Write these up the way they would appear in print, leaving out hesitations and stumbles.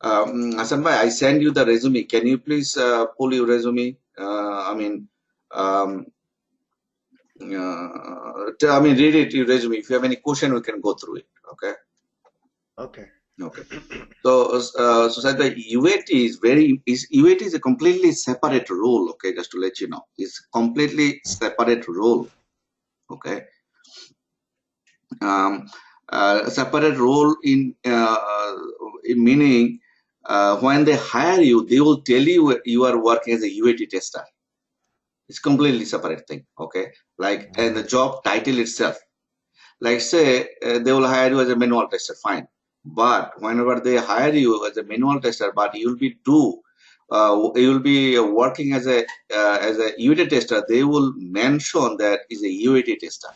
Hassan bhai, I send you the resume. Can you please pull your resume? I mean, um, read it, your resume. If you have any question, we can go through it. Okay. Okay. Okay. So Said the UAT is a completely separate role. Okay, just to let you know, it's completely separate role. Okay. Um, Separate role in meaning when they hire you, they will tell you you are working as a UAT tester. It's completely separate thing. Okay, like and the job title itself. Like say they will hire you as a manual tester, fine. But whenever they hire you as a manual tester, but you'll be working as a UAT tester. They will mention that is a UAT tester.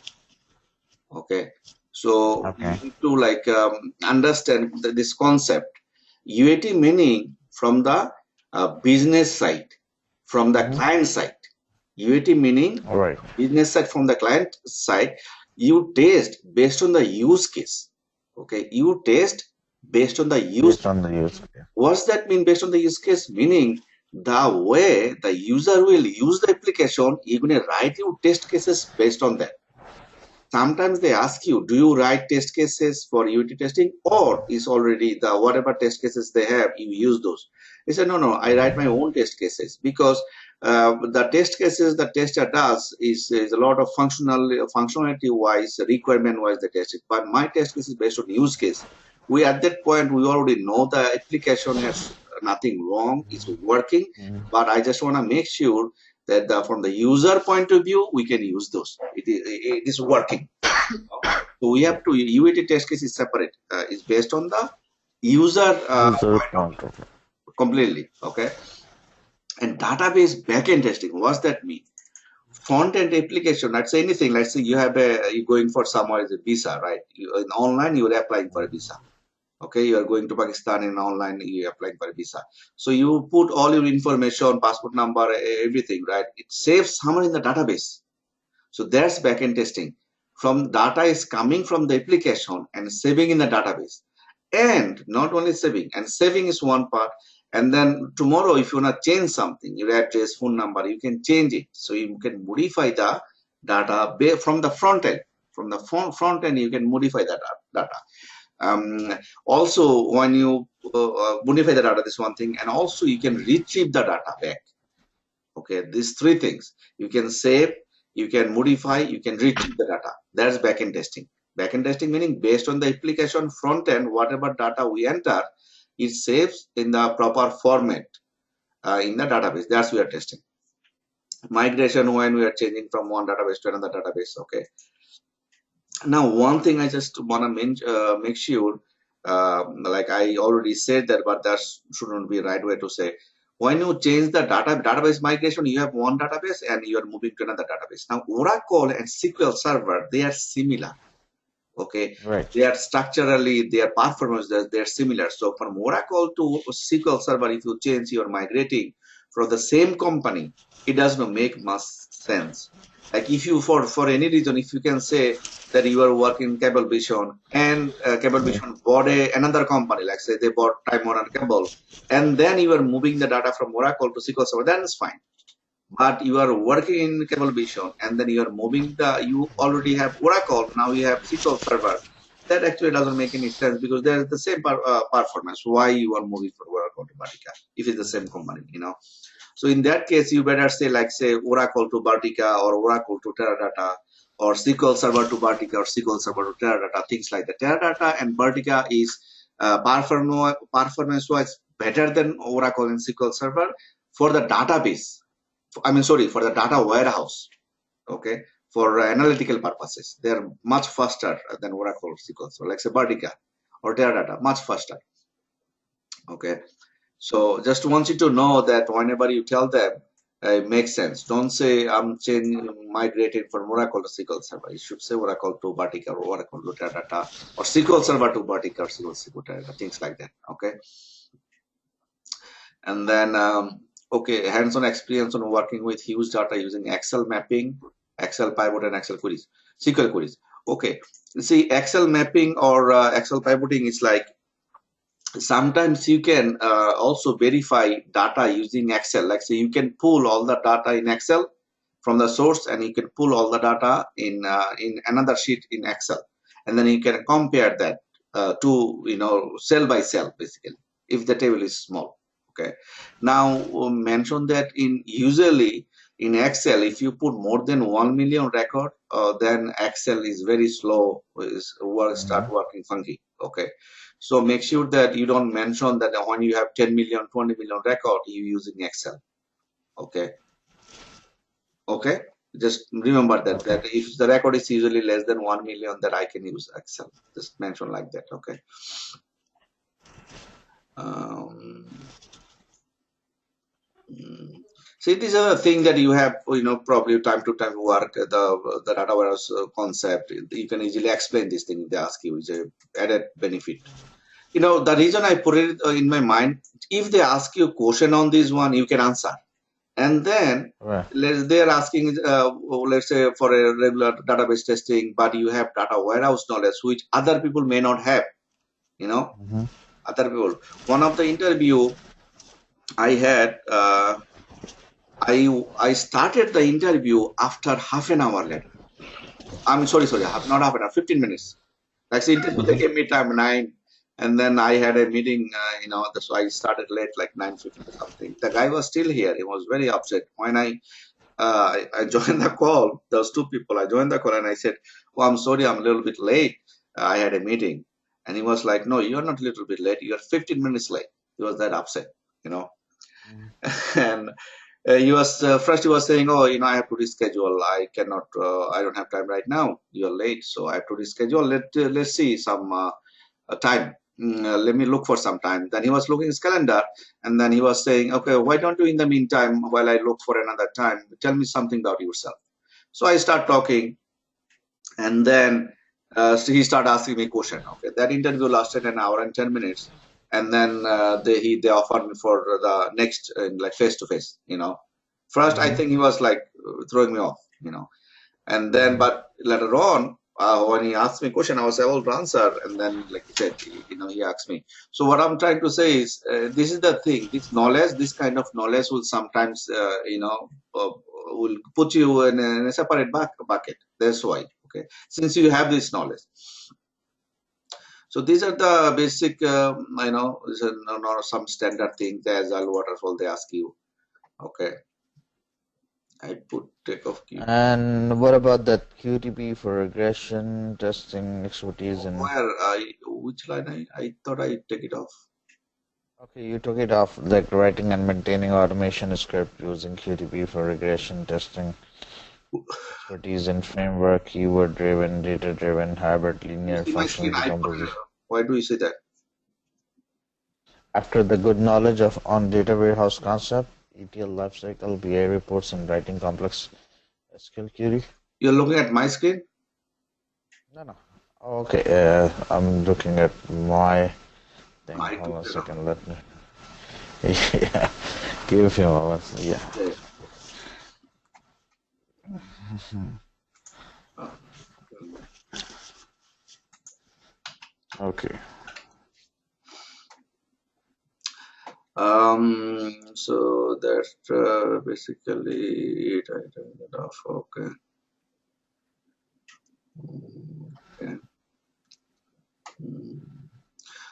Okay, so you Okay. need to like understand this concept. UAT meaning from the business side, from the client side. UAT meaning All right. business side from the client side. You test based on the use case. Okay, you test based on the use. Based on the use. Okay. What's that mean based on the use case? Meaning the way the user will use the application, you're gonna write your test cases based on that. Sometimes they ask you, do you write test cases for UAT testing, or is already the whatever test cases they have, you use those? They say, no, I write my own test cases because the test cases the tester does is a lot of functionality wise, requirement wise the test it. But my test case is based on use case. We at that point we already know the application has nothing wrong, it's working, but I just want to make sure that from the user point of view, we can use those. It is working. So we have to UAT test case is separate. It's based on the user User point of point view of view. completely. Okay. And database backend testing. What's that mean? Front end application. Let's say anything. Let's say you're going for somewhere as a visa, right? In online you're applying for a visa. Okay, you are going to Pakistan in online, you are applying for a visa. So you put all your information, passport number, everything, right? It saves somewhere in the database. So that's backend testing. From data is coming from the application and saving in the database. And not only saving, and saving is one part. And then tomorrow, if you want to change something, your address, phone number, you can change it. So you can modify the data from the front end. From the front end, you can modify the data. Also, when you modify the data, this one thing, and also you can retrieve the data back. Okay, these three things you can save, you can modify, you can retrieve the data. That's backend testing. Backend testing meaning based on the application front end, whatever data we enter, it saves in the proper format in the database. That's we are testing. Migration when we are changing from one database to another database. Okay. Now, one thing I just want to make sure, like I already said that, but that shouldn't be right way to say. When you change the database migration, you have one database and you are moving to another database. Now, Oracle and SQL Server, they are similar. Okay, Right. they are structurally, their performance, they're similar. So from Oracle to SQL Server, if you change, you're migrating from the same company, it does not make much sense. Like if you for any reason, if you can say that you are working Cable Vision and Cable Vision bought another company, like say they bought Time Warner Cable, and then you are moving the data from Oracle to SQL Server, then it's fine. But you are working in Cable Vision and then you are moving you already have Oracle, now you have SQL Server. That actually doesn't make any sense because they're the same performance. Why you are moving from Oracle to Vertica if it's the same company, you know? So in that case, you better say like say Oracle to Vertica or Oracle to Teradata or SQL Server to Vertica or SQL Server to Teradata, things like that. Teradata and Vertica is performance-wise better than Oracle and SQL Server for the database. I mean, sorry, for the data warehouse. Okay, for analytical purposes, they are much faster than Oracle SQL. So, like say Vertica or Teradata, much faster. Okay, so just want you to know that whenever you tell them, it makes sense. Don't say I'm migrating from Oracle to SQL Server. You should say Oracle to Vertica or Oracle to Teradata or SQL Server to Vertica or SQL Server to Teradata, things like that. Okay, and then okay, hands-on experience on working with huge data using Excel mapping, Excel pivot, and Excel queries, SQL queries. Okay, see, Excel mapping or Excel pivoting is like sometimes you can also verify data using Excel. Like say you can pull all the data in Excel from the source, and you can pull all the data in another sheet in Excel, and then you can compare that to cell by cell basically if the table is small. Okay. Now mention that in usually in Excel, if you put more than 1 million record, then Excel is very slow, start working funky. Okay. So make sure that you don't mention that when you have 10 million, 20 million record, you using Excel. Okay. Okay. Just remember that if the record is usually less than 1 million, that I can use Excel. Just mention like that. Okay. Um, See, these are the thing that you have, probably time to time work the data warehouse concept. You can easily explain this thing if they ask you. It's a added benefit. The reason I put it in my mind, if they ask you a question on this one, you can answer. And then Right. they're asking, let's say for a regular database testing, but you have data warehouse knowledge, which other people may not have, Mm-hmm. other people. One of the interview I had, I started the interview after half an hour later. I'm sorry, not half an hour, 15 minutes. Like the interview, they gave me time 9, and then I had a meeting, so I started late, like 9:50 or something. The guy was still here. He was very upset. When I joined the call, there was 2 people. I joined the call and I said, "Oh, I'm sorry, I'm a little bit late. I had a meeting." And he was like, "No, you're not a little bit late. You're 15 minutes late." He was that upset, you know. And he was first he was saying, "Oh, I have to reschedule. I cannot. I don't have time right now. You're late, so I have to reschedule. Let's see some time. Let me look for some time." Then he was looking his calendar, and then he was saying, "Okay, why don't you, in the meantime, while I look for another time, tell me something about yourself." So I start talking, and then so he started asking me question. Okay, that interview lasted an hour and 10 minutes, and then they offered me for the next like face to face. First I Mm-hmm. think he was like throwing me off. And then, Mm-hmm. but later on, when he asked me a question, I was able to answer. And then, like he said, he asked me. So what I'm trying to say is, this is the thing. This kind of knowledge will sometimes, will put you in a separate bucket. That's why. Okay, since you have this knowledge. So these are the basic, these are not some standard things as all waterfall they ask you. Okay, I put take off key. And what about that QTP for regression testing expertise in? Which line I thought I take it off. Okay, you took it off, like writing and maintaining automation script using QTP for regression testing expertise in framework, keyword-driven, data-driven, hybrid, You linear, see my functional screen, I put, decomposition. why do you say that? After the good knowledge of on data warehouse concept, ETL lifecycle, BI reports, and writing complex SQL query. You're looking at my screen? No, no. Okay, I'm looking at my thing. I Hold took on a that off. second. Let me. Yeah, give him a moment. Yeah. Yeah. Uh, Okay. so that's basically it. I turned it off. Okay. Okay.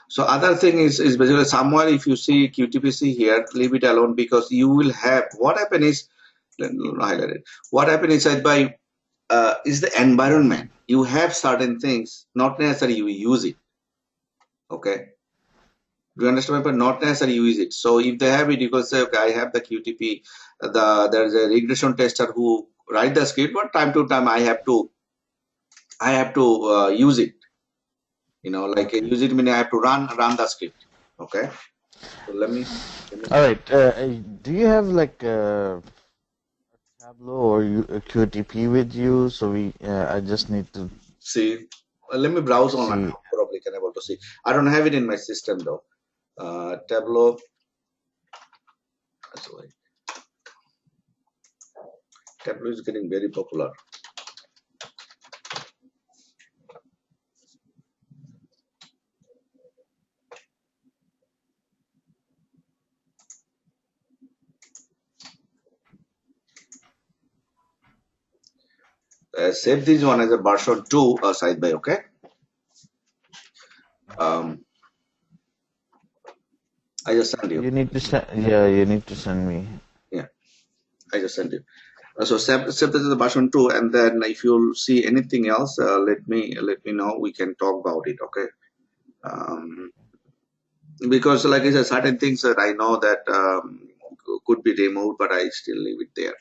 So other thing is basically somewhere if you see QTPC here, leave it alone because you will have what happen is let me highlight it. What happen is that by is the environment. You have certain things, not necessarily you use it. Okay. Do you understand my point? Not necessarily use it. So if they have it, you can say, okay, I have the QTP. There's a regression tester who write the script, but time to time I have to use it. Like Okay. use it meaning I have to run the script. Okay. So let me All right. Do you have like Tableau or a QTP with you? So I just need to see. Let me browse online see. now. Probably can able to see. I don't have it in my system though. Tableau. Sorry. Tableau is getting very popular. save this one as a version 2, Said bhai, okay? Um, I just sent you. You need to send. Yeah, you need to send me. Yeah, I just sent you. So save this as a version 2, and then if you see anything else, let me know. We can talk about it, okay? Um, because like I said, certain things that I know that could be removed, but I still leave it there.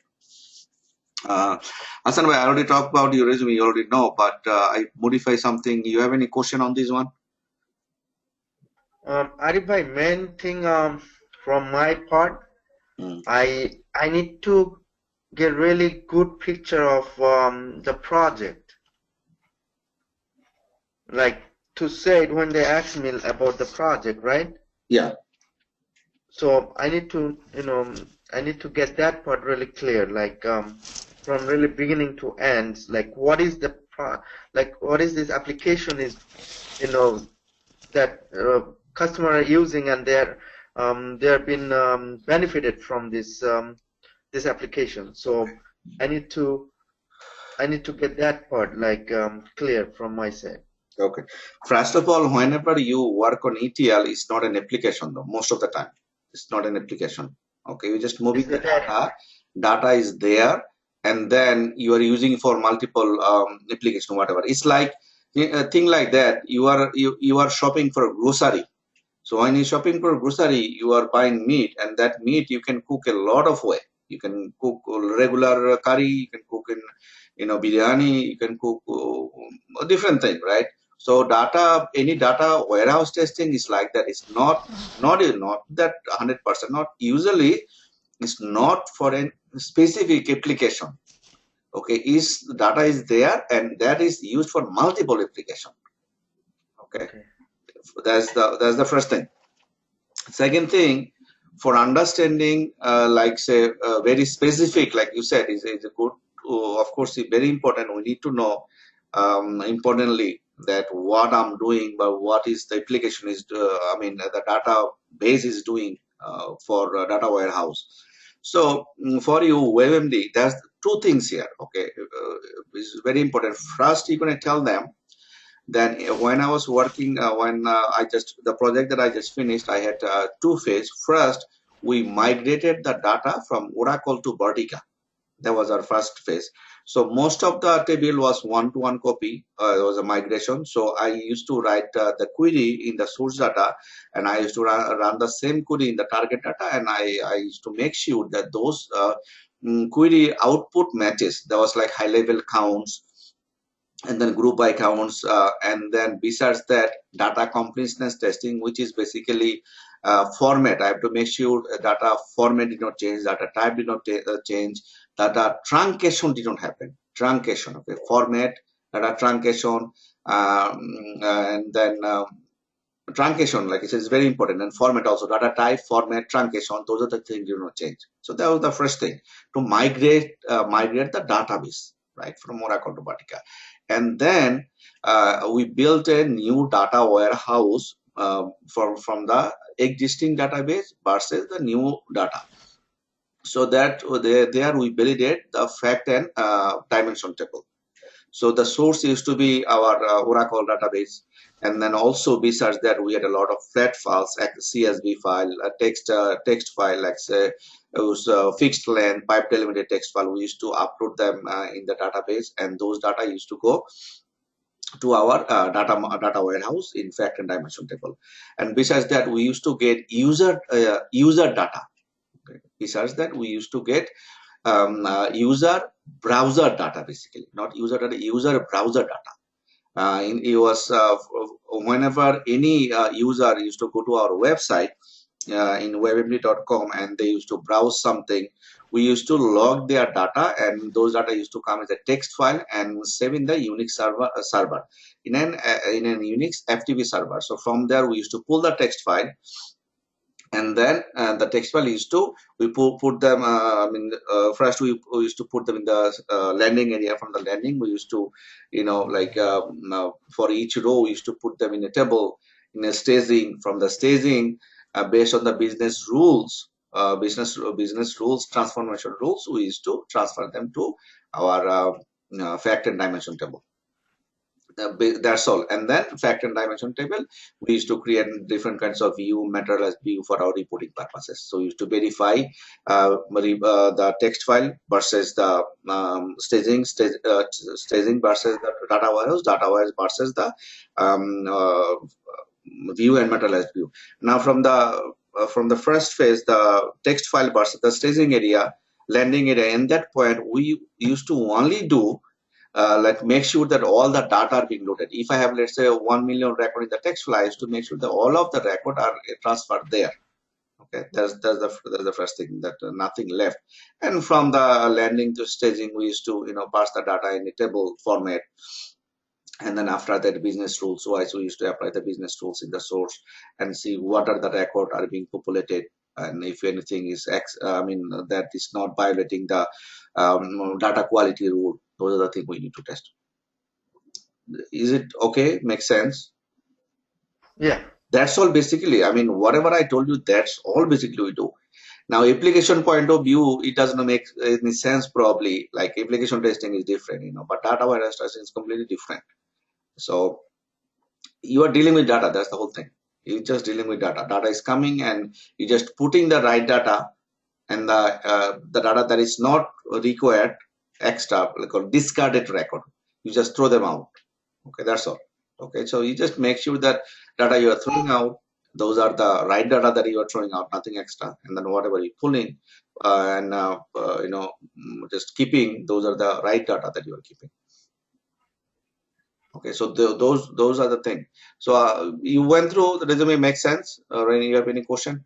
Hassan, I already talked about your resume. You already know, but I modify something. You have any question on this one? Arif bhai, main thing from my part, Mm. I need to get really good picture of the project, like to say it when they ask me about the project, right? Yeah. So I need to, I need to get that part really clear, like from really beginning to end, like what is the what is this application is, that customer are using, and they're been benefited from this application. So I need to get that part like clear from my side. Okay. First of all, whenever you work on ETL, it's not an application though. Most of the time, it's not an application. Okay, you're just Is moving the the data. data. Data is there, and then you are using for multiple application, whatever. It's like a thing like that. You are shopping for grocery. So when you're shopping for grocery, you are buying meat, and that meat you can cook a lot of way. You can cook regular curry, you can cook in, biryani, you can cook a different thing, right? So any data warehouse testing is like that. It's not that 100%. Not usually. It's not for a specific application. Okay, is data is there, and that is used for multiple application. Okay, Okay. that's the first thing. Second thing, for understanding, like say, very specific, like you said, is a good, of course, very important. We need to know, importantly, that what I'm doing, but what is the application is, the database is doing for data warehouse. So for you, WebMD, there's two things here. Okay, it's very important. First, you're gonna tell them. Then when I was working, when the project that I just finished, I had two phase. First, we migrated the data from Oracle to Vertica. That was our first phase. So most of the table was one-to-one copy. It was a migration. So I used to write the query in the source data, and I used to run the same query in the target data, and I used to make sure that those query output matches. There was like high-level counts, and then group by counts, and then besides that, data completeness testing, which is basically format. I have to make sure data format did not change, data type did not change, data truncation did not happen. Truncation, okay, format, data truncation, and then truncation, like I said, is very important, and format also. Data type, format, truncation, those are the things do not change. So that was the first thing, to migrate the database, right, from Oracle to Vertica. And then we built a new data warehouse from the existing database versus the new data. So that there we validate the fact and dimension table. So the source used to be our Oracle database, and then also besides that, we had a lot of flat files, like the CSV file, a text file, like say it was fixed length, pipe delimited text file. We used to upload them in the database, and those data used to go to our data warehouse in fact and dimension table. And besides that, we used to get user data. Okay. Besides that, we used to get user browser data, basically not user data, user browser data. It was whenever any user used to go to our website in webmd.com, and they used to browse something, we used to log their data, and those data used to come as a text file and save in the Unix server in an Unix FTP server. So from there, we used to pull the text file, and then the text file used to we put them. First we used to put them in the landing area. From the landing, we used to, for each row, we used to put them in a table, in a staging. From the staging, based on the business rules, business rules, transformation rules, we used to transfer them to our fact and dimension table. That's all. And then fact and dimension table, we used to create different kinds of view, materialized view for our reporting purposes. So we used to verify the text file versus the staging versus the data warehouse versus the view and materialized view. Now from the first phase, the text file versus the staging area, landing area, in that point we used to only do like make sure that all the data are being loaded. If I have, let's say, 1 million record in the text file, I used to make sure that all of the record are transferred there. Okay, that's the first thing, that nothing left. And from the landing to staging, we used to pass the data in a table format. And then after that, business rules wise, we used to apply the business rules in the source and see what are the record are being populated, and if anything is that is not violating the data quality rule. Those are the things we need to test. Is it okay? Makes sense? Yeah. That's all basically. I mean, whatever I told you, that's all basically we do. Now, application point of view, it doesn't make any sense probably. Like application testing is different, but data warehouse testing is completely different. So you are dealing with data. That's the whole thing. You're just dealing with data. Data is coming, and you're just putting the right data, and the data that is not required extra, like discarded record, you just throw them out. Okay, that's all. Okay, so you just make sure that data you are throwing out, those are the right data that you are throwing out, nothing extra, and then whatever you pull in just keeping, those are the right data that you are keeping. Okay, so those are the things. So you went through the resume. Makes sense? Rainy, you have any question?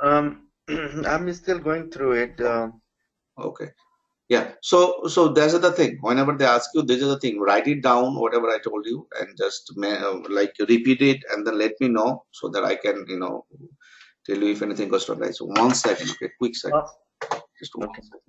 I'm still going through it. Okay. Yeah, so that's the thing. Whenever they ask you, this is the thing. Write it down, whatever I told you, and just like repeat it, and then let me know so that I can tell you if anything goes wrong. So 1 second, okay, quick second, just 1 second.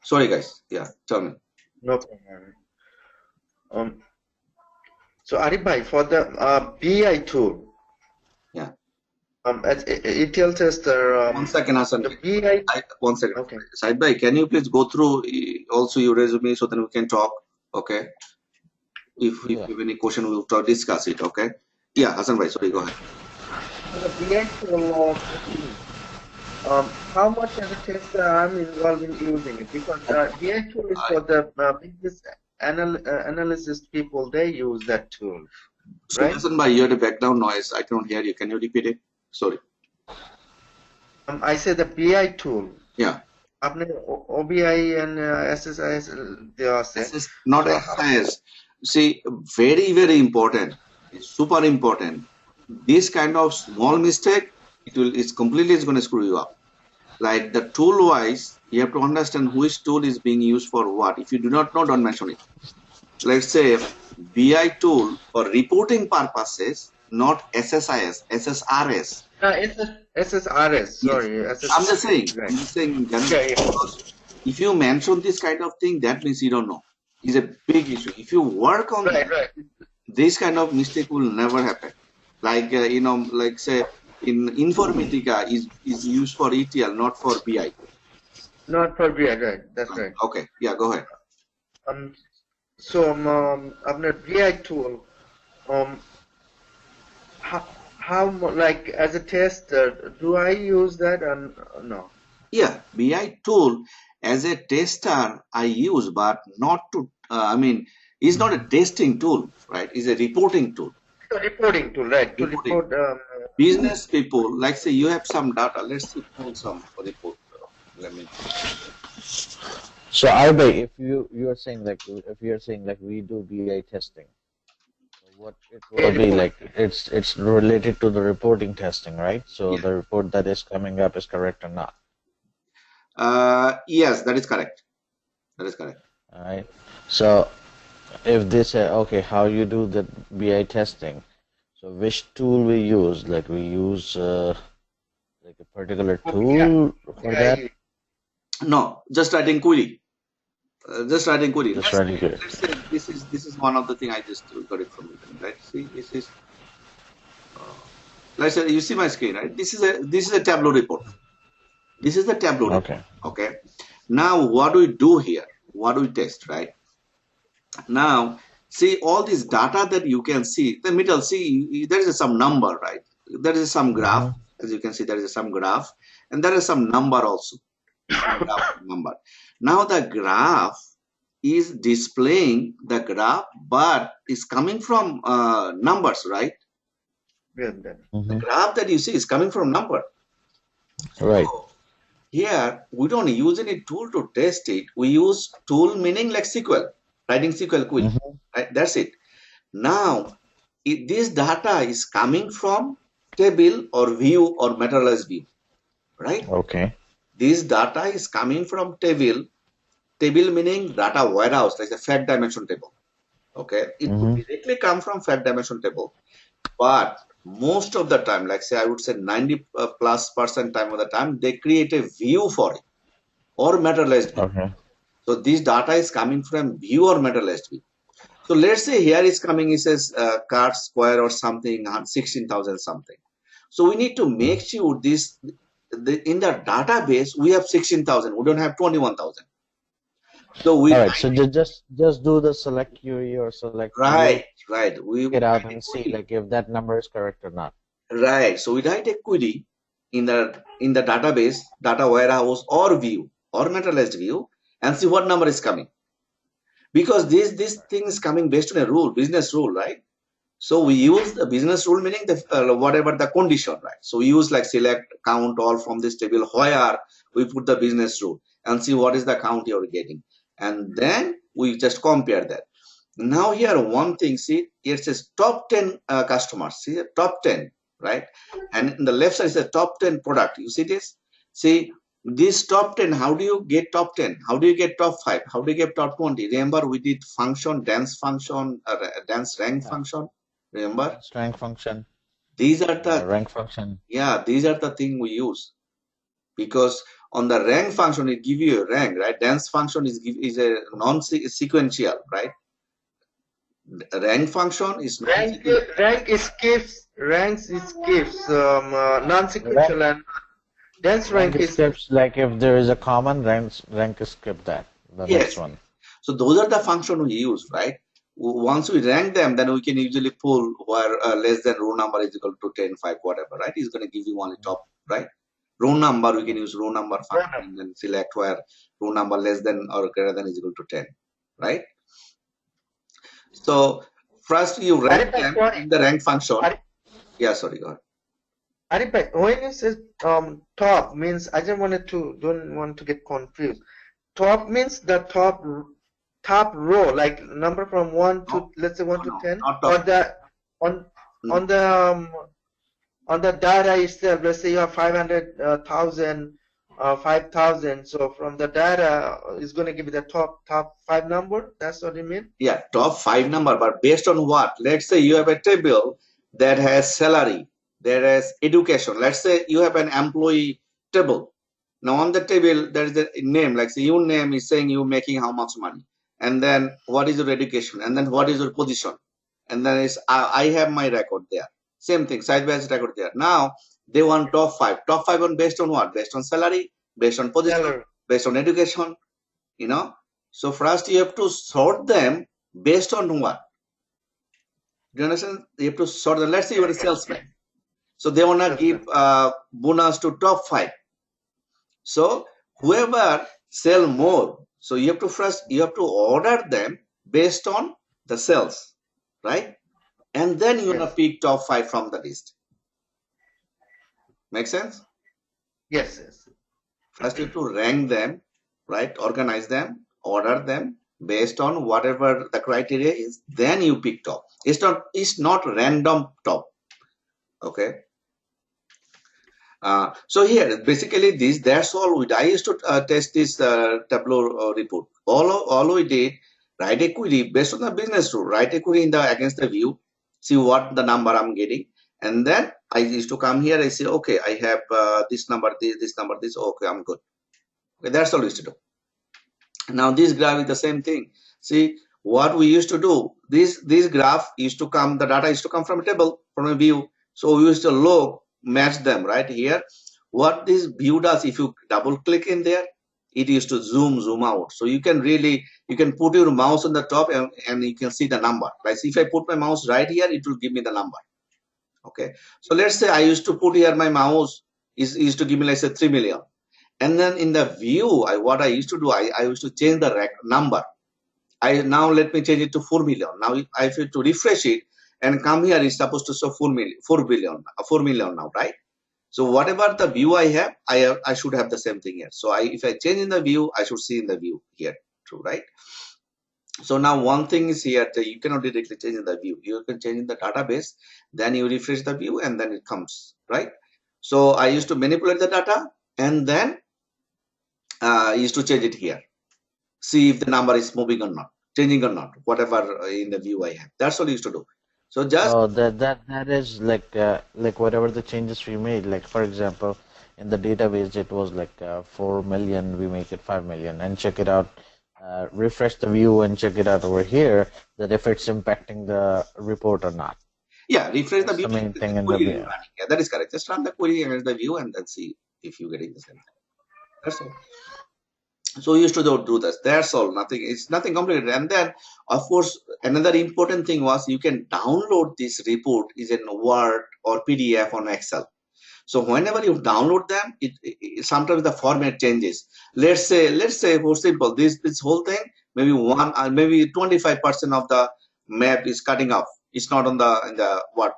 Sorry, guys. Yeah, tell me. No problem. So Arif bhai, for the BI tool, Yeah. as ETL tester, 1 second, Hassan. the BI. 1 second. Okay. Said bhai, can you please go through also your resume so then we can talk? Okay. If you have any question, we'll discuss it. Okay. Yeah, Hassan bhai, sorry, go ahead. The BI tool, how much as a tester I'm involved in using it, because BI tool is for the business analysis people. They use that tool. So right? Hassan bhai, you had a background noise. I cannot hear you. Can you repeat it? Sorry. I say the BI tool. Yeah. आपने OBI and SSIS they are set. Not SSIS. See, very, very important. It's super important. This kind of small mistake, it's going to screw you up. Like the tool wise, you have to understand which tool is being used for what. If you do not know, don't mention it. Let's say BI tool for reporting purposes, not SSIS, SSRS. SSRS, sorry. Yes. I'm just saying, if you mention this kind of thing, that means you don't know. It's a big issue. If you work on that, this kind of mistake will never happen. Like, like say, in Informatica is used for ETL, not for BI. Not for BI, right. That's right. Okay, yeah, go ahead. So, the BI tool, how like as a tester, do I use that or no? Yeah, BI tool as a tester I use, but not to. It's not a testing tool, right? It's a reporting tool. A reporting tool, right? To report business people, like say you have some data. Let's see, pull some report. Let me. So Arbay, if you're saying like we do BI testing, so what it will A be report. like it's related to the reporting testing, right? So Yeah. the report that is coming up is correct or not? Yes, that is correct. That is correct. All right. So if they say, okay, how you do the BI testing? So which tool we use? Like we use like a particular Yeah, tool for that? No, just writing query. Just writing query. Just running it. Let's say this is one of the thing I just got it from internet, right? See, this is let's say you see my screen, right? This is a Tableau report. This is the Tableau report. Okay. Okay. Now what do we do here? What do we test, right? Now see all this data that you can see. The middle, see there is some number, right? There is some graph. As you can see, there is some graph, and there is some number also. Graph number. Now the graph is displaying the graph, but is coming from numbers, right? yeah, The graph that you see is coming from number. Right. So here we don't use any tool to test it. We use tool meaning like SQL, writing SQL query. Right? That's it. Now this data is coming from table or view or materialized view, right? Okay. This data is coming from table. Table meaning data warehouse, like a fact dimension table. Okay, it could directly come from fact dimension table, but most of the time, like say I would say 90+% time of the time, they create a view for it or materialized view. Okay. So this data is coming from view or materialized view. So let's say here is coming, it says card square or something, 16,000 something. So we need to make sure this in the database we have 16,000. We don't have 21,000. So we All right. So just do the select query or select view, right. We check it out and see like if that number is correct or not. right. So we write a query in the database, data warehouse or view or materialized view and see what number is coming. Because this thing is coming based on a rule, business rule, right? So we use the business rule meaning the whatever the condition, right? So we use like select count all from this table where we put the business rule and see what is the count you're getting. And then we just compare that. Now here one thing, see, it says top 10 customers, see top 10, right? And in the left side is the top 10 product. You see this? See, this top 10, how do you get top 10? How do you get top 5? How do you get top 20? Remember we did function, dance function, dance rank function. Remember? Rank function. These are the rank function. Yeah, these are the thing we use. Because on the rank function, it give you a rank, right? Dance function is a non-sequential, right? Rank function is ranks skips non-sequential and dance rank is skips like if there is a common rank skip that the next one. So those are the function we use, right? Once we rank them, then we can usually pull where less than row number is equal to 10, 5, whatever, right? It's going to give you only top, right? Row number, we can use row number function and then select where row number less than or greater than is equal to 10, right? So first you rank them in the rank function. Yeah, sorry, go ahead. When you say top means I don't want to get confused. Top means the top row, like number from 1 to let's say 1 to 10, or the on the data itself. Let's say you have 500,000, 5,000. So from the data is going to give you the top 5 number. That's what you mean? Yeah, top 5 number, but based on what? Let's say you have a table that has salary, there is education. Let's say you have an employee table. Now on the table there is a name, like say your name is saying you making how much money, and then what is your education, and then what is your position, and then is I have my record there. Same thing, side by side record there. Now they want top 5. Top 5 on based on what? Based on salary, based on position, based on education, you know. So first you have to sort them based on what? Do you understand? You have to sort them. Let's say you are a salesman. So they want to give bonus to top 5. So whoever sell more, so you have to order them based on the sales, right? And then you're gonna pick top 5 from the list. Make sense? Yes, yes. First, you have to rank them, right? Organize them, order them based on whatever the criteria is. Then you pick top. It's not random top. Okay. So here, basically, that's all. I used to test this Tableau report. All we did, write a query based on the business rule. Write a query against the view, see what the number I'm getting, and then I used to come here. I say, okay, I have this number, this number, this. Okay, I'm good. Okay, that's all we used to do. Now this graph is the same thing. See what we used to do. This graph used to come. The data used to come from a table, from a view. So we used to look, match them right here. What this view does, if you double click in there, it used to zoom out. So you can put your mouse on the top and you can see the number. Like if I put my mouse right here, it will give me the number. Okay. So let's say I used to put here my mouse is used to give me, let's say, 3 million. And then in the view, what I used to do, I used to change the number. Now let me change it to 4 million. Now I have to refresh it and come here. It's supposed to show 4 million now, right? So whatever the view I have, I should have the same thing here. So if I change in the view, I should see in the view here, true, right? So now one thing is here that you cannot directly change in the view. You can change in the database, then you refresh the view and then it comes, right? So I used to manipulate the data and then I used to change it here. See if the number is moving or not, changing or not, whatever in the view I have. That's all I used to do. So just Oh, that is like whatever the changes we made. Like for example, in the database it was like 4 million, we make it 5 million, and check it out. Refresh the view and check it out over here that if it's impacting the report or not. yeah, refresh the That's view. the main thing in the Query view. running. Yeah, that is correct. Just run the query against the view and then see if you're getting the same thing. That's all. So we used to do this. That's all. Nothing. It's nothing complicated. And then, of course, another important thing was you can download this report is in Word or PDF on Excel. So whenever you download them, sometimes the format changes. Let's say for simple, this whole thing, maybe maybe 25% of the map is cutting off. It's not on the what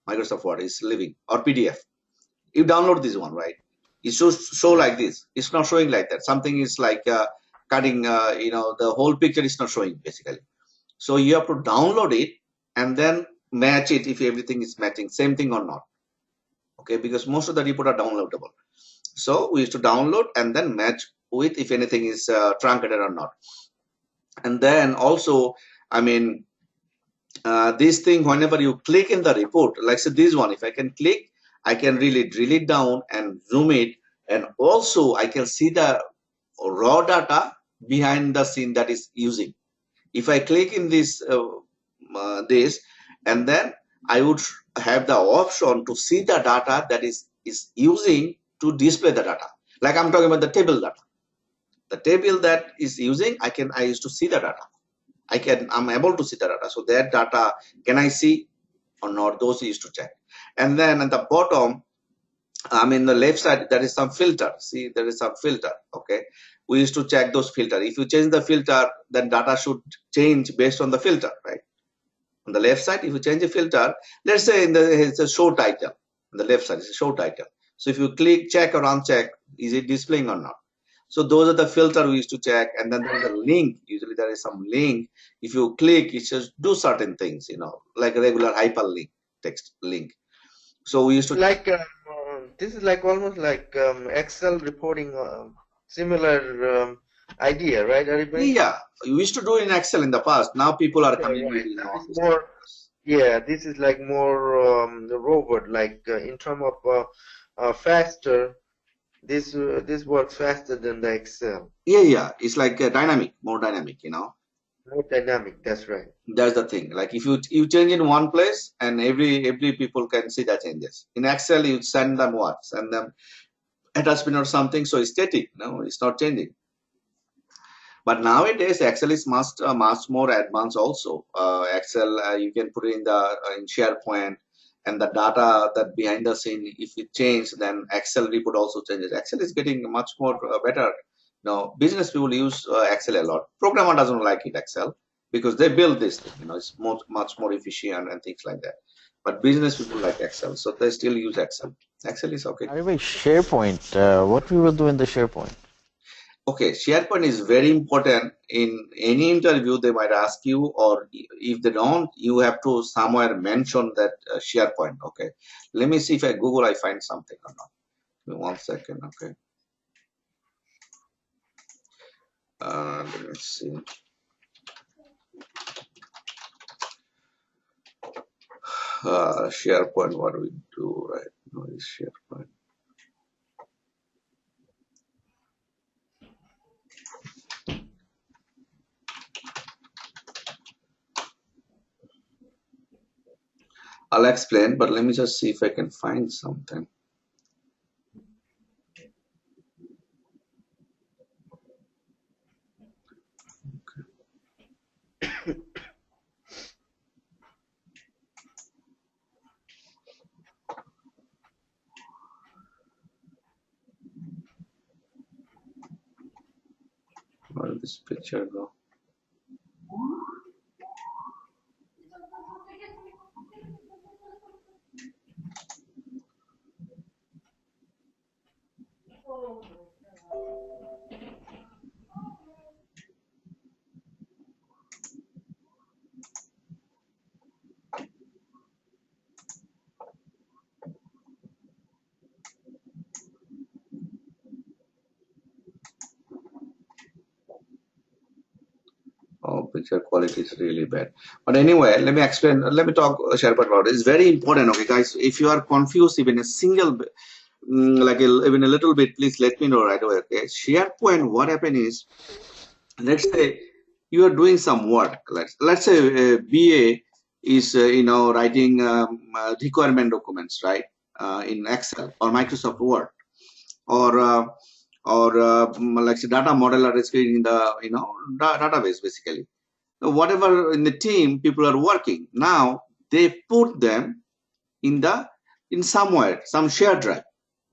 Microsoft Word is living or PDF. You download this one, right? It show like this. It's not showing like that. Something is like cutting. The whole picture is not showing basically. So you have to download it and then match it if everything is matching, same thing or not. Okay, because most of the report are downloadable. So we used to download and then match with if anything is truncated or not. And then also, I mean, this thing, whenever you click in the report, like say this one, if I can click, I can really drill it down and zoom it. And also I can see the raw data behind the scene that is using. If I click in this, and then I would have the option to see the data that is using to display the data. Like I'm talking about the table data. The table that is using, I used to see the data. I'm able to see the data. So that data, can I see or not? Those used to check. And then at the bottom, I mean the left side, there is some filter. See, there is some filter. Okay. We used to check those filter. If you change the filter, then data should change based on the filter, right? On the left side, if you change the filter, let's say it's a show title. On the left side, it's a show title. So if you click check or uncheck, is it displaying or not? So those are the filter we used to check. And then there's a link. Usually there is some link. If you click, it just do certain things, like a regular hyperlink text link. So we used to Like this is like almost like Excel reporting, similar idea, right, everybody? Yeah, we used to do in Excel in the past. Now people are Okay, coming with right. That all is this. more, yeah, this is like more robot, like in terms of faster. This works faster than the Excel. Yeah. It's like more dynamic, More dynamic. That's right. That's the thing. Like if you change in one place and every people can see the changes. In Excel, you send them attachment or something, so it's static. No, it's not changing. But nowadays, Excel is much more advanced. Also, Excel you can put it in SharePoint, and the data that behind the scene, if it change, then Excel report also changes. Excel is getting much more better. Now, business people use Excel a lot. Programmer doesn't like it Excel because they build this thing. It's much more efficient and things like that. but business people like Excel, so they still use Excel. Excel is okay. Anyway, SharePoint. What we will do in the SharePoint? Okay, SharePoint is very important in any interview. They might ask you, or if they don't, you have to somewhere mention that SharePoint. Okay, let me see if I Google, I find something or not. Give me 1 second. Okay, let me see. SharePoint, what do we do right now is SharePoint. I'll explain, but let me just see if I can find something. Where did this picture go? Oh, picture quality is really bad. But anyway, let me explain. Let me talk SharePoint about it. It's very important, okay, guys. If you are confused even a single, like even a little bit, please let me know right away. Okay, SharePoint. What happened is, let's say you are doing some work. Let's say BA is writing requirement documents, right, in Excel or Microsoft Word, or like say data modeler is creating the database basically. So whatever in the team people are working now, they put them in somewhere, some shared drive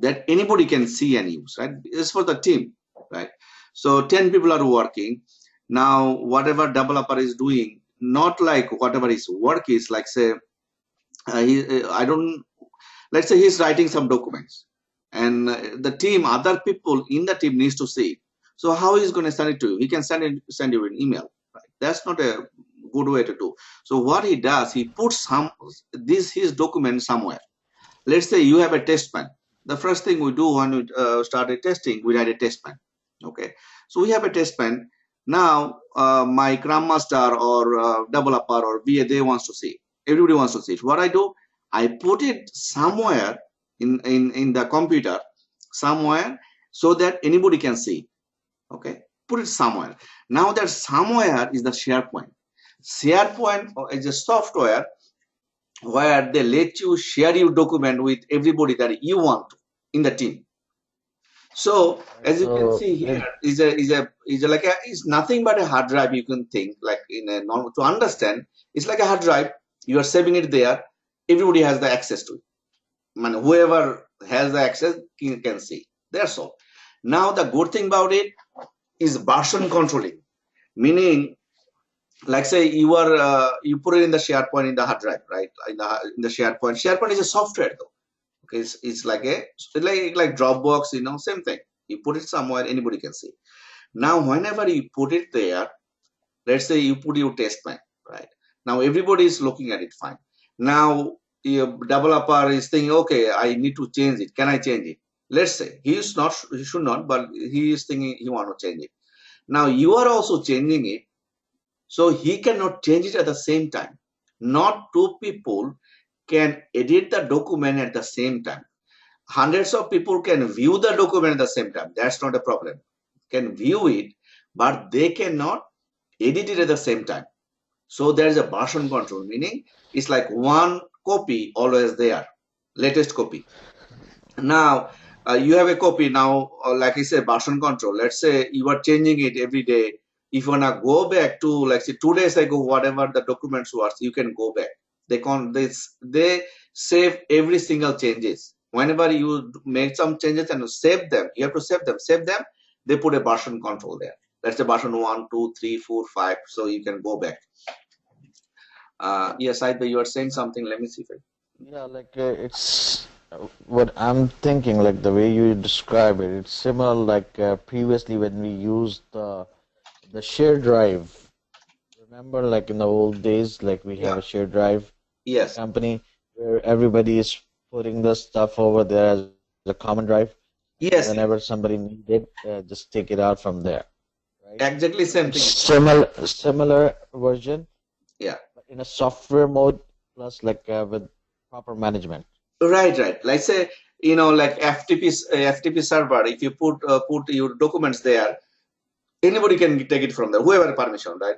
that anybody can see and use, right? It's for the team, right? So 10 people are working now. Whatever developer is doing, not like whatever his work is, like say I don't, let's say he's writing some documents, and the team, other people in the team needs to see it. So how he's going to send it to you? He can send you an email, right? That's not a good way to do. So what he does, he puts his document somewhere. Let's say you have a test plan. The first thing we do when we start a testing, we write a test plan. Okay, so we have a test plan. Now my Scrum Master or developer or VA, they wants to see it. Everybody wants to see it. What I do, I put it somewhere in the computer, somewhere, so that anybody can see it. Okay, put it somewhere. Now that somewhere is the SharePoint. SharePoint is a software where they let you share your document with everybody that you want to in the team. So as you can see here, is nothing but a hard drive. You can think like in a normal, to understand, it's like a hard drive. You are saving it there. Everybody has the access to it. I mean, whoever has the access can see. That's all. Now the good thing about it is version controlling, meaning like say you are you put it in the SharePoint in the hard drive, right? In the SharePoint. SharePoint is a software though. Okay, it's like like Dropbox, same thing. You put it somewhere, anybody can see. Now, whenever you put it there, let's say you put your test plan, right? Now everybody is looking at it fine. Now your developer is thinking, okay, I need to change it. Can I change it? Let's say he should not, but he is thinking he want to change it. Now you are also changing it, so he cannot change it at the same time. Not two people can edit the document at the same time. Hundreds of people can view the document at the same time. That's not a problem. Can view it, but they cannot edit it at the same time. So there is a version control, meaning it's like one copy always there, latest copy. Now you have a copy now, like I said, version control. Let's say you are changing it every day. If you wanna go back to, like say 2 days ago, whatever the documents was, you can go back. They save every single changes. Whenever you make some changes and you save them, you have to save them. They put a version control there. That's a version 1, 2, 3, 4, 5. So you can go back. Yes, Aida, you are saying something. Let me see if Yeah, like it's what I'm thinking, like the way you describe it, it's similar like previously when we used the share drive. Remember, like in the old days, like we have Yeah. a share drive in the Yes. company where everybody is putting the stuff over there as a common drive, and whenever Yes. somebody needs it, just take it out from there, right? Exactly So same it's thing. similar version, Yeah. but in a software mode plus like with proper management. Right. Right. Like say, like FTP server. If you put your documents there, anybody can take it from there. Whoever permission, right?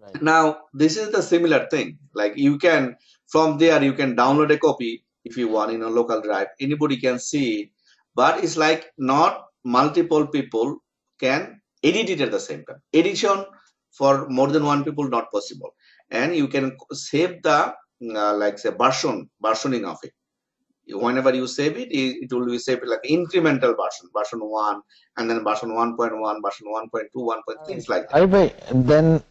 Right. Now, this is the similar thing. Like you can, from there, you can download a copy if you want in a local drive. Anybody can see it, but it's like not multiple people can edit it at the same time. Edition for more than one people not possible, and you can save the like say versioning of it. Whenever you save it, it will be saved like incremental version one, and then version 1.1, version 1.2, 1. All right. Things like that. I wait, then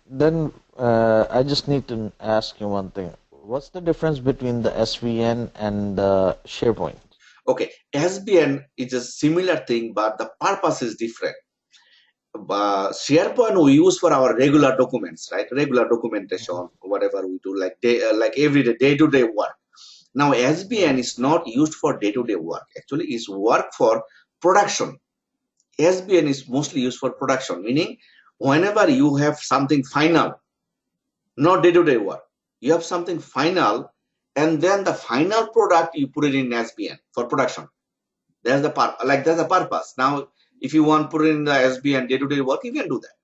I just need to ask you one thing. What's the difference between the SVN and the SharePoint? Okay, SBN is a similar thing, but the purpose is different. SharePoint we use for our regular documents, right? Regular Mhm. documentation, whatever we do, like every day-to-day work. Now, SBN Right. is not used for day-to-day work. Actually, it's work for production. SBN is mostly used for production, meaning whenever you have something final, not day-to-day work, you have something final, and then the final product you put it in SBN for production. That's the purpose. Now, if you want to put in the SBN day-to-day work, you can do that.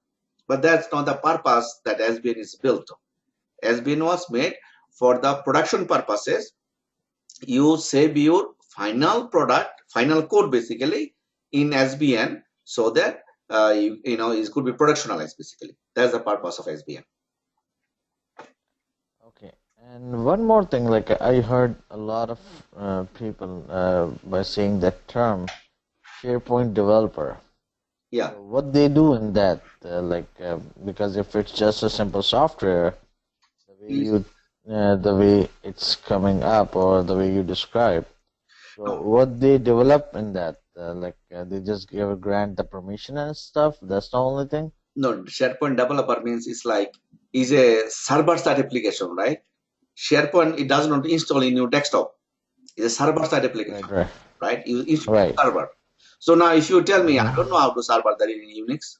But that's not the purpose that SBN is built on. SBN was made for the production purposes. You save your final product, final code basically in SBN so that it could be productionalized basically. That's the purpose of SBN. Okay. And one more thing, like I heard a lot of people by saying that term, SharePoint developer. Yeah. So what they do in that, because if it's just a simple software, the way it's coming up or the way you describe. So No, what they develop in that, they just give a grant the permission and stuff. That's the only thing. no, SharePoint developer means is a server side application, right? SharePoint it does not install in your desktop. It's a server side application, Right, right, right? You install right. server. So now if you tell me I don't Mm-hmm. know how to server that in Unix,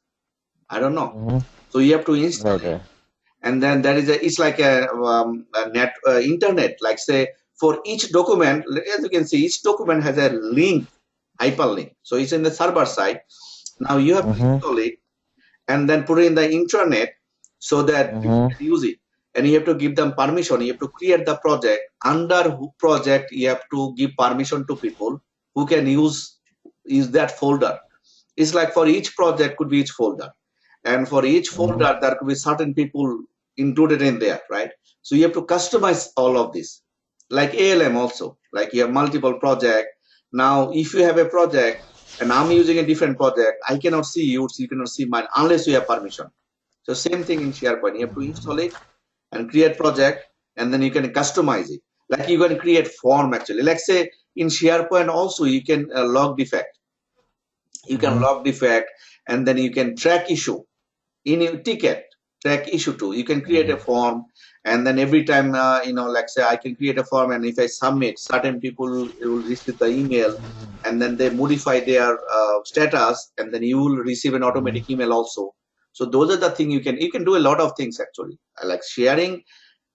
I don't know. Mm-hmm. So you have to install Right, it, right. and then it's like a net internet. Like say for each document, as you can see, each document has a link, hyperlink. So it's in the server side. Now you have to Mm-hmm. install it and then put it in the intranet so that people Mm-hmm. can use it. And you have to give them permission. You have to create the project. Under who project, you have to give permission to people who can use that folder. It's like for each project could be each folder. And for each Mm-hmm. folder, there could be certain people included in there, right? So you have to customize all of this. Like ALM also, like you have multiple project. Now, if you have a project and I'm using a different project, I cannot see yours, you cannot see mine unless you have permission. So same thing in SharePoint. You have to install it and create project, and then you can customize it. Like you can create form actually. Like say in SharePoint also you can log defect. You can Mm-hmm. log defect, and then you can track issue in your ticket. Track issue too. You can create a form, and then every time like say I can create a form, and if I submit, certain people will receive the email, and then they modify their status, and then you will receive an Mm-hmm. automatic email also. So those are the things you can do a lot of things actually. I like sharing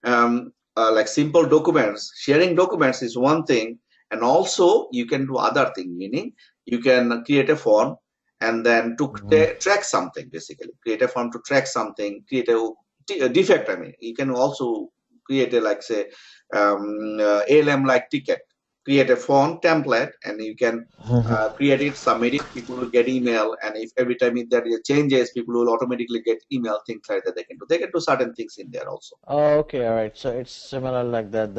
like simple documents. Sharing documents is one thing, and also you can do other thing, meaning you can create a form and then to Mm-hmm. track something, basically create a form to track something, create a defect. I mean, you can also create a like say ALM like ticket, create a form template, and you can Mm-hmm. create it, submit it, people will get email, and if every time if there is changes, people will automatically get email, things like that. They can do certain things in there also. Oh, okay, all right. So it's similar like that.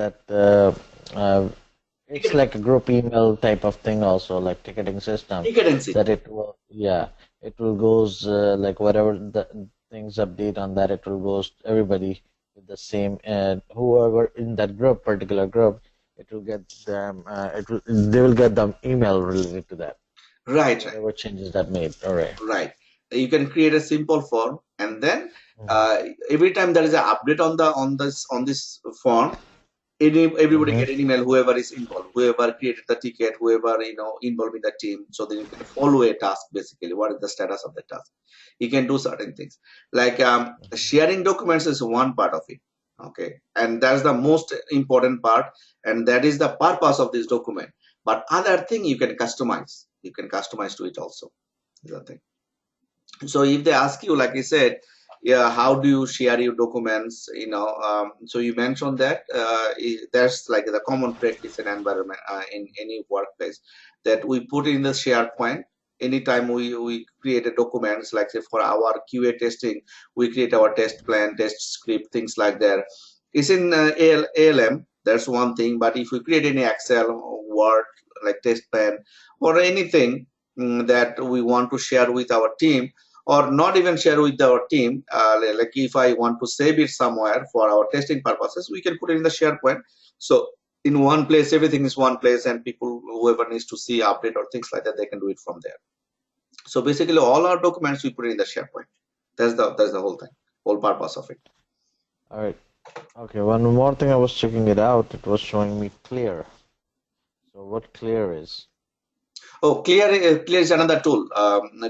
It's Ticketing, like a group email type of thing, also like ticketing system. ticketing system. That it will, yeah, it will goes like whatever the things update on that, it will goes to everybody with the same, and whoever in that group, particular group, it will get them. They will get the email related to that. Right, right, Whatever changes that made. All right. right. You can create a simple form, and then Mhm. every time there is an update on this form, everybody Mhm. get an email, whoever is involved, whoever created the ticket, whoever involved in the team, so then you can follow a task. Basically, what is the status of the task? You can do certain things like sharing documents is one part of it. Okay, and that's the most important part, and that is the purpose of this document. But other thing you can customize, to it also, is the thing. So if they ask you, like I said, yeah, how do you share your documents, so you mentioned that that's like the common practice in environment, in any workplace, that we put in the SharePoint. Anytime we create a documents, like say for our QA testing, we create our test plan, test script, things like that. It's in ALM, that's one thing. But if we create any Excel, Word, like test plan or anything, that we want to share with our team, or not even share with our team, like if I want to save it somewhere for our testing purposes, we can put it in the SharePoint. So in one place, everything is one place, and people, whoever needs to see update or things like that, they can do it from there. So basically all our documents we put in the SharePoint. That's the whole thing, whole purpose of it. All right. Okay. One more thing. I was checking it out. It was showing me Clear. So what Clear is? Oh, Clear is another tool.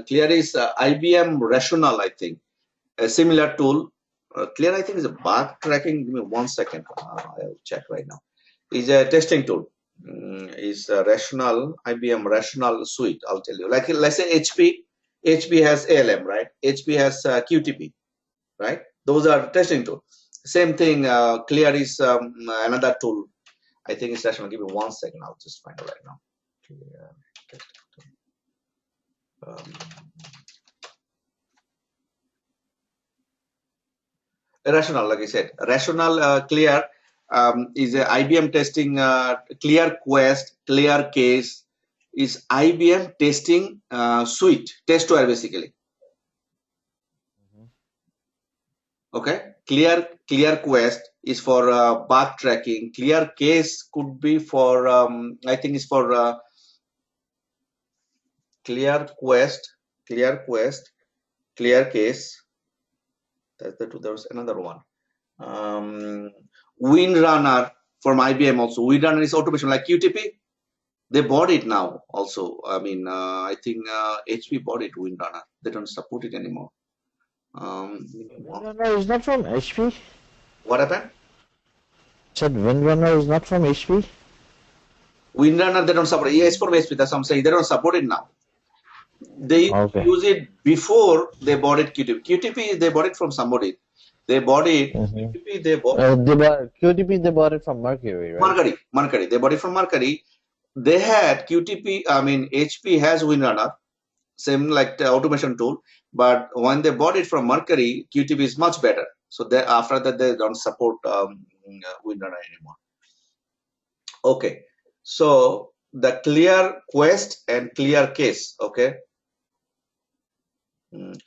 Clear is IBM Rational, I think, a similar tool. Clear, I think, is a bug tracking. Give me 1 second. I'll check right now. Is a testing tool. Is Rational, IBM Rational Suite. I'll tell you. Like let's say HP. HP has ALM, right? HP has QTP, right? Those are testing tools. Same thing. Clear is another tool. I think it's Rational. Give me 1 second. I'll just find it right now. Clear. Rational, like I said, Rational, Clear is a IBM testing. Clear Quest, Clear Case is IBM testing suite, testware basically. Mhm. Okay, Clear Quest is for bug tracking. Clear Case could be for I think it's for Clear Quest, Clear Case. That's the two. There was another one. Windrunner from IBM also. Windrunner is automation like QTP. They bought it now also. I mean, I think HP bought it, Windrunner. They don't support it anymore. Windrunner is not from HP. What happened? Said Windrunner is not from HP. Windrunner, they don't support it. Yeah, it's from HP. That's what I'm saying. They don't support it now. They used to Okay. use it before they bought it QTP. QTP, they bought it from somebody. They bought it. Mhm. QTP, they bought QTP. They bought it from Mercury, right? Mercury. They bought it from Mercury. They had QTP. I mean, HP has Windrunner, same like the automation tool, but when they bought it from Mercury, QTP is much better. So after that, they don't support Windrunner anymore. Okay, so the Clear Quest and Clear Case. Okay. Mm.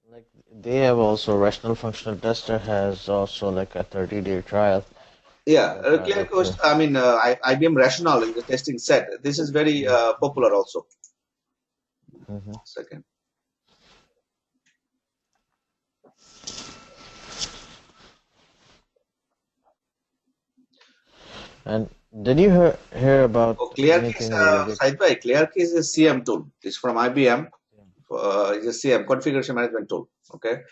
Like they have also Rational Functional Tester has also like a 30-day trial. Yeah, That's why I Clear look to. Quest. I mean, IBM Rational is the testing set. This is very popular also. Mhm. Second. And did you hear about Oh, Clear Case, anything related? side by Clear Case is a CM tool. It's from IBM. It's a CM, configuration management tool. Okay.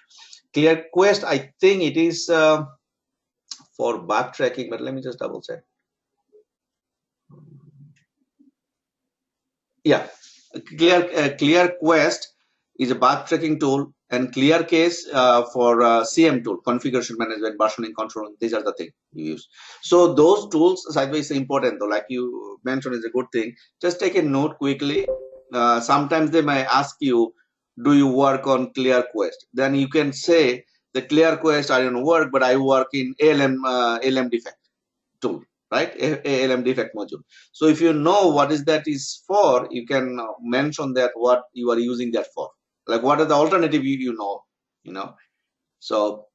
Clear Quest, I think it is for bug tracking, but let me just double check. Yeah, Clear Quest is a bug tracking tool, and Clear Case for CM tool, configuration management, versioning control. These are the things you use. So those tools, sideways, is important though. Like you mentioned, is a good thing. Just take a note quickly. Sometimes they may ask you, "Do you work on Clear Quest?" Then you can say, "The Clear Quest I don't work, but I work in ALM defect tool." Right, ALM defect module. So if you know what is that is for, you can mention that what you are using that for. Like what are the alternative you know. So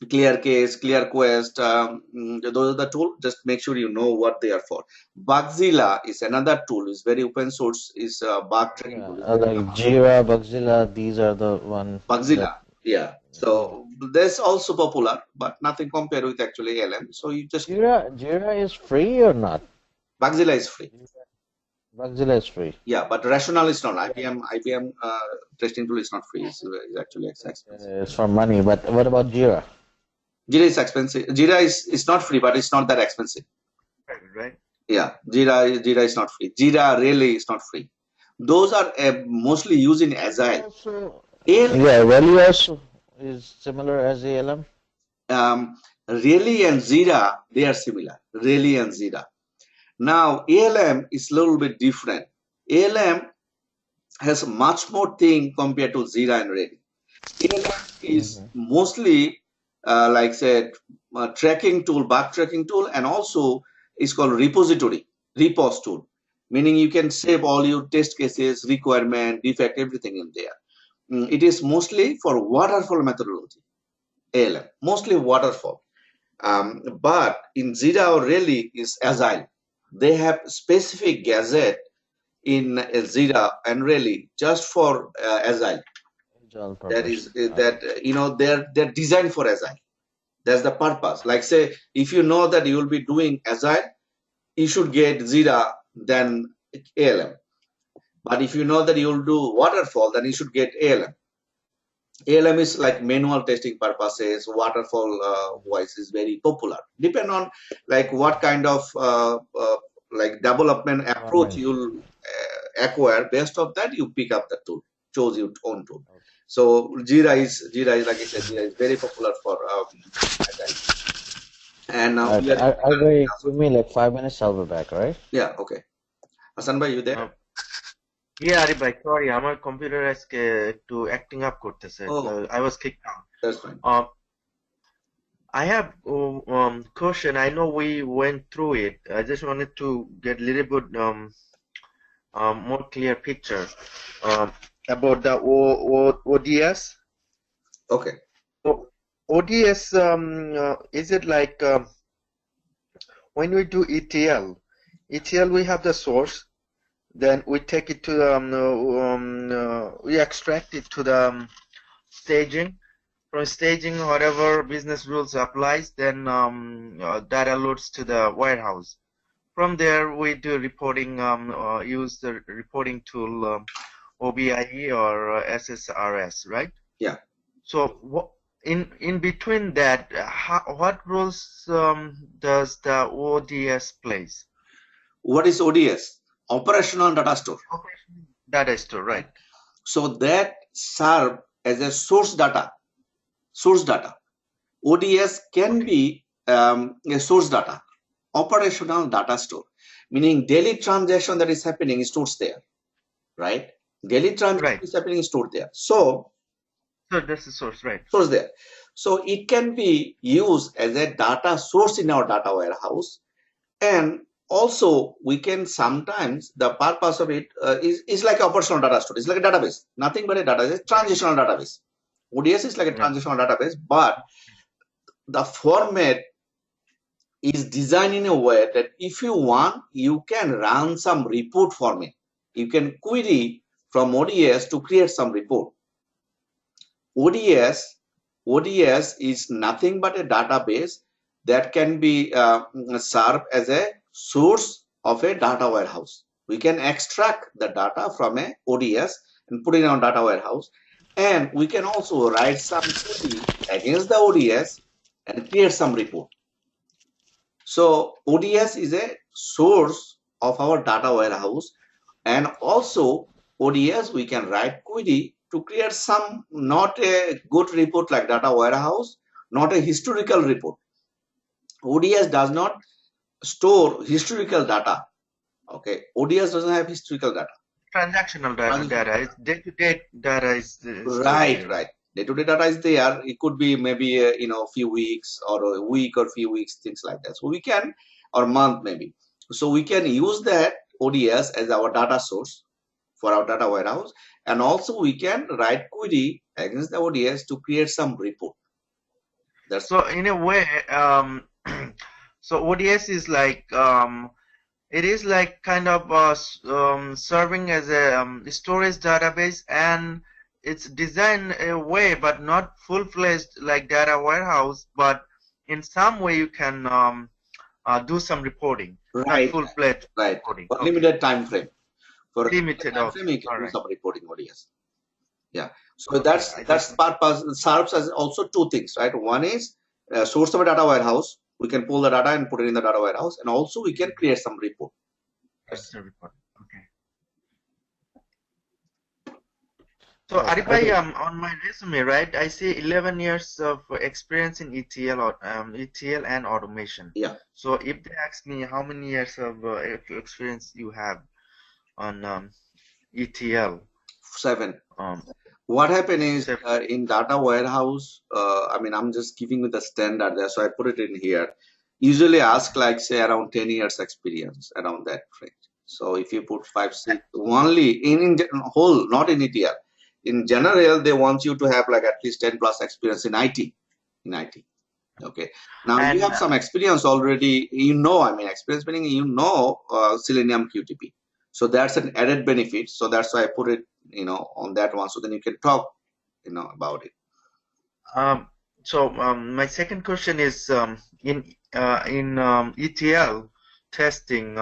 clear case, clear quest. Those are the tools. Just make sure you know what they are for. Bugzilla is another tool. Is very open source. Is a bug tracking Yeah, tool. Is very like Jira, Bugzilla, these are the one that Bugzilla. Yeah. yeah. So that's also popular, but nothing compared with actually ALM. So you just Jira is free or not? Bugzilla is free. Bugzilla is free. Yeah, but Rational is not. Yeah. IBM testing tool is not free. It's actually expensive. It's for money, but what about Jira? Jira is expensive. Jira is not free, but it's not that expensive. Right. Yeah, Jira is not free. Jira really is not free. Those are mostly used in Agile. Yeah, Rally also is similar as ALM. Really and Jira, they are similar. Really and Jira. Now, ALM is a little bit different. ALM has much more thing compared to Jira and Really. ALM is mostly, like said, tracking tool, bug tracking tool, and also is called repository, repos tool, meaning you can save all your test cases, requirement, defect, everything in there. It is mostly for waterfall methodology, ALM, mostly waterfall. But in Jira or Really is Agile. They have specific gadget in Jira and Really just for Agile. Agile That purpose. is they're designed for Agile. That's the purpose. Like say, if you know that you will be doing Agile, you should get Jira than ALM. But if you know that you will do waterfall, then you should get ALM. ALM is like manual testing purposes. Waterfall wise is very popular. Depend on like what kind of like development approach you'll acquire. Based of that, you pick up the tool. Choose your own tool. So Jira is like I said, Jira is very popular for Agile. And now we are Give me like 5 minutes, I'll be back, right? yeah, okay. Hassan bhai, you there? Yeah, Arif bhai, sorry, আমার computer আজকে একটু acting up করতেছে. Oh, I was kicked out. that's fine. I have question. I know we went through it. I just wanted to get a little bit more clear picture about the ODS. Okay. ODS, is it like when we do ETL, we have the source, then we take it to we extract it to the staging. From staging, whatever business rules applies, then data loads to the warehouse. From there, we do reporting, use the reporting tool OBIE or SSRS, right? Yeah. So in between that, what roles does the ODS plays? What is ODS? Operational data store. Data store, right? So that serve as a source data. Source data. ODS can be a source data, operational data store, meaning daily transaction that is happening is stored there, right? Daily transaction is happening is stored there. So that's the source, right? Source there. So it can be used as a data source in our data warehouse, and also we can sometimes the purpose of it is like operational data store. It's like a database, nothing but a database, transitional database. ODS is like a transitional database, but the format is designed in a way that if you want, you can run some report format. You can query from ODS to create some report. ODS is nothing but a database that can be served as a source of a data warehouse. We can extract the data from a ODS and put it in our data warehouse. And we can also write some query against the ODS and create some report. So ODS is a source of our data warehouse, and also ODS we can write query to create some not a good report like data warehouse, not a historical report. ODS does not store historical data. Okay, ODS doesn't have historical data. Transactional data is day-to-day data is right. Day-to-day data is there. It could be maybe a few weeks or a week or few weeks, things like that. So we can, or month maybe. So we can use that ODS as our data source for our data warehouse, and also we can write query against the ODS to create some report. That's So in a way, so ODS is like it is like kind of serving as a storage database, and it's designed a way, but not full-fledged like data warehouse. But in some way, you can do some reporting, not right, full-fledged right. reporting. For Okay, limited time frame. For a limited limited. time Okay, frame, you can all do right. some reporting ODS. Yeah. So Okay, that's I just that's purpose serves as also two things, right? One is source of a data warehouse. We can pull the data and put it in the data warehouse, and also we can create some report. that's That's the report. Okay. So Yes, Arif I bhai, think. on my resume, right, I see 11 years of experience in ETL or ETL and automation. yeah, So if they ask me how many years of experience you have on ETL, 7. um, What happened is seven, in data warehouse, I mean, I'm just giving you the standard there, so I put it in here. Usually ask like say around 10 years experience around that range. So if you put 5, 6, only in whole, not in ETL. In general, they want you to have like at least 10 plus experience in IT. In IT. Okay. Now you and have some experience already, I mean, experience meaning Selenium QTP. So that's an added benefit. So that's why I put it, on that one. So then you can talk, about it. um, so my second question is in ETL testing.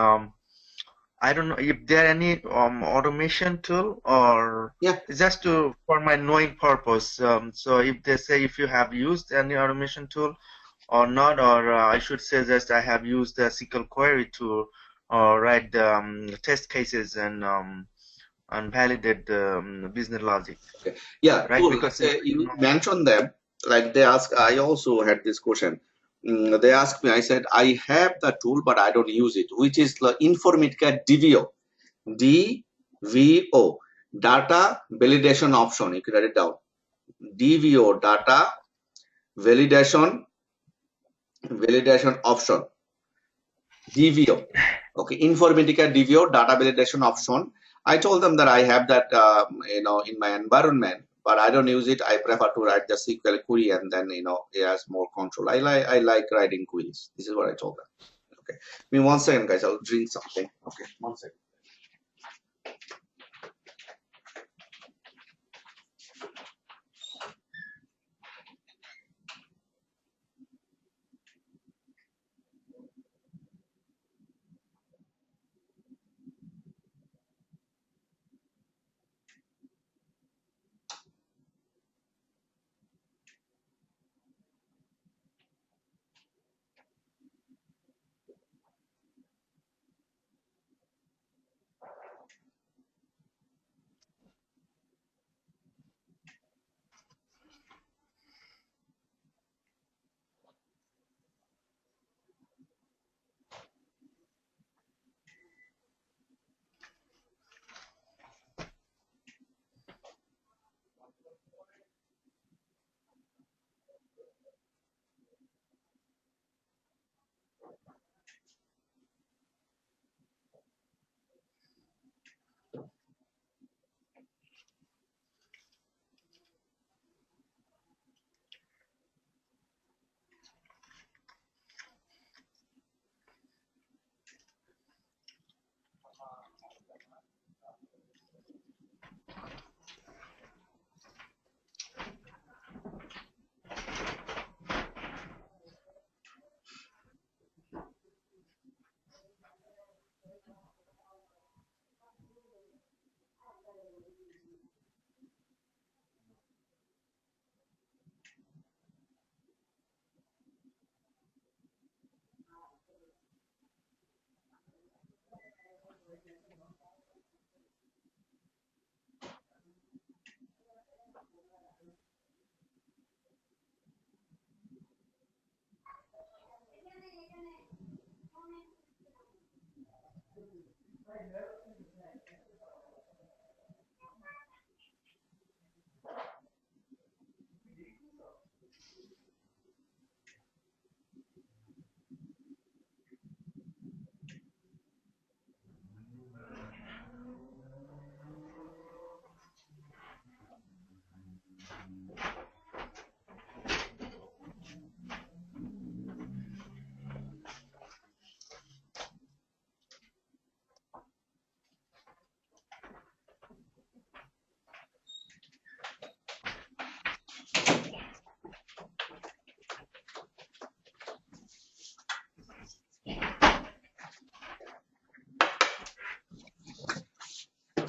I don't know if there any automation tool or Yeah. it's just to for my knowing purpose. So if they say if you have used any automation tool or not, or I should say just I have used the SQL query to write test cases and validate the business logic, Okay. Yeah. right? Cool. Let's Because if say you you know, mentioned them, like they ask, I also had this question. They asked me, I said, I have the tool, but I don't use it, which is the Informatica DVO. DVO, data validation option. You can write it down. DVO, data validation option. DVO. Okay, Informatica DVO, data validation option. I told them that I have that, in my environment, but I don't use it. I prefer to write the SQL query, and then, it has more control. I like writing queries. This is what I told them. Okay. Give me 1 second, guys. I'll drink something. Okay, 1 second.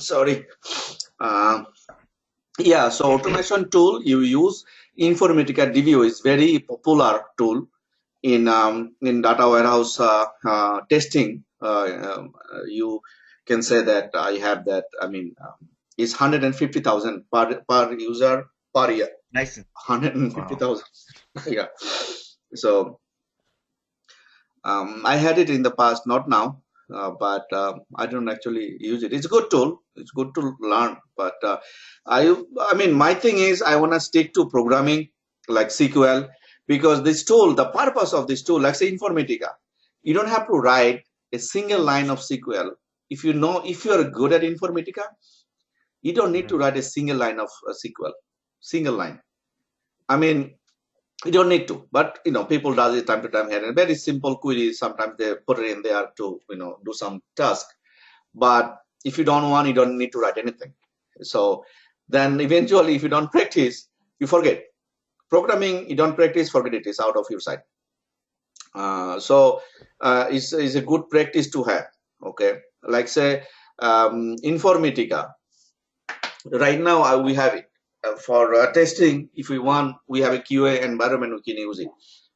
Sorry. Yeah, so automation tool you use, Informatica DVO is very popular tool in data warehouse testing. You can say that I have that. I mean, it's 150,000 per user per year. License. 150,000. Yeah. So I had it in the past, not now, but I don't actually use it. It's a good tool. It's good to learn, but I mean, my thing is I want to stick to programming like SQL because this tool, the purpose of this tool, like say Informatica, you don't have to write a single line of SQL. If you are good at Informatica, you don't need to write a single line of SQL, single line. I mean, you don't need to, but people does it time to time here. And very simple queries, sometimes they put it in there to do some task. But if you don't want, you don't need to write anything. So then eventually, if you don't practice, you forget. Programming, you don't practice, forget it. It's out of your sight. So it's a good practice to have. Okay, like say Informatica. Right now we have it for testing. If we want, we have a QA environment, we can use it.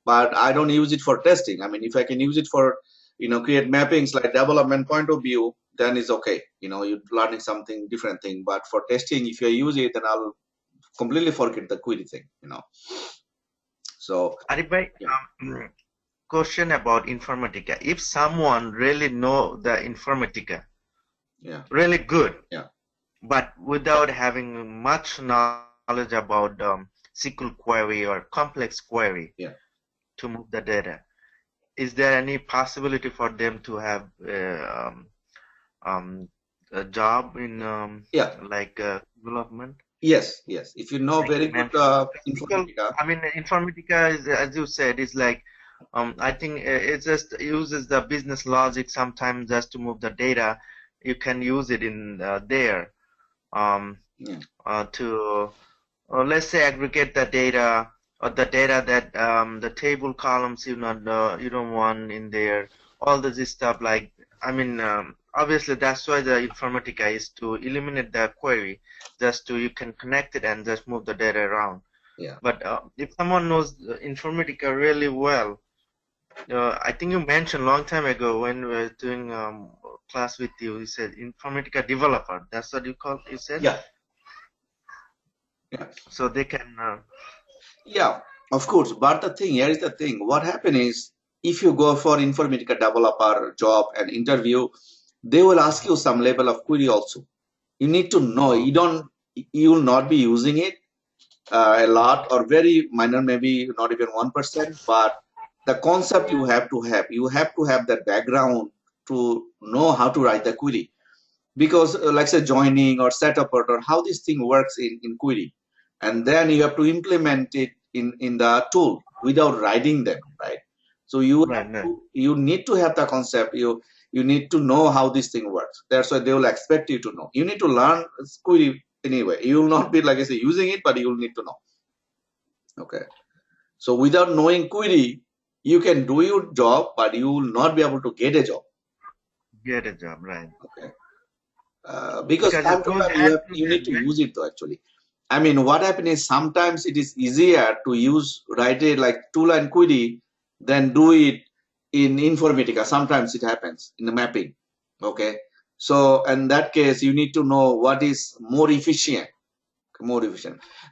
But I don't use it for testing. I mean, if I can use it for create mappings like development point of view, then it's okay. You're learning something different thing. But for testing, if I use it, then I'll completely forget the query thing. So Arif bhai, yeah. Question about Informatica. If someone really know the Informatica, Yeah, really good, yeah, but without having much knowledge about SQL query or complex query yeah. to move the data, is there any possibility for them to have a job in Yeah. like development? Yes, yes. If you know Like very you good mentioned, Informatica, I mean, Informatica is, as you said, is like I think it just uses the business logic sometimes just to move the data. You can use it in there yeah, to let's say aggregate the data or the data that the table columns you don't want in there. All this stuff like I mean obviously that's why the Informatica is to eliminate the query, just to you can connect it and just move the data around. yeah. But if someone knows Informatica really well, I think you mentioned long time ago when we were doing class with you, you said Informatica developer. That's what you said? Yeah, yeah. So they can Yeah, of course. But here is the thing. What happens is if you go for Informatica developer job and interview, they will ask you some level of query also. You need to know. You will not be using it a lot or very minor, maybe not even 1%. But the concept you have to have. You have to have that background to know how to write the query. Because like say joining or setup or how this thing works in query, and then you have to implement it in the tool without writing them, right? So you need to have the concept. You need to know how this thing works. That's why they will expect you to know. You need to learn query anyway. You will not be like I say using it, but you will need to know. Okay, so without knowing query, you can do your job, but you will not be able to get a job. get a job, right? Okay. Because time to time you need to use it though, actually. I mean, what happens is sometimes it is easier to write it like two-line query than do it in Informatica. Sometimes it happens in the mapping. Okay. So in that case, you need to know what is more efficient.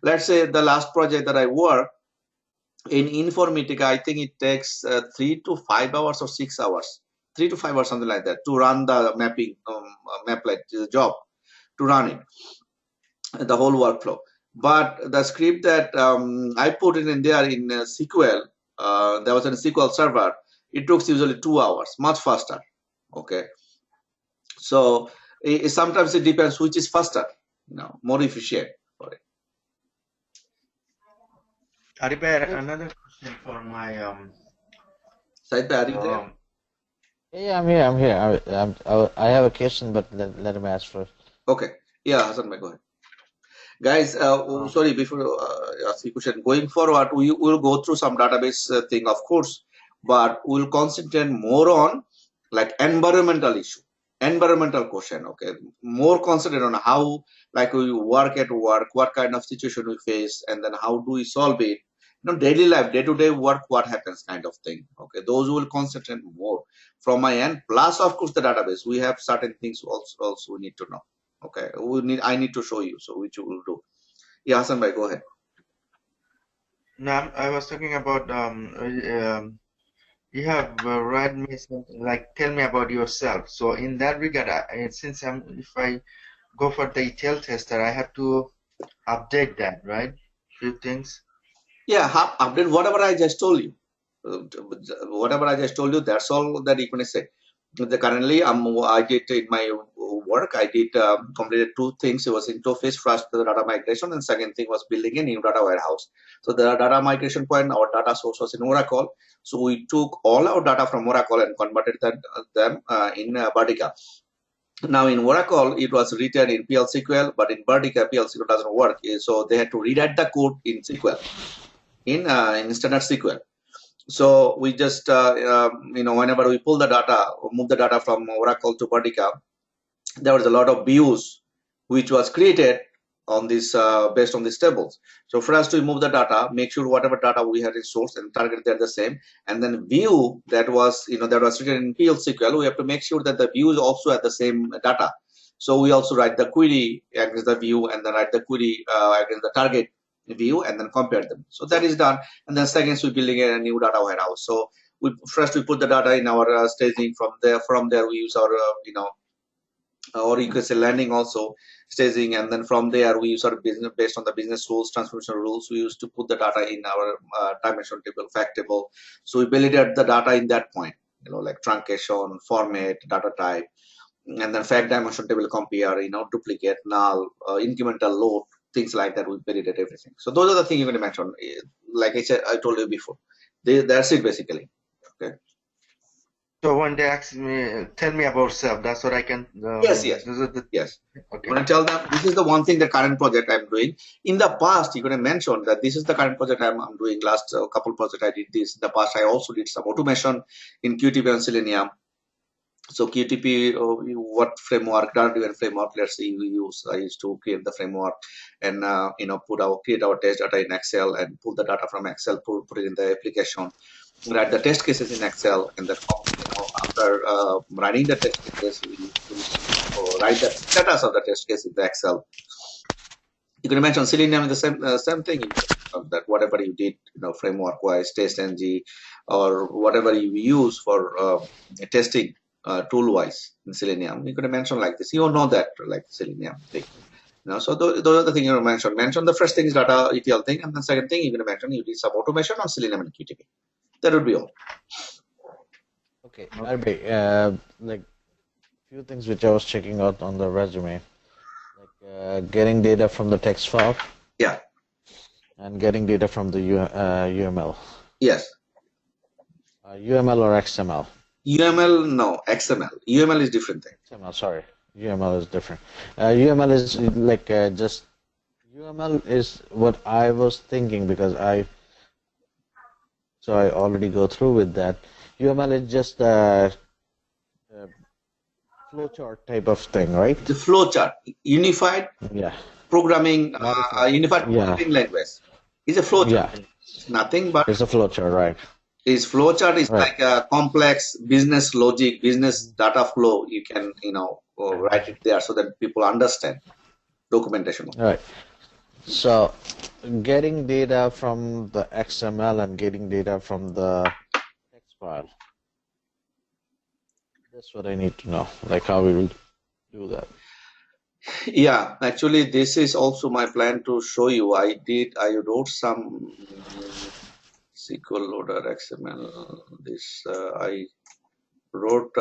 Let's say the last project that I worked in Informatica, I think it takes 3 to 5 hours or 6 hours, 3 to 5 hours, something like that, to run the mapping maplet job, to run it, the whole workflow. But the script that I put it in there in SQL, there was a SQL server. It took usually 2 hours, much faster. Okay, so sometimes it depends which is faster, more efficient for it. Arif, another question for my Said, are you there? Yeah, I'm here. I'm here. I have a question, but let him ask first. Okay. Yeah, Hassan, go ahead. Guys, sorry, before ask the question, going forward, we will go through some database thing, of course, but we'll concentrate more on like environmental issue. environmental question. Okay, more concentrate on how, like, we work at work, what kind of situation we face, and then how do we solve it. Daily life, day-to-day work, what happens, kind of thing. Okay, those will concentrate more from my end. Plus, of course, the database. We have certain things also we need to know. Okay, I need to show you, so which we will do. Yeah, Hassan bhai, go ahead. Now, I was talking about you have read me something like tell me about yourself. So in that regard, if I go for the ETL tester, I have to update that, right? Few things. Yeah, update whatever I just told you. Whatever I just told you, that's all that you can say. Currently, I did in my work, I did completed two things. It was interface first, the data migration, and second thing was building a new data warehouse. So the data migration point, our data source was in Oracle. So we took all our data from Oracle and converted them in Vertica. Now in Oracle, it was written in PL SQL, but in Vertica, PL SQL doesn't work. So they had to rewrite the code in SQL, in standard SQL. So we just, whenever we pull the data, move the data from Oracle to Vertica, there was a lot of views which was created on this based on these tables. So for us to move the data, make sure whatever data we had in source and target, they're the same, and then view that was written in PL SQL, we have to make sure that the views also have the same data. So we also write the query against the view, and then write the query against the target view, and then compare them. So that is done, and then second, we're building a new data warehouse. So first we put the data in our staging. From there we use our or you could say landing also, staging, and then from there we use our business, based on the business rules, transformation rules, we used to put the data in our dimension table, fact table. So we validate the data in that point, like truncation, format, data type, and then fact dimension table compare, duplicate, null, incremental load, things like that. We validate everything. So those are the things you're going to mention. Like I told you before, that's it basically. Okay. So when they ask me, tell me about self, that's what I can. Yes. Yes. Okay. I'm going to tell them this is the one thing, the current project I'm doing. In the past, you're going to mention that this is the current project I'm doing. Last couple projects I did this. In the past, I also did some automation in QTP and Selenium. So QTP, what framework, data-driven framework, let's say we use. I used to create the framework and create our test data in Excel and pull the data from Excel, put it in the application, write the test cases in Excel, and then after running the test cases, we used to write the status of the test case in the Excel. You can mention Selenium is the same thing. That whatever you did, framework-wise, TestNG, or whatever you use for testing. Tool-wise in Selenium, you could mention like this. You know that, like Selenium thing. So those are the things you mention. Mention the first thing is data ETL thing, and the second thing you're going to mention you did some automation on Selenium and QTP. That would be all. Okay, Arbi, like few things which I was checking out on the resume, like getting data from the text file. Yeah. And getting data from the UML. Yes. UML or XML? UML, no, XML. UML is different thing. XML, sorry. UML is different. UML is like just UML is what I was thinking because I already go through with that. UML is just a flowchart type of thing, right? The flowchart, unified programming, unified programming language. It's a flowchart. Yeah. It's nothing but. It's a flowchart, right? Is flowchart is like a complex business logic, business data flow. You can, write it there so that people understand documentation. Right. So getting data from the XML and getting data from the text file. That's what I need to know, like how we will do that. Yeah, actually, this is also my plan to show you. I wrote some SQL loader XML. I wrote,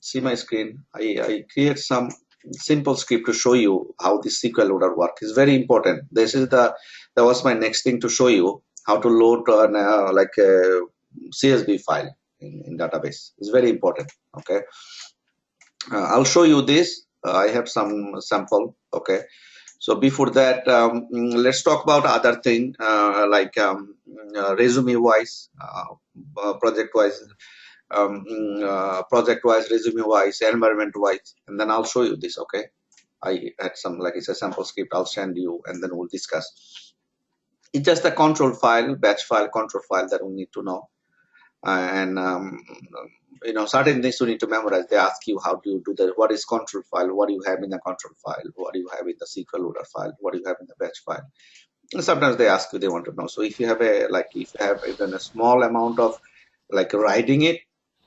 see my screen. I create some simple script to show you how this SQL loader works. It's very important. That was my next thing to show you how to load like a CSV file in database. It's very important. Okay. I'll show you this. I have some sample. Okay. So before that, let's talk about other thing like resume wise, project wise. project-wise, resume-wise, environment-wise, and then I'll show you this. Okay, I had some, like it's a sample script. I'll send you, and then we'll discuss. It's just a control file, batch file, control file that we need to know, and certain things you need to memorize. They ask you how do you do that. What is control file? What do you have in the control file? What do you have in the SQL loader file? What do you have in the batch file? And sometimes they ask you, they want to know. So if you have even a small amount of like writing it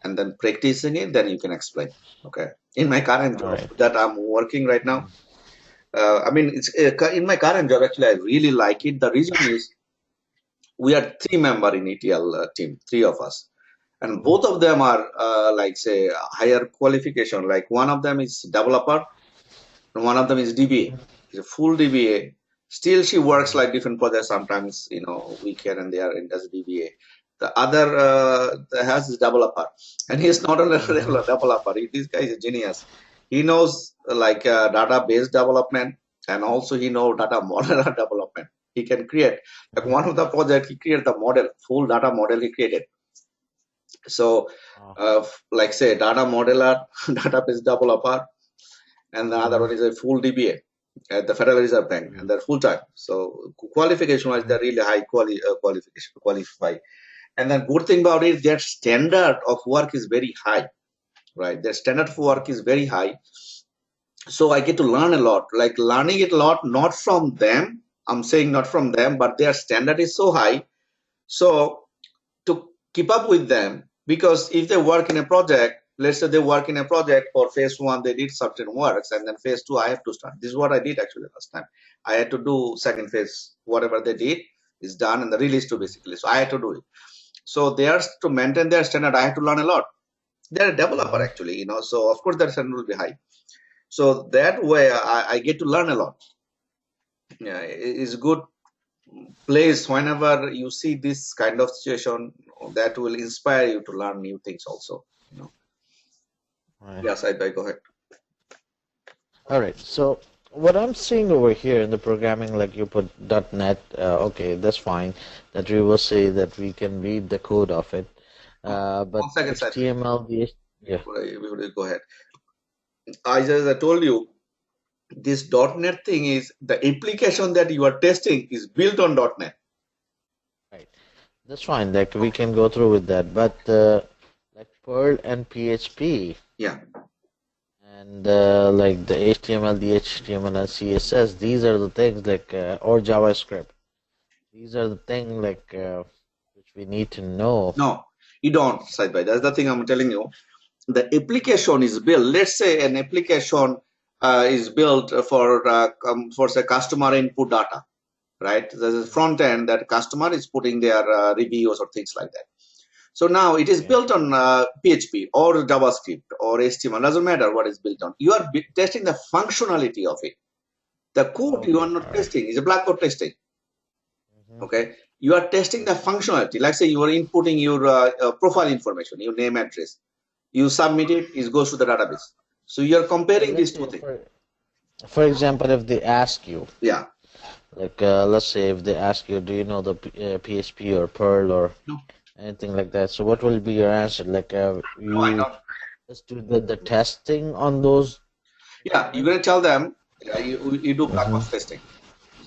and then practicing it, then you can explain. Okay. In my current job that I'm working right now, it's in my current job. Actually, I really like it. The reason is we are 3 member in ETL team, 3 of us, and both of them are like say higher qualification. Like one of them is developer, and one of them is DBA. He's a full DBA. Still, she works like different projects. Sometimes, weekend and they are in as DBA. The other has his developer, and he's not a regular developer. This guy is a genius. He knows like database development, and also he knows data model development. He can create like one of the project. He created the model, full data model. He created. So, like say data modeler, database developer, and the other one is a full DBA at the Federal Reserve Bank, and they're full time. So qualification-wise, they're really high qualify. And the good thing about it, their standard of work is very high, right? Their standard of work is very high. So I get to learn a lot, like learning it a lot, not from them. I'm saying not from them, but their standard is so high. So to keep up with them, because if they work in a project, let's say they work in a project for phase 1, they did certain works, and then phase 2, I have to start. This is what I did actually last time. I had to do second phase, whatever they did is done, and the release to basically. So I had to do it. So they are to maintain their standard. I have to learn a lot. They're a developer actually, so of course their standard will be high. So that way I get to learn a lot. Yeah, it's good place whenever you see this kind of situation that will inspire you to learn new things also. Right. Yes, I go ahead. All right. So what I'm seeing over here in the programming, like you put .NET, okay, that's fine. That we will say that we can read the code of it. But HTML, yeah. Go ahead. As I told you, this .NET thing is the application that you are testing is built on .NET. Right. That's fine. Like we can go through with that, but like Perl and PHP. Yeah. And like the HTML, the HTML and CSS, these are the things like or JavaScript. These are the things like which we need to know. No, you don't, Saidbhai. That's the thing I'm telling you. The application is built. Let's say an application is built for say customer input data, right? There's a front end that customer is putting their reviews or things like that. So now it is built on PHP or JavaScript or HTML. Doesn't matter what is built on. You are testing the functionality of it. The code you are not testing is a black code testing. Okay, you are testing the functionality. Like say you are inputting your profile information, your name, address. You submit it, it goes to the database. So you are comparing these two things. For example, if they ask you, yeah, like let's say if they ask you, do you know the PHP or Perl or anything like that? So what will be your answer? Like you just do the testing on those? Yeah, you're gonna tell them you do black box testing.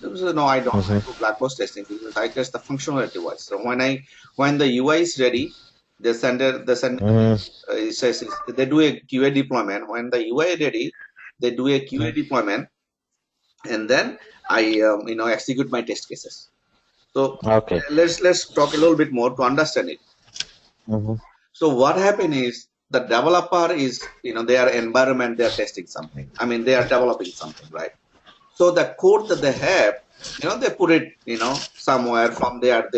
So no, I don't. I do black box testing because I test the functionality wise. So when the UI is ready, they send it says they do a QA deployment. When the UI is ready, they do a QA deployment, and then I execute my test cases. So let's talk a little bit more to understand it. So what happened is the developer is their environment, they are testing something. I mean they are developing something, right? So the code that they have, they put it somewhere from their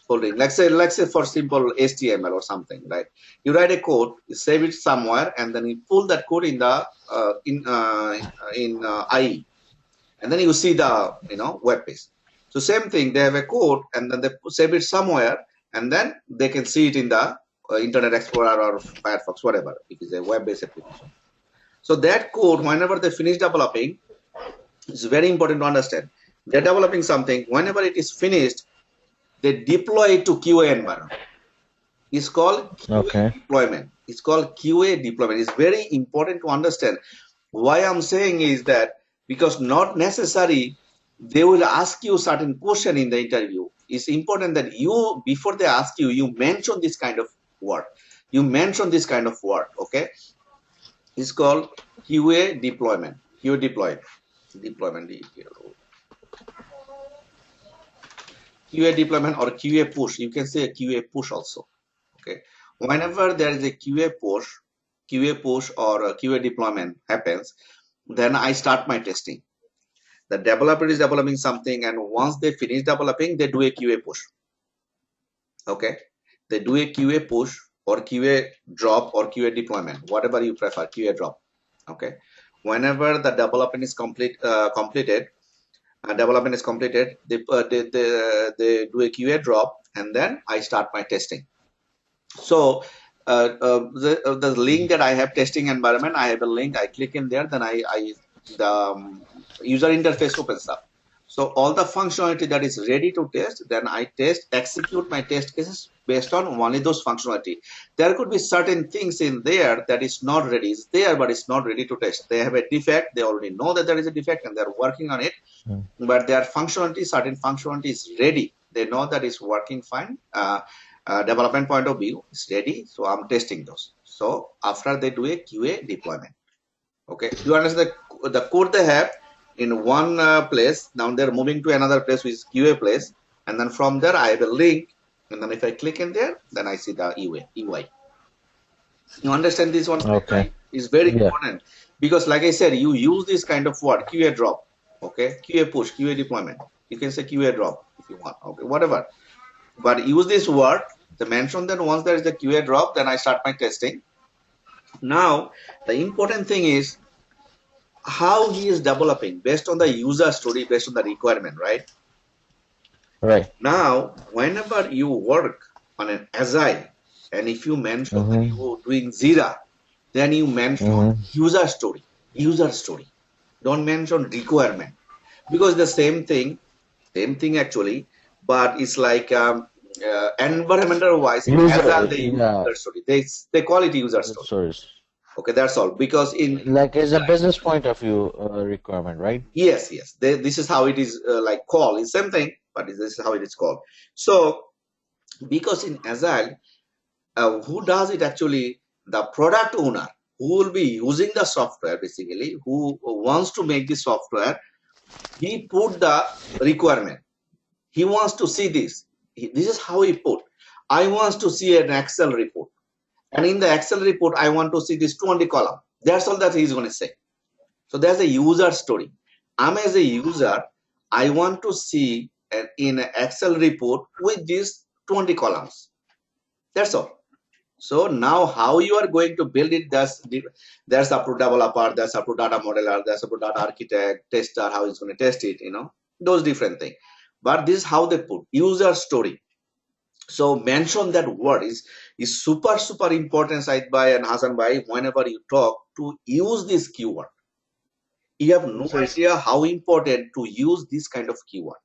folding. Let's say for simple HTML or something, right? You write a code, you save it somewhere, and then you pull that code in the IE, and then you see the web page. So same thing, they have a code, and then they save it somewhere, and then they can see it in the Internet Explorer or Firefox, whatever. It is a web-based application. So that code, whenever they finish developing, it's very important to understand. They're developing something. Whenever it is finished, they deploy it to QA environment. It's called QA Okay. deployment. It's called QA deployment. It's very important to understand. Why I'm saying is that because not necessary they will ask you certain question in the interview. It's important that you, before they ask you, you mention this kind of word. You mention this kind of word. Okay. It's called QA deployment. QA deployment. QA deployment or QA push. You can say a QA push also. Okay. Whenever there is a QA push or a QA deployment happens, then I start my testing. The developer is developing something, and once they finish developing, they do a QA push. Okay. They do a QA push or QA drop or QA deployment, whatever you prefer, QA drop. Okay. Whenever the development is completed, they do a QA drop, and then I start my testing. So the link that I have, testing environment, I have a link. I click in there, then the user interface opens up. So all the functionality that is ready to test, then I execute my test cases based on only those functionality. There could be certain things in there that is not ready. It's there, but it's not ready to test. They have a defect. They already know that there is a defect, and they're working on it. But their functionality, certain functionality is ready. They know that it's working fine. Development point of view is ready, so I'm testing those. So after they do a QA deployment, okay, you understand the code they have in one place. Now they're moving to another place, which is QA place, and then from there I have a link, and then if I click in there, then I see the UI. You understand this one? Okay. It's very Yeah. important because, like I said, you use this kind of word, QA drop, okay, QA push, QA deployment. You can say QA drop if you want, okay, whatever. But use this word to mention that once there is a QA drop, then I start my testing. Now, the important thing is how he is developing based on the user story, based on the requirement, right? Right. Now, whenever you work on an agile, and if you mention that you're doing Zira, then you mention user story. Don't mention requirement, because the same thing actually, but it's like environmental wise in agile they use user story. They call it user story. Stories. Okay, that's all. Because in Like it's a business point of view requirement, right? yes, this is how it is like called. It's same thing, but this is how it is called. So because in agile, who does it actually? The product owner who will be using the software, basically, who wants to make the software, he put the requirement. He wants to see this. This is how he put. I want to see an Excel report. And in the Excel report, I want to see this 20 column. That's all that he's going to say. So there's a user story. I'm as a user, I want to see in an Excel report with these 20 columns. That's all. So now how you are going to build it, there's up to developer, there's up to data modeler, there's up to data architect, tester, how he's going to test it, those different things. But this is how they put user story. So mention that word is super important, Said Bhai and Hasan Bhai, whenever you talk to use this keyword. You have no idea how important to use this kind of keyword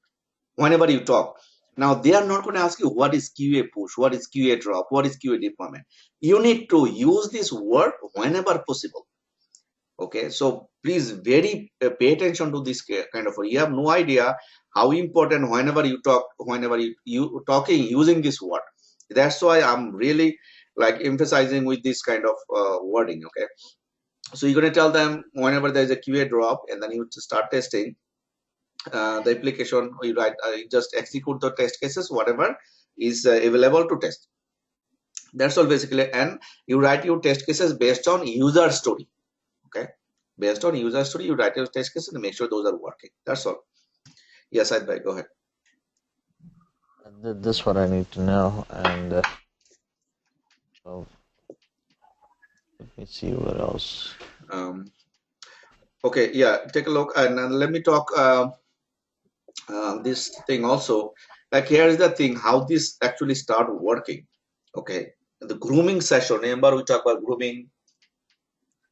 whenever you talk. Now they are not going to ask you what is QA push, what is QA drop, what is QA deployment. You need to use this word whenever possible. Okay, so please pay attention to this kind of word. You have no idea how important whenever you talk, whenever you talking using this word. That's why I'm really like emphasizing with this kind of wording. Okay, so you're going to tell them whenever there's a QA drop, and then you start testing the application. You write, just execute the test cases, whatever is available to test. That's all basically, and you write your test cases based on user story. Okay, based on user story, you write your test cases and make sure those are working. That's all. Yes, I'd go ahead. This is what I need to know, and so let me see what else. Okay, yeah, take a look, and let me talk this thing also. Like here is the thing, how this actually start working. Okay, the grooming session. Remember we talk about grooming?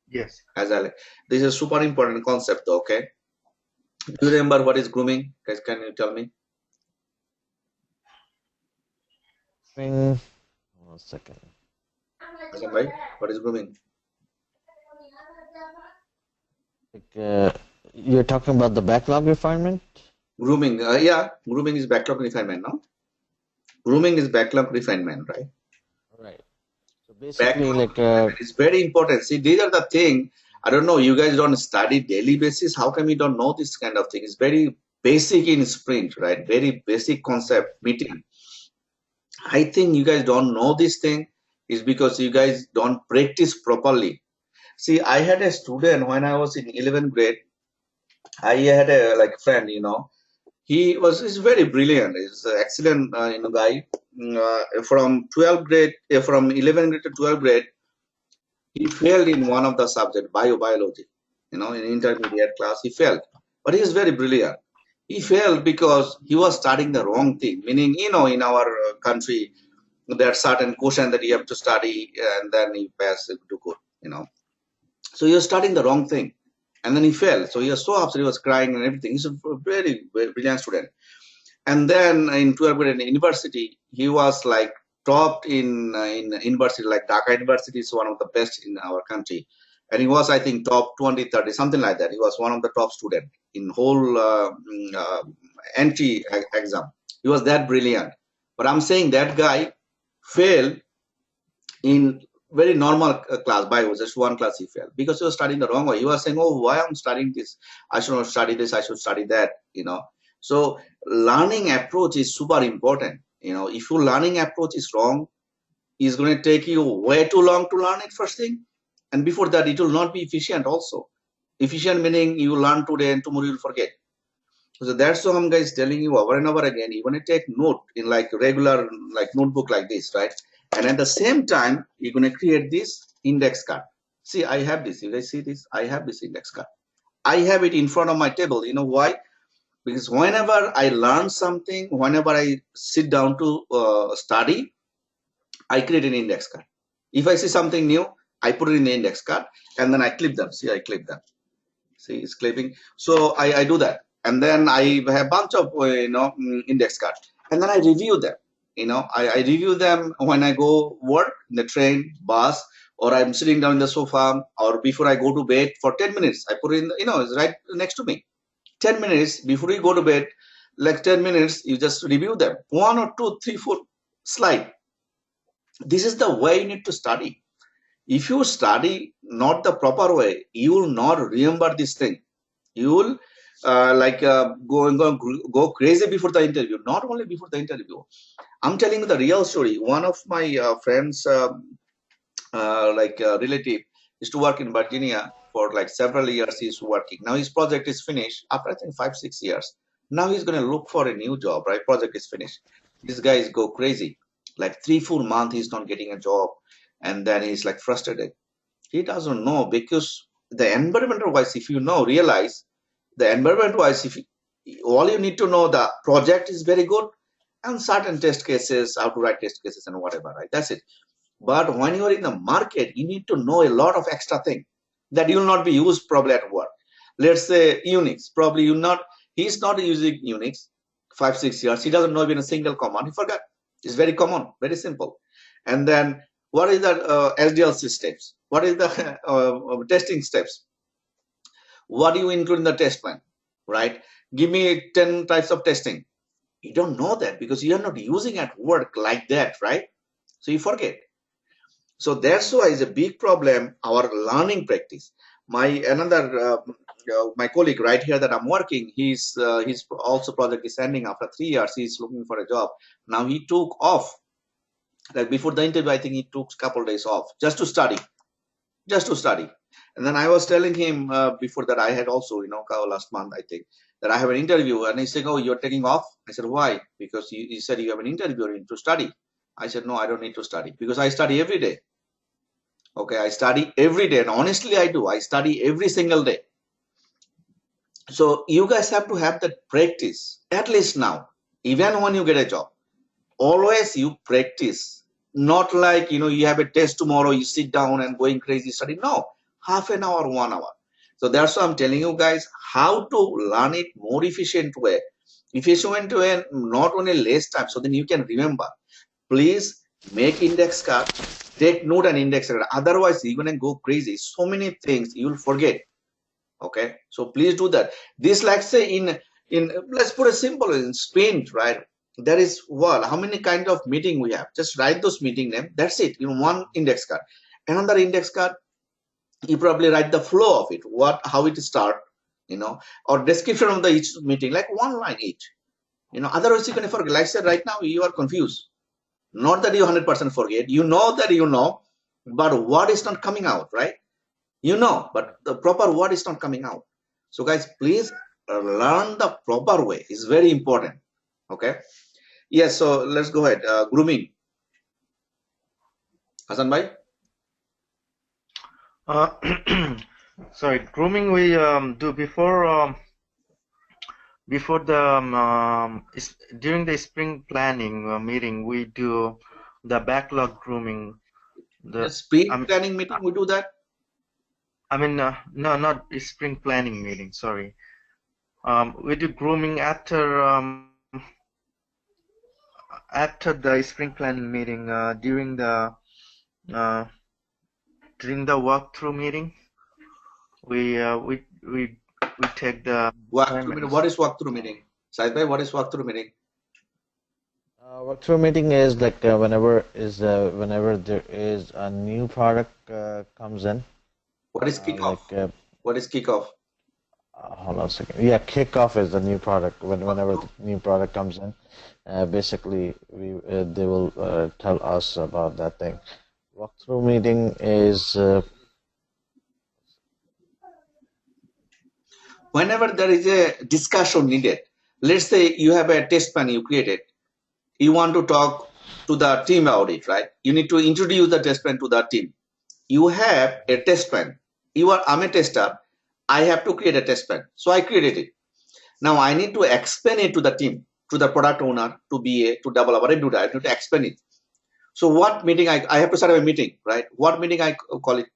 Yes. This is a super important concept, though, okay? Do you remember what is grooming? Guys, can you tell me? 1 second. Hassan bhai, what is grooming? You're talking about the backlog refinement? Grooming, yeah, grooming is backlog refinement, no? Grooming is backlog refinement, right? Right. So basically, Backlog refinement is very important. See, these are the thing. I don't know. You guys don't study daily basis. How come you don't know this kind of thing? It's very basic in sprint, right? Very basic concept meeting. I think you guys don't know this thing is because you guys don't practice properly. See, I had a student when I was in 11th grade. I had a like friend, he's very brilliant. He's an excellent, guy. From 12th grade, from 11th grade to 12th grade, he failed in one of the subject, biology. In intermediate class, he failed. But he is very brilliant. He failed because he was studying the wrong thing. Meaning, in our country, there are certain questions that you have to study, and then you pass it to good. So he was studying the wrong thing, and then he failed. So he was so upset. He was crying and everything. He's a very, very brilliant student. And then in 12th grade in university, he was like topped in university, like Dhaka University is one of the best in our country. And he was, I think, top 20, 30, something like that. He was one of the top student in whole entry exam. He was that brilliant. But I'm saying that guy failed in very normal class, bio, just one class he failed because he was studying the wrong way. He was saying, oh, why I'm studying this? I should not study this, I should study that. So learning approach is super important. If your learning approach is wrong, it's going to take you way too long to learn it first thing. And before that, it will not be efficient also. Efficient meaning you learn today and tomorrow you'll forget. So that's why I'm guys telling you over and over again, you're going to take note in like regular like notebook like this, right? And at the same time, you're going to create this index card. See, I have this. You guys see this? I have this index card. I have it in front of my table. You know why? Because whenever I learn something, whenever I sit down to study, I create an index card. If I see something new, I put it in the index card and then I clip them. See, I clip them. See, it's clipping. So I do that. And then I have a bunch of, index cards. And then I review them. I review them when I go work, in the train, bus, or I'm sitting down in the sofa, or before I go to bed for 10 minutes. I put it in, it's right next to me. 10 minutes before you go to bed, like 10 minutes, you just review them. 1 or 2, 3, 4 slide. This is the way you need to study. If you study not the proper way, you will not remember this thing. You will go crazy before the interview. Not only before the interview. I'm telling you the real story. One of my friends, relative, used to work in Virginia for like several years. He's working. Now his project is finished after I think 5, 6 years. Now he's going to look for a new job, right? Project is finished. These guys go crazy. Like 3, 4 months, he's not getting a job. And then he's like frustrated. He doesn't know because the environmental wise, if you realize the environment wise, all you need to know, the project is very good and certain test cases, how to write test cases and whatever, right? That's it. But when you're in the market, you need to know a lot of extra thing that you will not be used probably at work. Let's say Unix, probably he's not using Unix 5, 6 years. He doesn't know even a single command. He forgot. It's very common, very simple. And then what is the SDLC steps? What is the testing steps? What do you include in the test plan, right? Give me 10 types of testing. You don't know that because you are not using at work like that, right? So you forget. So that's why it's a big problem, our learning practice. My colleague right here that I'm working, his also project is ending after 3 years. He's looking for a job. Now he took off. Like before the interview, I think he took a couple of days off just to study. And then I was telling him before that I had also, last month, I think, that I have an interview. And he said, oh, you're taking off? I said, why? Because he said you have an interview, you need to study. I said, no, I don't need to study because I study every day. Okay, I study every day. And honestly, I do. I study every single day. So you guys have to have that practice, at least now, even when you get a job. Always you practice. Not like, you have a test tomorrow, you sit down and going crazy study. No, half an hour, 1 hour. So that's why I'm telling you guys how to learn it more efficient way. Efficient way, not only less time, so then you can remember. Please make index card, take note and index card. Otherwise, you're gonna go crazy. So many things you'll forget. Okay, so please do that. This, like say in let's put a simple in sprint, right? There is what? How many kind of meeting we have? Just write those meeting name. That's it. In one index card. Another index card, you probably write the flow of it, what, how it start, or description of the each meeting, like one line each. Otherwise you're gonna forget. Like I said, right now you are confused. Not that you 100% forget. You know that but what is not coming out, right? But the proper word is not coming out. So guys, please learn the proper way. It's very important. Okay. Yes. So let's go ahead. Grooming. Hassan bhai. Sorry, grooming we do before during the spring planning meeting we do the backlog grooming. The spring planning meeting, we do that. I mean, no, not the spring planning meeting. Sorry. We do grooming after the spring planning meeting during the walkthrough meeting. We take the walkthrough meeting. What is walkthrough meeting? Said bhai, what is walkthrough meeting? Walkthrough meeting is like whenever there is a new product comes in. What is kickoff? What is kickoff? Hold on a second. Yeah, kickoff is the new product. Whenever the new product comes in, basically they will tell us about that thing. Walkthrough meeting is whenever there is a discussion needed. Let's say you have a test plan you created. You want to talk to the team about it, right? You need to introduce the test plan to the team. You have a test plan. I'm a tester. I have to create a test plan. So I created it. Now I need to explain it to the team, to the product owner, to BA, to developer. I need to explain it. So what meeting I have to set up a meeting, right? What meeting I call it?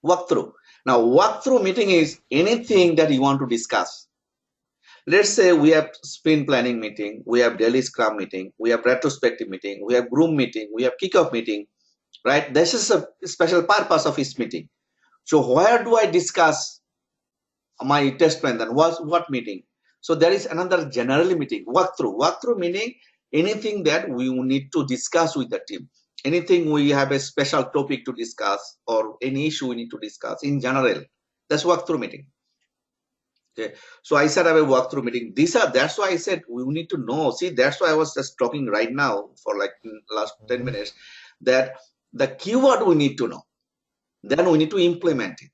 Walkthrough. Now walkthrough meeting is anything that you want to discuss. Let's say we have sprint planning meeting, we have daily scrum meeting, we have retrospective meeting, we have groom meeting, we have kickoff meeting, right? This is a special purpose of each meeting. So where do I discuss my test plan then? What meeting? So there is another general meeting, walkthrough. Walkthrough meaning anything that we need to discuss with the team. Anything we have a special topic to discuss or any issue we need to discuss in general. That's walkthrough meeting. Okay, so I said I have a walkthrough meeting. That's why I said we need to know. See, that's why I was just talking right now for like last 10 minutes that the keyword we need to know. Then we need to implement it.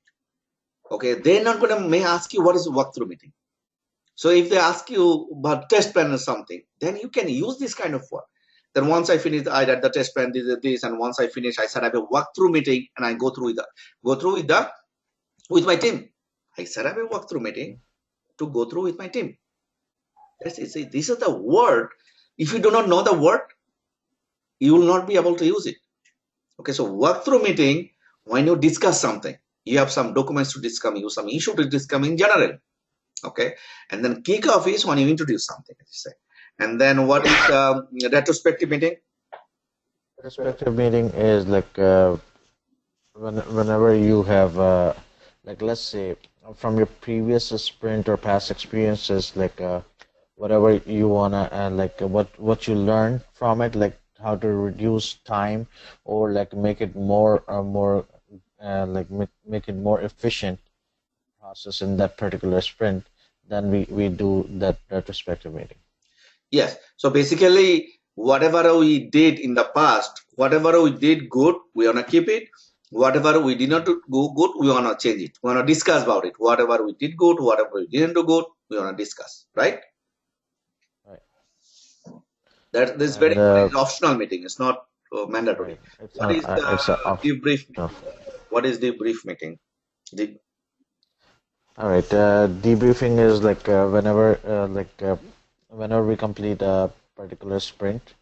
Okay, they're not going to may ask you what is a walkthrough meeting. So if they ask you about test plan or something, then you can use this kind of word. Then once I finish, I read the test plan, this, and once I finish, I said I have a walkthrough meeting, and I go through with my team. I said I have a walkthrough meeting to go through with my team. This is the word. If you do not know the word, you will not be able to use it. Okay, so walkthrough meeting, when you discuss something, you have some documents to discuss, you have some issue to discuss in general. Okay, and then kickoff is when you introduce something, as you say. And then what is retrospective meeting? Retrospective meeting is like whenever you have like let's say from your previous sprint or past experiences, like whatever you wanna like what you learn from it, like how to reduce time or like make it more like make it more efficient process in that particular sprint, then we do that retrospective meeting. Yes. So basically, whatever we did in the past, whatever we did good, we wanna keep it. Whatever we did not do good, we wanna change it. We wanna discuss about it. Whatever we did good, whatever we didn't do good, we wanna discuss. Right? Right. That this very it's optional meeting. It's not mandatory. Right. What is the debrief? What is debrief meeting? All right. Debriefing is like whenever we complete a particular sprint.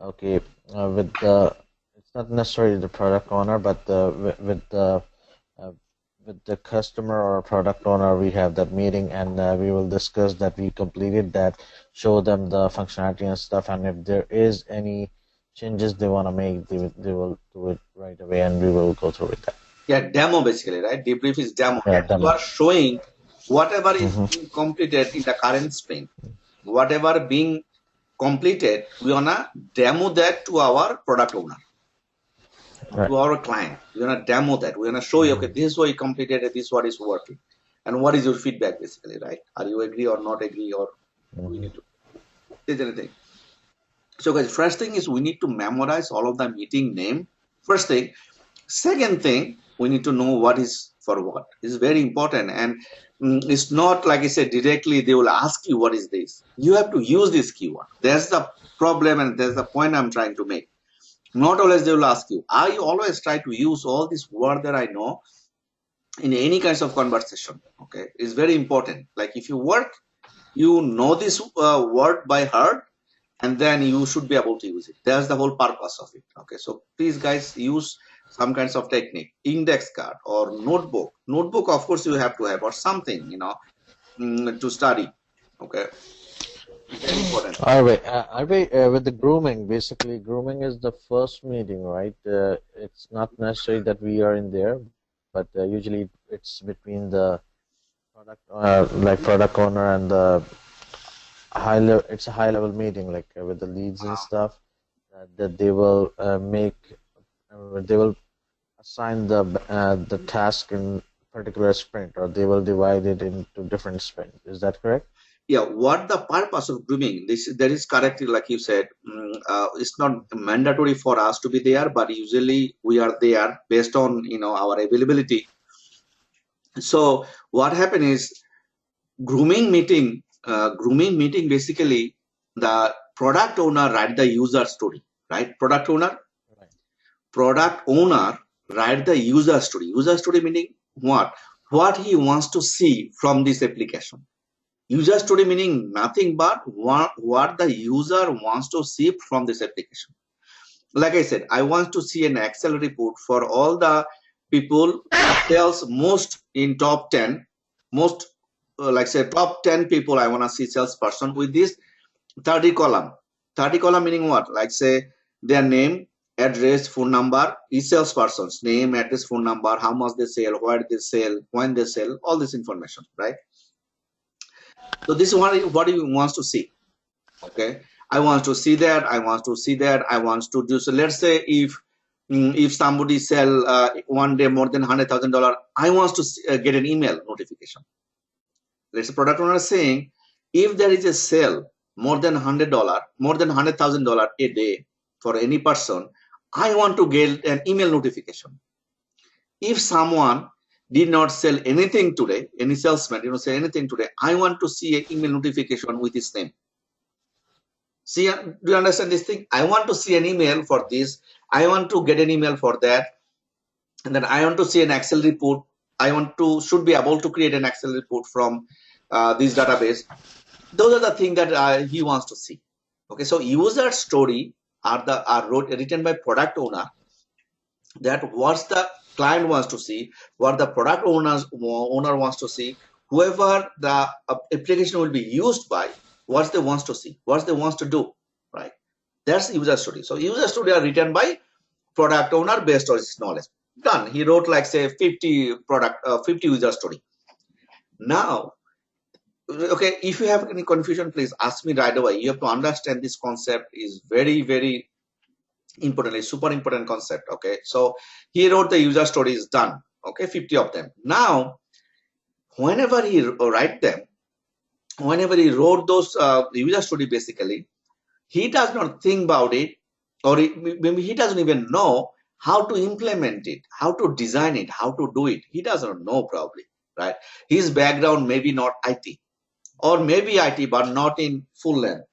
Okay. With the it's not necessarily the product owner, but with the customer or product owner, we have that meeting, and we will discuss that we completed that, show them the functionality and stuff, and if there is any changes they want to make, they will do it right away, and we will go through with that. Yeah, demo basically, right? Debrief is demo. Yeah, You demo. are showing whatever is Mm-hmm. being completed in the current sprint. Whatever being completed, we wanna demo that to our product owner, Right. to our client. We wanna demo that. We wanna show you, okay, this is what you completed, this is what is working, and what is your feedback basically, right? Are you agree or not agree, or we need to change anything? So guys, first thing is we need to memorize all of the meeting name. First thing. Second thing, we need to know what is for what. It's very important, and it's not like I said directly. They will ask you what is this. You have to use this keyword. That's the problem, and that's the point I'm trying to make. Not always they will ask you. I always try to use all these words that I know in any kinds of conversation. Okay, it's very important. Like if you work, you know this word by heart, and then you should be able to use it. That's the whole purpose of it. Okay, so please guys use some kinds of technique, index card or notebook. Notebook, of course, you have to have, or something, to study. Okay, very important. All right. With the grooming, basically, grooming is the first meeting, right? It's not necessary that we are in there, but usually it's between the product owner and the it's a high level meeting, like with the leads and stuff, that they will they will assign the task in particular sprint, or they will divide it into different sprints. Is that correct? Yeah, what the purpose of grooming? That is correct, like you said. It's not mandatory for us to be there, but usually we are there based on our availability. So what happened is grooming meeting. Basically, the product owner write the user story, right? Product owner write the user story. User story meaning what he wants to see from this application. User story meaning nothing but what the user wants to see from this application. Like I said, I want to see an Excel report for all the people sales most in top 10, most like say top 10 people. I want to see salesperson with this 30 column. 30 column meaning what? Like say their name, address, phone number, each salesperson's name, address, phone number, how much they sell, where they sell, when they sell, all this information, right? So this is what he wants to see. Okay, I want to see that. I want to do so. Let's say if somebody sell one day more than $100,000, I want to get an email notification. Let's say product owner is saying if there is a sale more than $100, more than $100,000 a day for any person, I want to get an email notification. If someone did not sell anything today, any salesman say anything today, I want to see an email notification with his name. See, do you understand this thing? I want to see an email for this. I want to get an email for that. And then I want to see an Excel report. Should be able to create an Excel report from this database. Those are the things that he wants to see. Okay, so user story are written by product owner. That what the client wants to see, what the product owner wants to see, whoever the application will be used by, what they wants to see, what they wants to do, right? That's user story. So user story are written by product owner based on his knowledge. Done. He wrote like say 50 user story. Now, okay, if you have any confusion, please ask me right away. You have to understand this concept is very, very importantly super important concept. Okay, so he wrote the user stories, done. Okay, 50 of them. Now whenever he write them, whenever he wrote those user story, basically he does not think about it, or maybe he doesn't even know how to implement it, how to design it, how to do it. He doesn't know, probably, right? His background maybe not IT, or maybe IT but not in full length,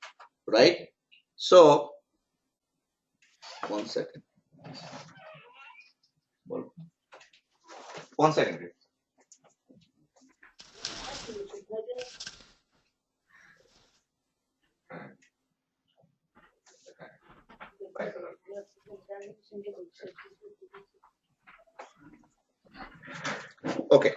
right? So 1 second. 1 second, please. Okay,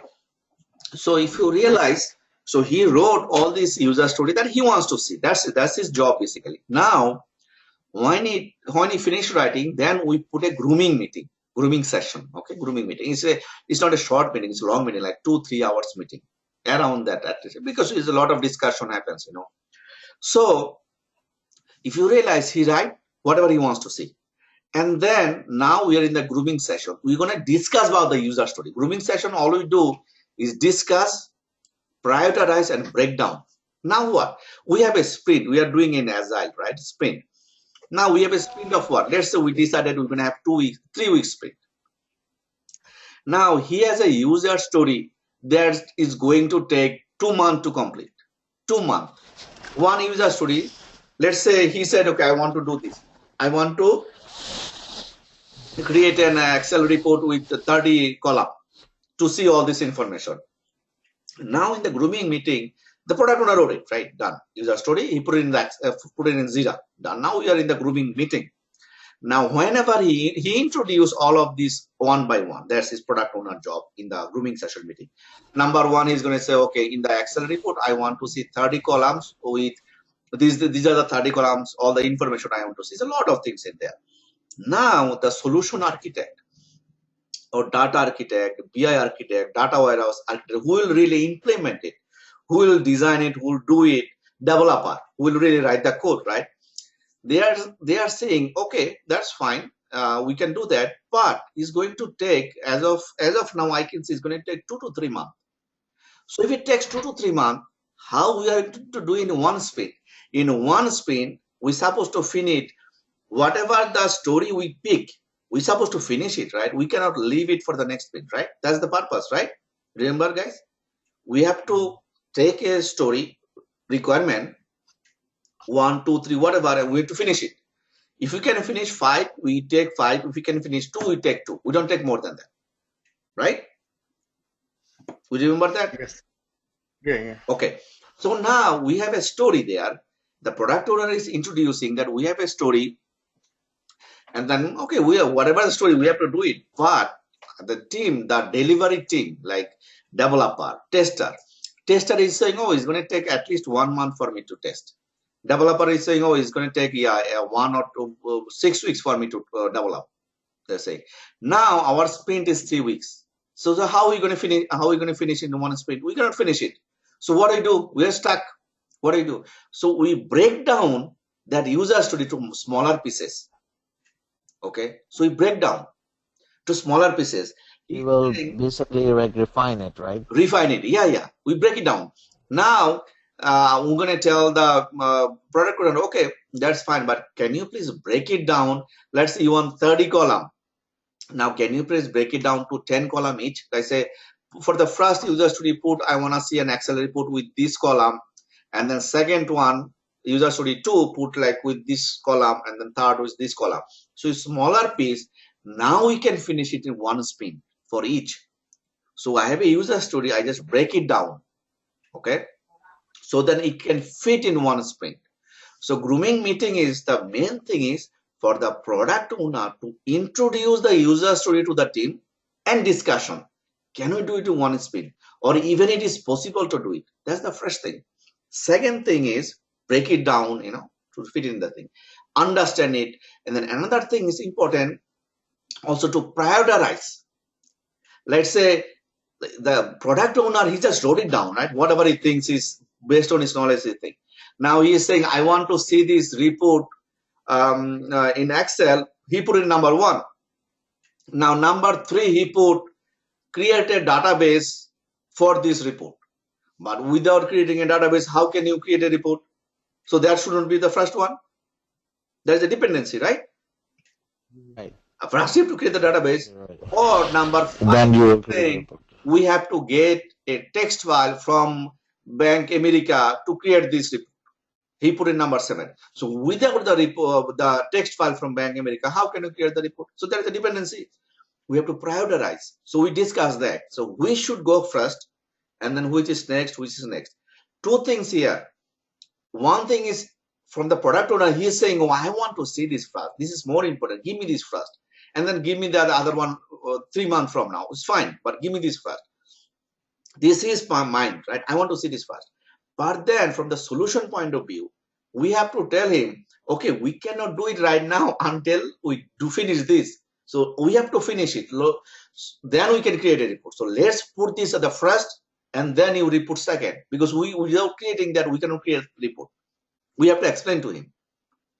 so if you realize, so he wrote all these user story that he wants to see. That's his job basically. Now When he finished writing, then we put a grooming session. Okay, grooming meeting. It's not a short meeting, it's a long meeting, like 2-3 hours meeting around that at least, because there's a lot of discussion happens. So if you realize, he write whatever he wants to see. And then now we are in the grooming session. We're going to discuss about the user story. Grooming session, all we do is discuss, prioritize, and break down. Now what? We have a sprint. We are doing in Agile, right? Sprint. Now we have a sprint of what? Let's say we decided we're going to have 2 weeks, 3 weeks sprint. Now he has a user story that is going to take 2 months to complete. 2 months. One user story. Let's say he said, okay, I want to do this. I want to create an Excel report with 30 column to see all this information. Now in the grooming meeting, the product owner wrote it, right? Done. User story, he put it in Jira. Done. Now we are in the grooming meeting. Now, whenever he introduced all of this one by one, that's his product owner job in the grooming session meeting. Number one, he's going to say, okay, in the Excel report, I want to see 30 columns with these are the 30 columns, all the information I want to see. There's a lot of things in there. Now, the solution architect or data architect, BI architect, data warehouse architect, who will really implement it, who will design it, who will do it, developer, who will really write the code, right? They are saying, okay, that's fine, we can do that, but it's going to take, as of now, I can see it's going to take 2 to 3 months. So if it takes 2 to 3 months, how we are to do in one sprint? In one sprint, we're supposed to finish whatever the story we pick. We're supposed to finish it, right? We cannot leave it for the next sprint, right? That's the purpose, right? Remember, guys, we have to take a story requirement 1, 2, 3, whatever, and we have to finish it. If we can finish 5, we take 5. If we can finish 2, we take 2. We don't take more than that, right? We remember that? Yes. Yeah. Okay. So now we have a story there. The product owner is introducing that we have a story, and then okay, whatever the story, we have to do it. But the team, the delivery team, like developer, tester is saying, oh, it's going to take at least 1 month for me to test. Developer is saying, oh, it's going to take 1 or 2, 6 weeks for me to develop. They're saying now our sprint is 3 weeks. So how are we going to finish? How are we going to finish in one sprint? We cannot finish it. So what do we do? We are stuck. What do we do? So we break down that user story to smaller pieces. Okay, so we break down to smaller pieces. You will basically refine it, right? Refine it. Yeah. We break it down. Now we're going to tell the product owner, okay, that's fine, but can you please break it down? Let's say you want 30 column. Now, can you please break it down to 10 column each? I say, for the first user story report, I want to see an Excel report with this column. And then second one, user story 2, put like with this column. And then third with this column. So it's smaller piece. Now we can finish it in one sprint for each. So I have a user story. I just break it down. Okay. So then it can fit in one sprint. So grooming meeting is the main thing is for the product owner to introduce the user story to the team and discussion. Can we do it in one sprint? Or even it is possible to do it. That's the first thing. Second thing is break it down, to fit in the thing. Understand it. And then another thing is important also to prioritize. Let's say the product owner, he just wrote it down, right? Whatever he thinks is based on his knowledge, he thinks. Now he is saying, I want to see this report in Excel. He put in number 1. Now number 3, he put create a database for this report. But without creating a database, how can you create a report? So that shouldn't be the first one. There's a dependency, right? Right. First you have to create the database. Right. Or number 5, then you will create we have to get a text file from Bank America to create this report. He put in number 7. So without the report, the text file from Bank America, how can you create the report? So there is a dependency. We have to prioritize. So we discussed that. So we should go first, and then which is next. 2 things here. One thing is from the product owner, he is saying, oh, I want to see this first. This is more important. Give me this first. And then give me the other one 3 months from now. It's fine, but give me this first. This is my mind, right? I want to see this first. But then from the solution point of view, we have to tell him, okay, we cannot do it right now until we do finish this. So we have to finish it. Then we can create a report. So let's put this at the first, and then you report second, because without creating that, we cannot create a report. We have to explain to him,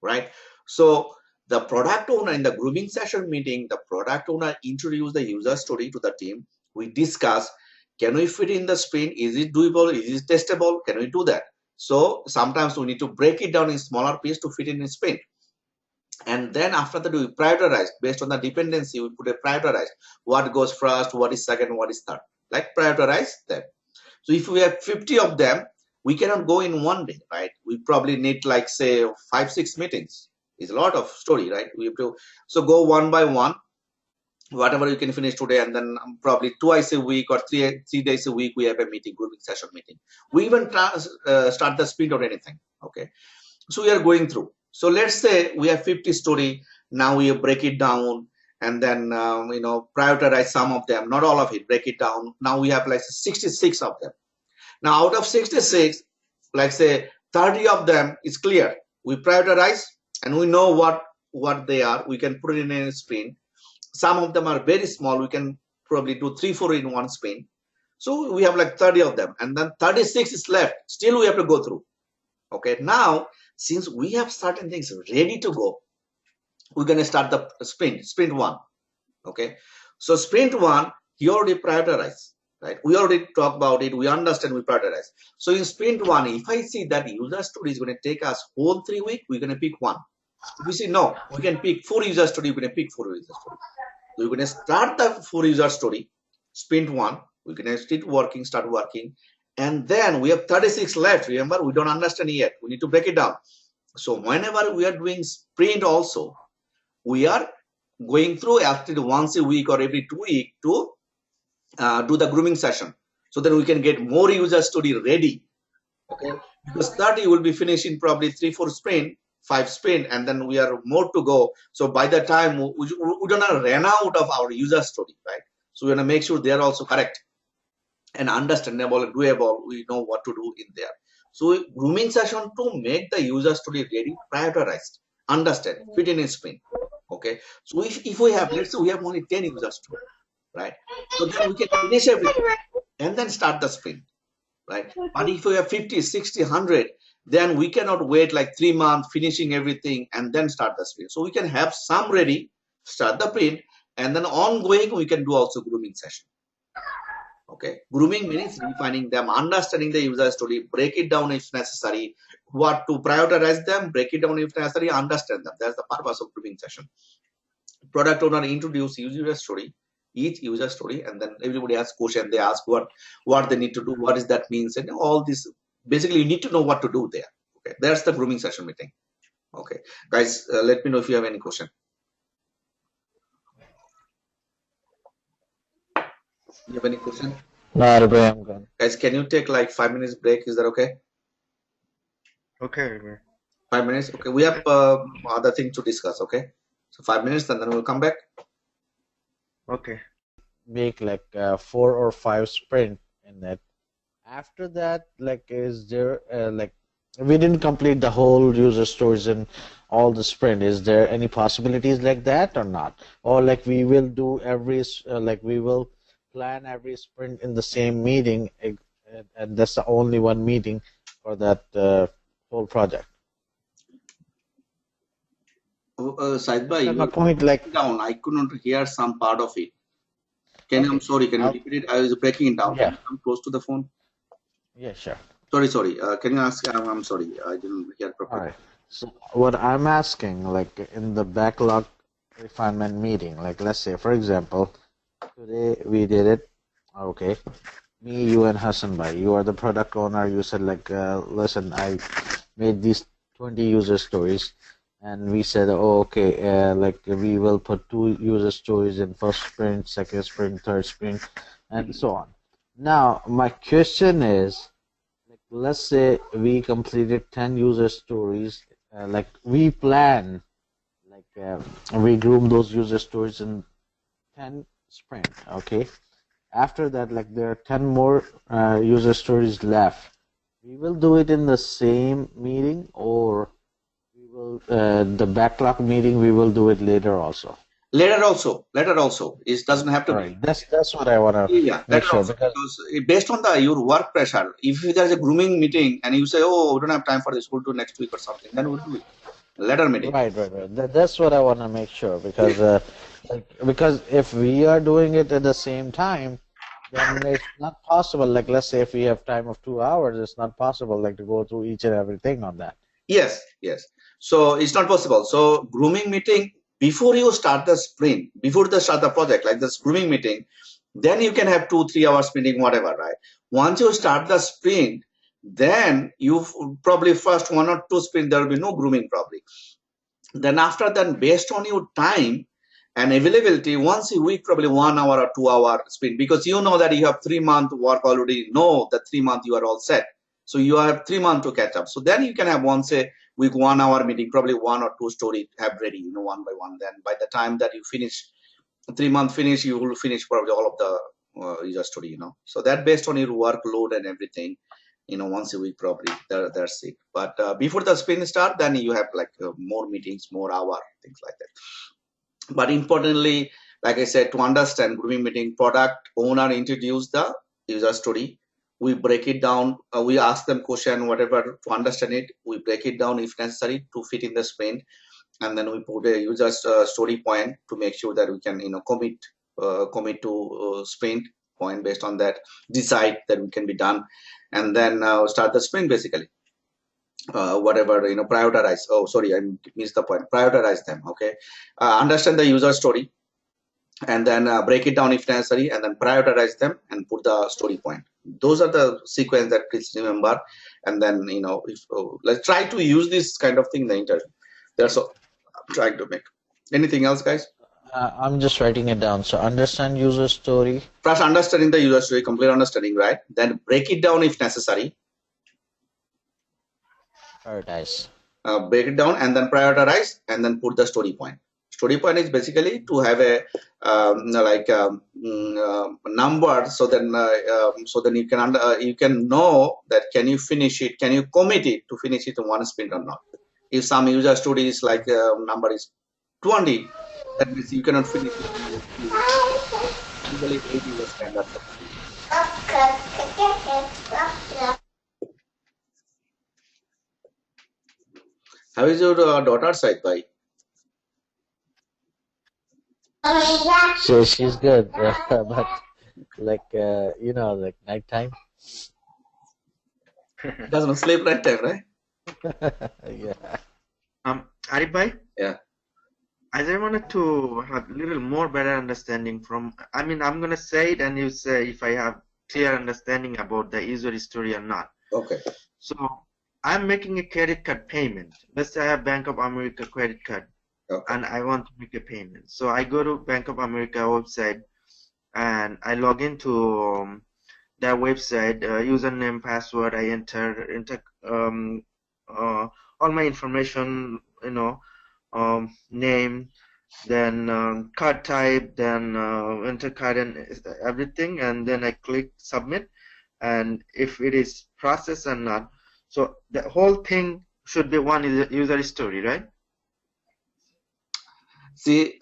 right? So the product owner in the grooming session meeting, the product owner introduced the user story to the team. We discuss, can we fit in the sprint? Is it doable? Is it testable? Can we do that? So sometimes we need to break it down in smaller pieces to fit in a sprint. And then after that, we prioritize based on the dependency. We put a prioritize what goes first, what is second, what is third, like prioritize them. So if we have 50 of them, we cannot go in one day, right? We probably need like say 5-6 meetings. It's a lot of story, right? We have to so go one by one, whatever you can finish today, and then probably twice a week or three days a week we have a meeting, grooming session meeting. We even start the sprint or anything. Okay, so we are going through. So let's say we have 50 story. Now we break it down and then prioritize some of them, not all of it. Break it down. Now we have like 66 of them. Now out of 66, like say 30 of them is clear. We prioritize and we know what they are. We can put it in a sprint. Some of them are very small. We can probably do 3-4 in one sprint. So we have like 30 of them, and then 36 is left. Still we have to go through. Okay, now since we have certain things ready to go, we're going to start the sprint one. Okay, so sprint one, you already prioritize, right? We already talk about it. We understand, we prioritize. So in sprint one, if I see that user story is going to take us whole 3 weeks, we're going to pick one. If we say no, we can pick 4 user story, we're going to pick 4 user story. So we're going to start the 4 user story, sprint one. We're going to start working. And then we have 36 left. Remember, we don't understand yet. We need to break it down. So whenever we are doing sprint also, we are going through after once a week or every 2 weeks to do the grooming session. So that we can get more user story ready. Okay, because 30 will be finishing probably 3-4 sprint, 5 sprint, and then we are more to go. So by the time we don't run out of our user story, right? So we want to make sure they are also correct and understandable and doable. We know what to do in there. So grooming session to make the user story ready, prioritized, understand, fit in a sprint. Okay. So if we have, let's say we have only 10 user story, right? So then we can finish everything and then start the sprint, right? But if we have 50, 60, 100, then we cannot wait like 3 months finishing everything and then start the sprint. So we can have some ready, start the sprint, and then ongoing we can do also grooming session. Okay, grooming means refining them, understanding the user story, break it down if necessary, what to prioritize them, break it down if necessary, understand them. That's the purpose of grooming session. Product owner introduce user story, each user story, and then everybody asks question. They ask what they need to do, what does that means, and all this. Basically, you need to know what to do there. Okay, that's the grooming session meeting. Okay, guys, let me know if you have any question. You have any question? No, I'm good. Guys, can you take like 5 minutes break? Is that okay? Okay. 5 minutes. Okay, we have other thing to discuss. Okay, so 5 minutes and then we'll come back. Okay. Make like 4 or 5 sprint in it. After that, like, is there like we didn't complete the whole user stories in all the sprint. Is there any possibilities like that or not? Or like we will do every like we will plan every sprint in the same meeting, and that's the only one meeting for that whole project. Saidbhai, My point, like, down. I couldn't hear some part of it. I'm sorry. Can you repeat it? I was breaking it down. Yeah. Can you come close to the phone? Yeah, sure. Sorry. Can you ask? I'm sorry. I didn't hear properly. All right. So what I'm asking, like in the backlog refinement meeting, like let's say, for example, today we did it. Okay, me, you, and Hassan Bhai. You are the product owner. You said like, listen, I made these 20 user stories, and we said, oh, okay, like we will put 2 user stories in first sprint, second sprint, third sprint, and so on. Now, my question is, like, let's say we completed 10 user stories, like we plan, like we groom those user stories in 10 sprint, okay? After that, like there are 10 more user stories left. We will do it in the same meeting, or we will The backlog meeting, we will do it later also. Later also, it doesn't have to All be. right, that's what I want to Yeah, make later sure, also, because because based on your work pressure, if there's a grooming meeting and you say, oh, we don't have time for this, we'll do next week or something, then we'll do it. Later meeting. right. That's what I want to make sure, because because if we are doing it at the same time, then it's not possible. Like, let's say if we have time of 2 hours, it's not possible like to go through each and everything on that. Yes. So it's not possible. So grooming meeting before you start the sprint, before the start the project, like this grooming meeting, then you can have 2-3 hours meeting, whatever, right? Once you start the sprint, then you probably first 1 or 2 sprint there will be no grooming probably. Then after that, based on your time and availability, once a week, probably 1 hour or 2 hour sprint, because you know that you have 3 month work already. Know that 3 month you are all set. So you have 3 months to catch up. So then you can have once a week 1 hour meeting, probably 1 or 2 story have ready, one by one. Then by the time that you finish 3 month finish, you will finish probably all of the user story, So that based on your workload and everything, once a week probably that's it. But before the sprint start, then you have like more meetings, more hour, things like that. But importantly, like I said, to understand grooming meeting, product owner introduce the user story. We break it down. We ask them question, whatever, to understand it. We break it down if necessary to fit in the sprint, and then we put a user story point to make sure that we can, commit to sprint point. Based on that, decide that we can be done, and then start the sprint basically. Whatever, prioritize. Oh, sorry, I missed the point. Prioritize them. Okay, understand the user story, and then break it down if necessary, and then prioritize them and put the story point. Those are the sequence that please remember. And then if let's try to use this kind of thing in the interview. That's all I'm trying to make. Anything else, guys? I'm just writing it down. So understand user story. First, understanding the user story, complete understanding, right? Then break it down if necessary. Prioritize. Break it down and then prioritize, and then put the story point. Story point is basically to have a number, so then you can know that can you finish it, can you commit it to finish it in one sprint or not. If some user story is like number is 20, that means you cannot finish it. Usually 80 is standard. How is your daughter side, bhai? So she's good, but like like nighttime. Doesn't sleep right time, right? Yeah. Arif bhai? Yeah. I just wanted to have a little more better understanding from, I'm going to say it and you say if I have clear understanding about the user story or not. Okay. So I'm making a credit card payment. Let's say I have Bank of America credit card. Okay. And I want to make a payment. So I go to Bank of America website and I log into their website, username, password. I enter all my information, name, then card type, then enter card and everything, and then I click submit. And if it is processed or not, so the whole thing should be one user story, right? See,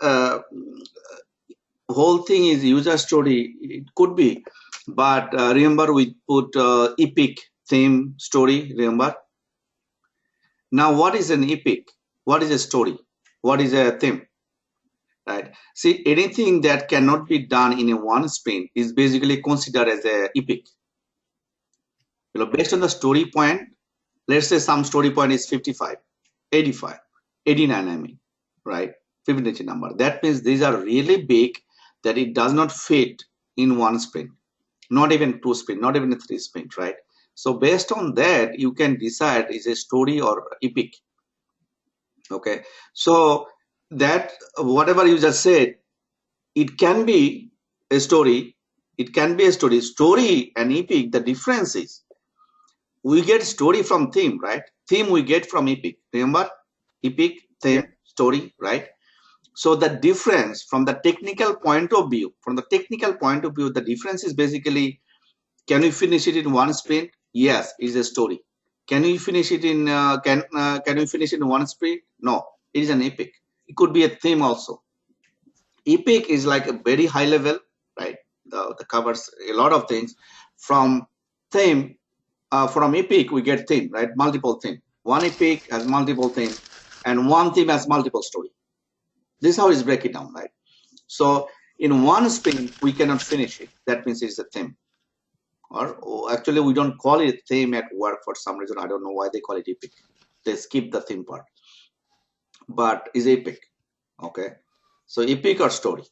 whole thing is user story. It could be, but remember we put epic theme story. Remember. Now, what is an epic? What is a story? What is a theme? Right. See, anything that cannot be done in a one sprint is basically considered as a epic. Based on the story point, let's say some story point is 55, 85, 89. I mean, right? Fibonacci number. That means these are really big that it does not fit in one sprint, not even 2 sprint, not even a 3 sprint, right? So based on that, you can decide is a story or epic. Okay, so that whatever you just said, it can be a story. It can be a story. Story and epic. The difference is we get story from theme, right? Theme we get from epic. Remember, epic, theme, story, right? So the difference from the technical point of view, the difference is basically, can we finish it in one sprint? Yes, is a story. Can we finish it in can we finish it in one sprint? No, it is an epic. It could be a theme also. Epic is like a very high level, right? The covers a lot of things. From theme, from epic we get theme, right? Multiple theme. One epic has multiple theme, and one theme has multiple story. This is how it's break it down, right? So in one sprint we cannot finish it. That means it's a theme. Or actually we don't call it theme at work for some reason. I don't know why they call it epic. They skip the theme part, but is epic. Okay, so epic or story.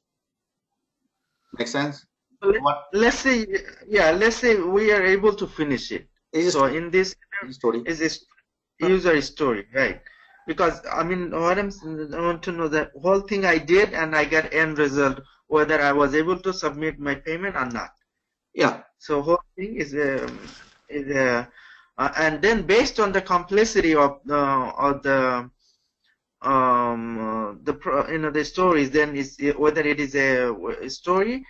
Make sense? What Let's say, yeah, let's say we are able to finish it. is So in this story? is this user story, right? Because I mean, I want to know the whole thing I did and I get end result, whether I was able to submit my payment or not. Yeah. So whole thing is and then based on the complexity of the the stories, then is whether it is a story,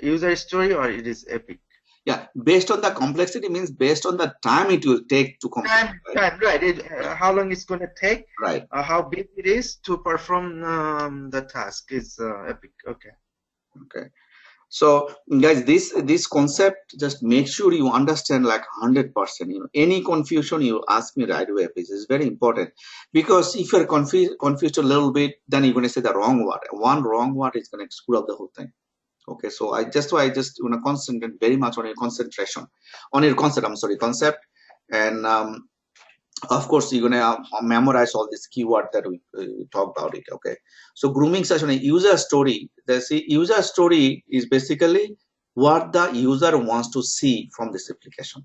user story, or it is epic. Yeah, based on the complexity means based on the time it will take to complete. Time, right. How long it's going to take, right? How big it is to perform the task is epic. Okay. Okay. So guys, this concept, just make sure you understand like 100%. You know, any confusion you ask me right away, please. It's very important, because if you're confused a little bit, then you're going to say the wrong word. One wrong word is going to screw up the whole thing. Okay, so I just want to concentrate very much on your concentration, on your concept. I'm sorry, concept, and of course you're gonna memorize all this keyword that we talk about it. Okay, so grooming session, a user story. The user story is basically what the user wants to see from this application.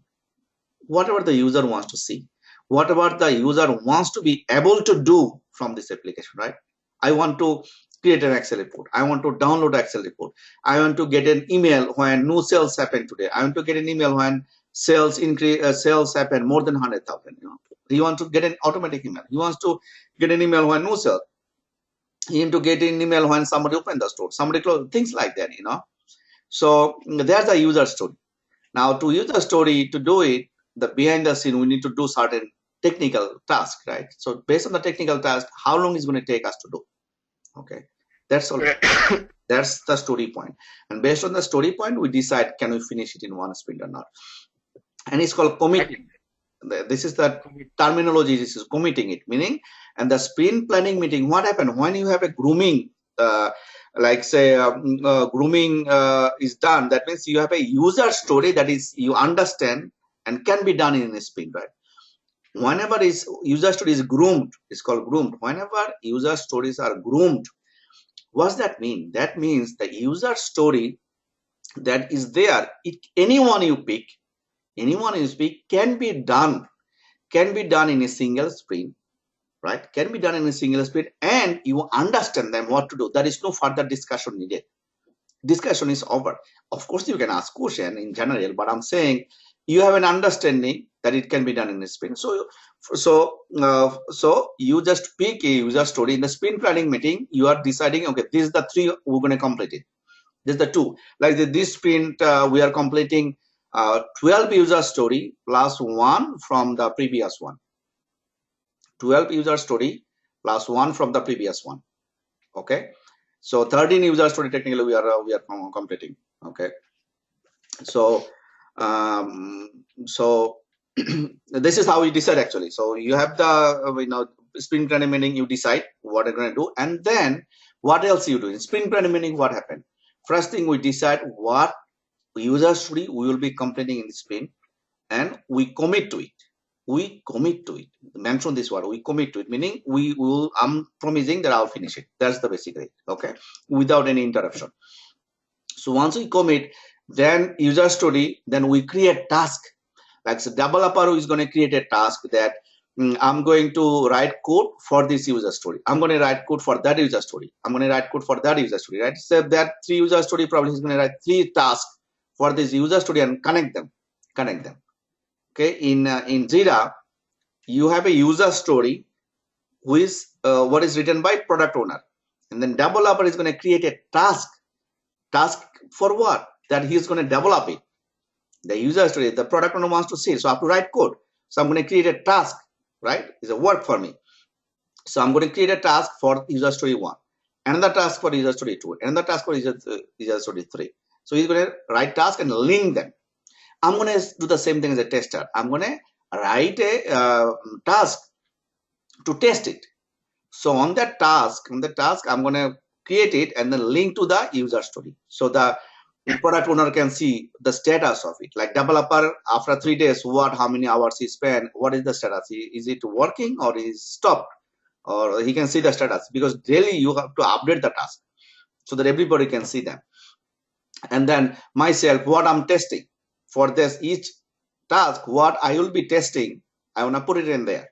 Whatever the user wants to see, whatever the user wants to be able to do from this application, right? I want to create an Excel report. I want to download Excel report. I want to get an email when new sales happen today. I want to get an email when sales increase, sales happen more than 100,000. You know, he wants to get an automatic email. He wants to get an email when no sales. He wants to get an email when somebody open the store, somebody close, things like that. You know, so there's the user story. Now, to use the story to do it, the behind the scene, we need to do certain technical task, right? So based on the technical task, how long is going to take us to do? Okay, that's all. That's the story point, and based on the story point, we decide can we finish it in one sprint or not. And it's called committing. This is the terminology. This is committing it, meaning. And the sprint planning meeting, what happened when you have a grooming, like say grooming is done, that means you have a user story that is you understand and can be done in a sprint, right? Whenever is user story is groomed, it's called groomed. Whenever user stories are groomed, what's that mean? That means the user story that is there, anyone you pick can be done in a single sprint, right? Can be done in a single sprint, and you understand them what to do. There is no further discussion needed. Discussion is over. Of course, you can ask question in general, but I'm saying you have an understanding that it can be done in a sprint. So you just pick a user story in the sprint planning meeting. You are deciding, okay, this is the 3 we're going to complete it. This is the 2. Like this sprint, we are completing 12 user story plus 1 from the previous one. 12 user story plus 1 from the previous one. Okay, so 13 user story technically we are completing. Okay, so this is how we decide actually. So you have the sprint planning meeting, you decide what you're going to do, and then what else you do in sprint planning meeting. What happened? First thing, we decide what user story we will be completing in the sprint, and we commit to it. We commit to it. Mention this word. We commit to it, meaning we will. I'm promising that I'll finish it. That's the basic rate. Okay, without any interruption. So once we commit, then user story. Then we create task. Like the developer who is going to create a task that I'm going to write code for this user story. I'm going to write code for that user story. I'm going to write code for that user story. Right? So that 3 user story probably is going to write 3 tasks for this user story and connect them. Okay, in Jira, you have a user story who is what is written by product owner, and then developer is going to create a task for what? That he is going to develop it. The user story, the product owner wants to see it, so I have to write code. So I'm going to create a task, right? It's a work for me. So I'm going to create a task for user story 1, another task for user story 2, another task for user story 3. So he's going to write task and link them. I'm going to do the same thing as a tester. I'm going to write a task to test it. So on that task, I'm going to create it and then link to the user story. So the product owner can see the status of it. Like developer, after 3 days, how many hours he spent, what is the status? Is it working or is stopped? Or he can see the status, because daily you have to update the task so that everybody can see them. And then myself, what I'm testing for this each task, what I will be testing, I want to put it in there.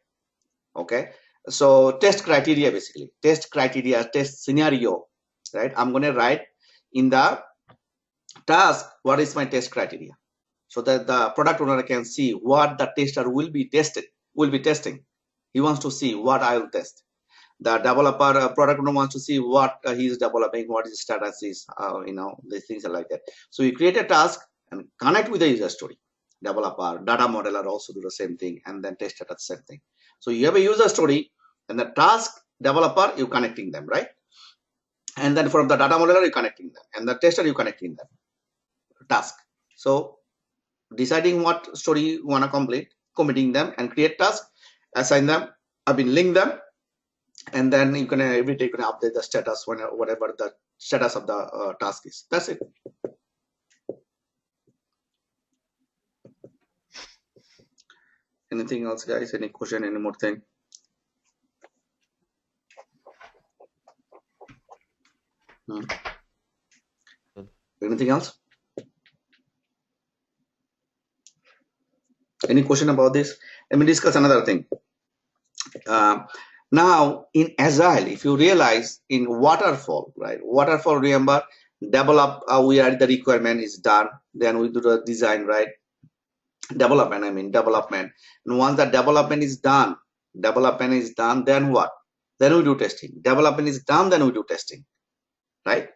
Okay. So test criteria, basically test criteria, test scenario, right? I'm going to write in the task, what is my test criteria, so that the product owner can see what the tester will be testing. He wants to see what I will test. The developer, product owner wants to see what he is developing, what his status is, these things are like that. So you create a task and connect with the user story. Developer, data modeler also do the same thing, and then tester does the same thing. So you have a user story and the task developer, you connecting them, right? And then from the data modeler, you connecting them, and the tester, you connecting them. Task. So deciding what story you want to complete, committing them, and create task, assign them, link them, and then you can every day you can update the status whatever the status of the task is. That's it. Anything else, guys? Any question? Any more thing? Anything else? Any question about this? Let me discuss another thing. Now in Agile, if you realize in waterfall, right? Waterfall, remember, develop, we are the requirement is done, then we do the design, right? Development. And once the development is done, then what? Then we do testing. Development is done, then we do testing, right?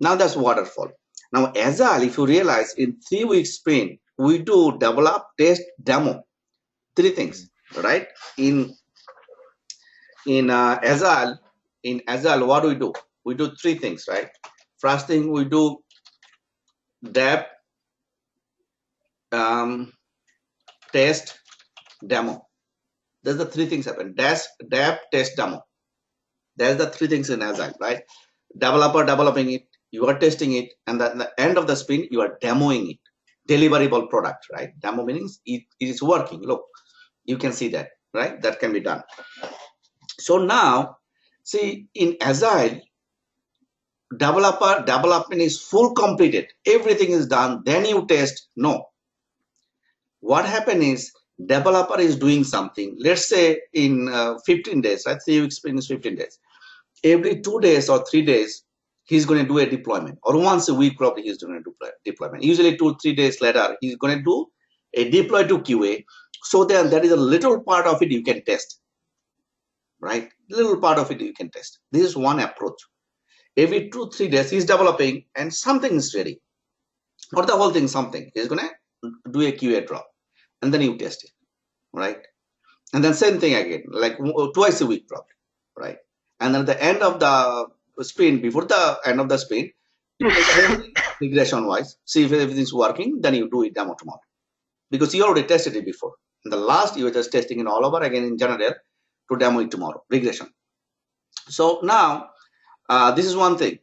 Now that's waterfall. Now Agile, if you realize, in 3-week sprint, we do develop, test, demo, 3 things, right? In Agile, what do? We do 3 things, right? First thing, we do dev, test, demo. There's the 3 things happen. Dev, test, demo. There's the 3 things in Agile, right? Developer developing it, you are testing it, and at the end of the sprint, you are demoing it. Deliverable product, right? Demo means it is working. Look, you can see that, right? That can be done. So now, see, in Agile, development is full completed. Everything is done. Then you test. No. What happened is, developer is doing something. Let's say in 15 days, right? 3 weeks sprint is 15 days. Every 2 days or 3 days, he's going to do a deployment, or once a week probably he's doing a deployment. Usually 2-3 days later, he's going to do a deploy to QA. So then there is a little part of it you can test, right? Little part of it you can test. This is one approach. Every 2-3 days he's developing and something is ready, not the whole thing, something. He's going to do a QA drop, and then you test it, right? And then same thing again, like twice a week probably, right? And then at the end of the sprint, before the end of the sprint, you take regression wise, see if everything's working, then you do it demo tomorrow, because you already tested it before. In the last, you were just testing it all over again in general to demo it tomorrow, regression. So now this is one thing,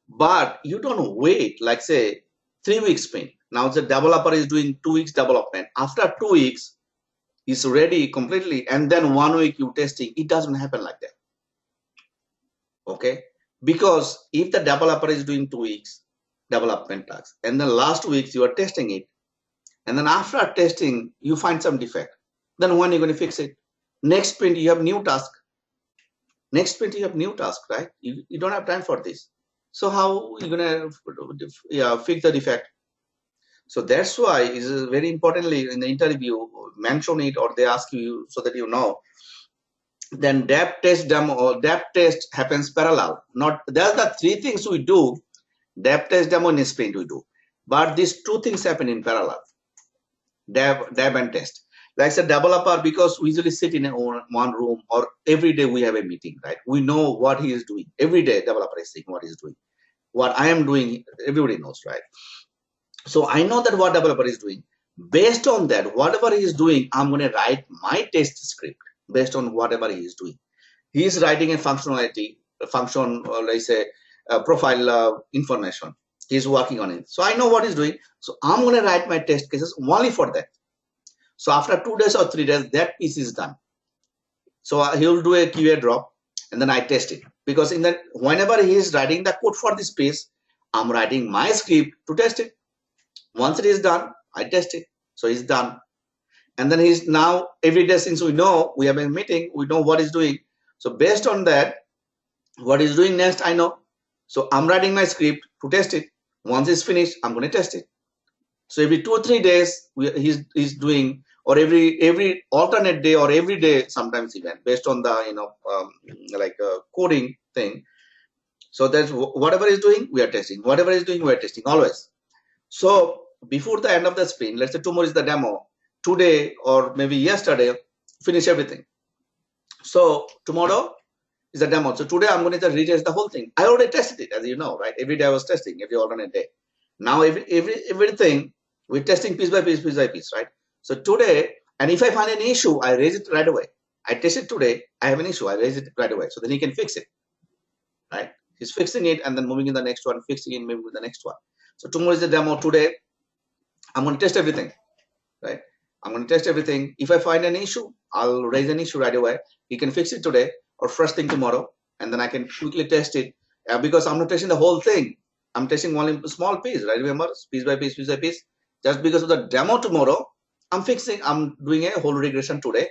but you don't wait, like say 3 weeks sprint. Now the developer is doing 2 weeks development. After 2 weeks, it's ready completely, and then 1 week you testing. It doesn't happen like that. Okay, because if the developer is doing 2 weeks development tasks, and then last week you are testing it, and then after testing you find some defect, then when are you going to fix it? Next sprint you have new task. Right? You don't have time for this. So how are you going to fix the defect? So that's why it is very importantly in the interview, mention it, or they ask you so that you know. Then dev, test, demo, or dev, test happens parallel. Not there's the 3 things we do. Dev, test, demo in sprint we do, but these 2 things happen in parallel. Dev and test. Like I said, developer, because we usually sit in one room, or every day we have a meeting, right? We know what he is doing. Every day, developer is saying what he's doing. What I am doing, everybody knows, right? So I know that what developer is doing. Based on that, whatever he is doing, I'm going to write my test script based on whatever he is doing. He is writing a functionality, a function, or let's say profile information. He's working on it. So I know what he's doing. So I'm going to write my test cases only for that. So after 2 days or 3 days, that piece is done. So he will do a QA drop, and then I test it. Because in that, whenever he is writing the code for this piece, I'm writing my script to test it. Once it is done, I test it. So it's done. And then he's now, every day, since we have a meeting, we know what he's doing. So based on that, what he's doing next, I know. So I'm writing my script to test it. Once it's finished, I'm going to test it. So every 2 or 3 days, he's doing, or every alternate day, or every day, sometimes even, based on the coding thing. So that's whatever he's doing, we are testing. Whatever he's doing, we are testing always. So before the end of the sprint, let's say tomorrow is the demo, today or maybe yesterday, finish everything. So tomorrow is the demo. So today I'm going to retest the whole thing. I already tested it, as you know, right? Every day I was testing, every alternate day. Now everything we're testing piece by piece, right? So today, and if I find an issue, I raise it right away. I test it today, I have an issue, I raise it right away. So then he can fix it, right? He's fixing it and then moving in the next one, fixing it, moving with the next one. So tomorrow is the demo. Today, I'm going to test everything, right? I'm going to test everything. If I find an issue, I'll raise an issue right away. He can fix it today or first thing tomorrow, and then I can quickly test it because I'm not testing the whole thing. I'm testing one small piece, right? Remember, piece by piece, piece by piece. Just because of the demo tomorrow, I'm doing a whole regression today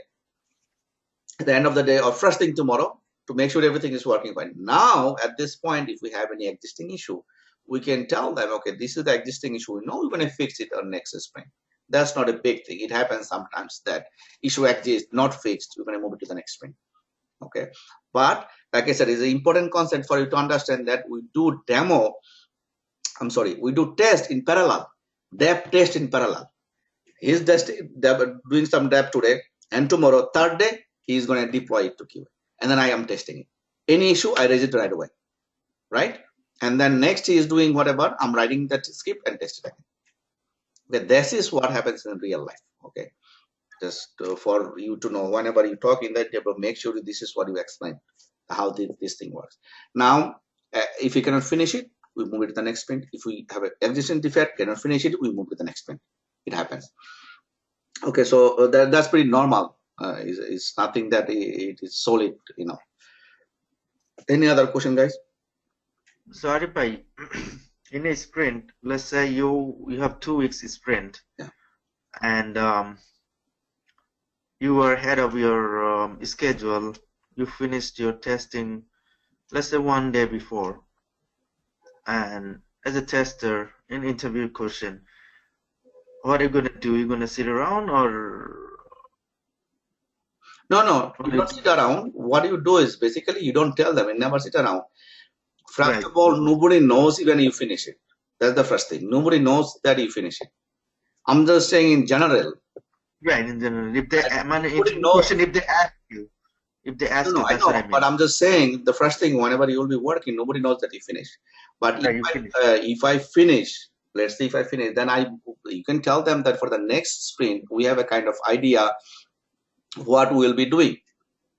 at the end of the day or first thing tomorrow to make sure everything is working fine. Now, at this point, if we have any existing issue, we can tell them, okay, this is the existing issue. We know we're going to fix it on next sprint. That's not a big thing. It happens sometimes that issue exists, not fixed. We're going to move it to the next sprint. Okay. But like I said, it's an important concept for you to understand that we do test in parallel, depth test in parallel. He's doing some depth today, and tomorrow, third day, he's going to deploy it to QA. And then I am testing it. Any issue, I raise it right away, right? And then next he is doing whatever, I'm writing that script and test it again. Okay, this is what happens in real life, okay? Just for you to know, whenever you talk in that table, make sure this is what you explain, how this thing works. Now, if we cannot finish it, we move it to the next sprint. If we have an existing defect, cannot finish it, we move to the next sprint. It happens. Okay, so that's pretty normal. It's nothing that it is solid, Any other question, guys? So Aripai, in a sprint, let's say you have 2 weeks sprint, yeah, and you were ahead of your schedule. You finished your testing, let's say 1 day before, and as a tester in interview question, what are you going to do? You're going to sit around or? No, you don't sit around. What you do is basically you don't tell them. You never sit around. First of all, nobody knows even you finish it. That's the first thing. Nobody knows that you finish it. I'm just saying in general. Right, in general. If they if they ask you, that's I know, what I mean. But I'm just saying the first thing, whenever you will be working, nobody knows that you finish. But if I finish, let's say if I finish, then you can tell them that for the next sprint, we have a kind of idea what we'll be doing.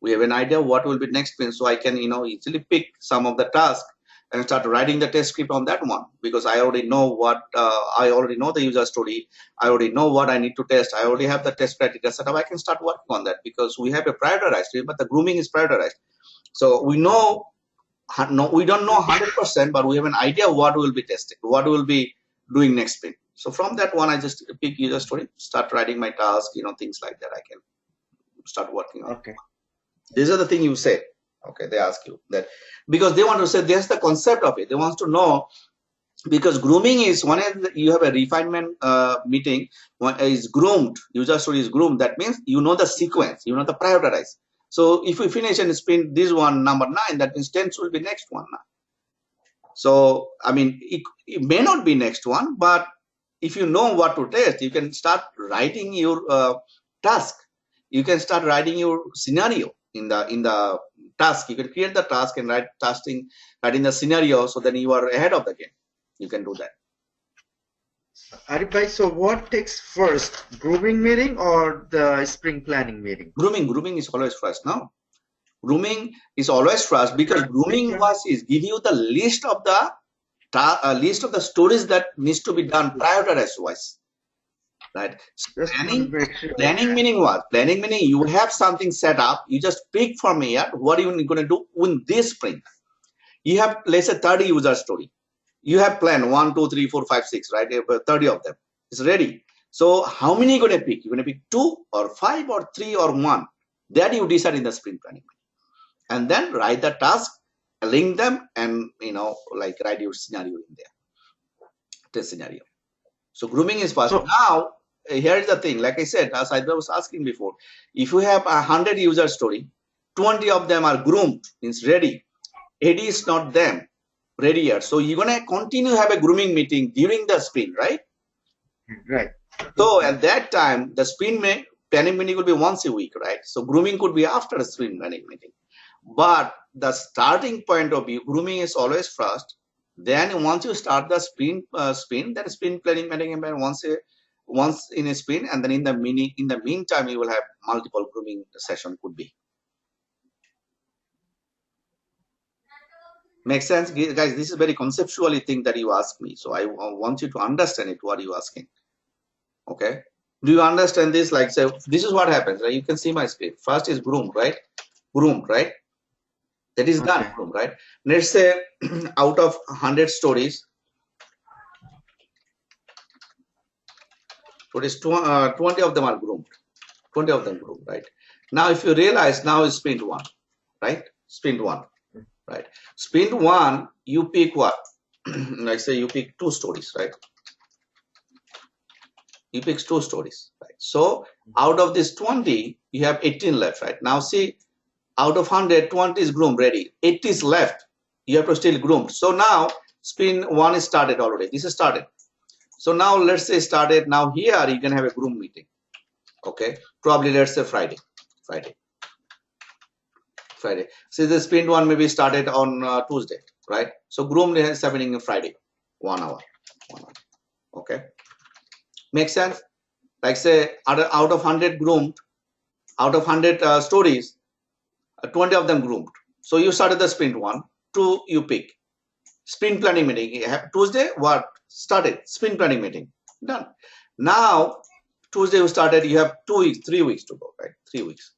We have an idea what will be next sprint, so I can easily pick some of the tasks and start writing the test script on that one, because I already know I already know the user story. I already know what I need to test. I already have the test criteria set up. I can start working on that because we have a prioritized, but the grooming is prioritized. So we know, we don't know 100%, but we have an idea what will be tested, what will be doing next sprint. So from that one, I just pick user story, start writing my task, things like that. I can start working on. Okay. These are the thing you say. Okay, they ask you that because they want to say there's the concept of it. They want to know, because grooming is you have a refinement meeting. One is groomed. User story is groomed. That means the sequence. The prioritize. So if we finish and sprint this one number 9, that means 10 will be next one now. So I mean, it may not be next one, but if you know what to test, you can start writing your task. You can start writing your scenario in the task. You can create the task and writing the scenario, so then you are ahead of the game. You can do that. Arif bhai, so what takes first, grooming meeting or the sprint planning meeting? Grooming is always first. Now, grooming is always first because grooming is give you the list of the stories that needs to be done prioritized wise. Right. Planning meaning you have something set up. You just pick from here what are you going to do in this sprint. You have, let's say, 30 user story. You have planned 1, 2, 3, 4, 5, 6, right? 30 of them. It's ready. So how many are you going to pick? You're going to pick 2 or 5 or 3 or 1. That you decide in the sprint planning. And then write the task, link them, and write your scenario in there. Test scenario. So grooming is first. So, now here is the thing. Like I said, as I was asking before, if you have 100 user story, 20 of them are groomed, means ready. 80 is not them ready yet. So you're gonna continue have a grooming meeting during the sprint, right? Right. So at that time, the sprint planning meeting will be once a week, right? So grooming could be after a sprint planning meeting. But the starting point of view, grooming is always first. Then once you start the sprint, then sprint planning meeting once in a sprint, and then in the meantime you will have multiple grooming session could be. Makes sense, guys? This is very conceptually thing that you ask me, so I want you to understand it. What are you asking? Okay, do you understand this? Like, so this is what happens, right? You can see my screen. First is groomed, right? That is done, right? Let's say out of 100 stories, what is 20 of them are groomed. 20 of them groomed, right? Now, if you realize, now is sprint 1, right? Sprint 1, right? Sprint 1, you pick what? Like say you pick 2 stories, right? You pick 2 stories, right? So out of this 20, you have 18 left, right? Now see, out of 100, 20 is groomed, ready. 80 is left. You have to still groom. So now sprint 1 is started already. This is started. So now let's say started. Now here you can have a groom meeting. Okay, probably let's say Friday. So the sprint 1 maybe started on Tuesday, right? So groom is happening on Friday, 1 hour. Okay, makes sense. Like say out of 100 groomed, out of 100 stories, 20 of them groomed. So you started the sprint 1, 2 you pick. Sprint planning meeting. Tuesday, what? Started. Sprint planning meeting. Done. Now, Tuesday you started, you have 2 weeks, 3 weeks to go, right? 3 weeks.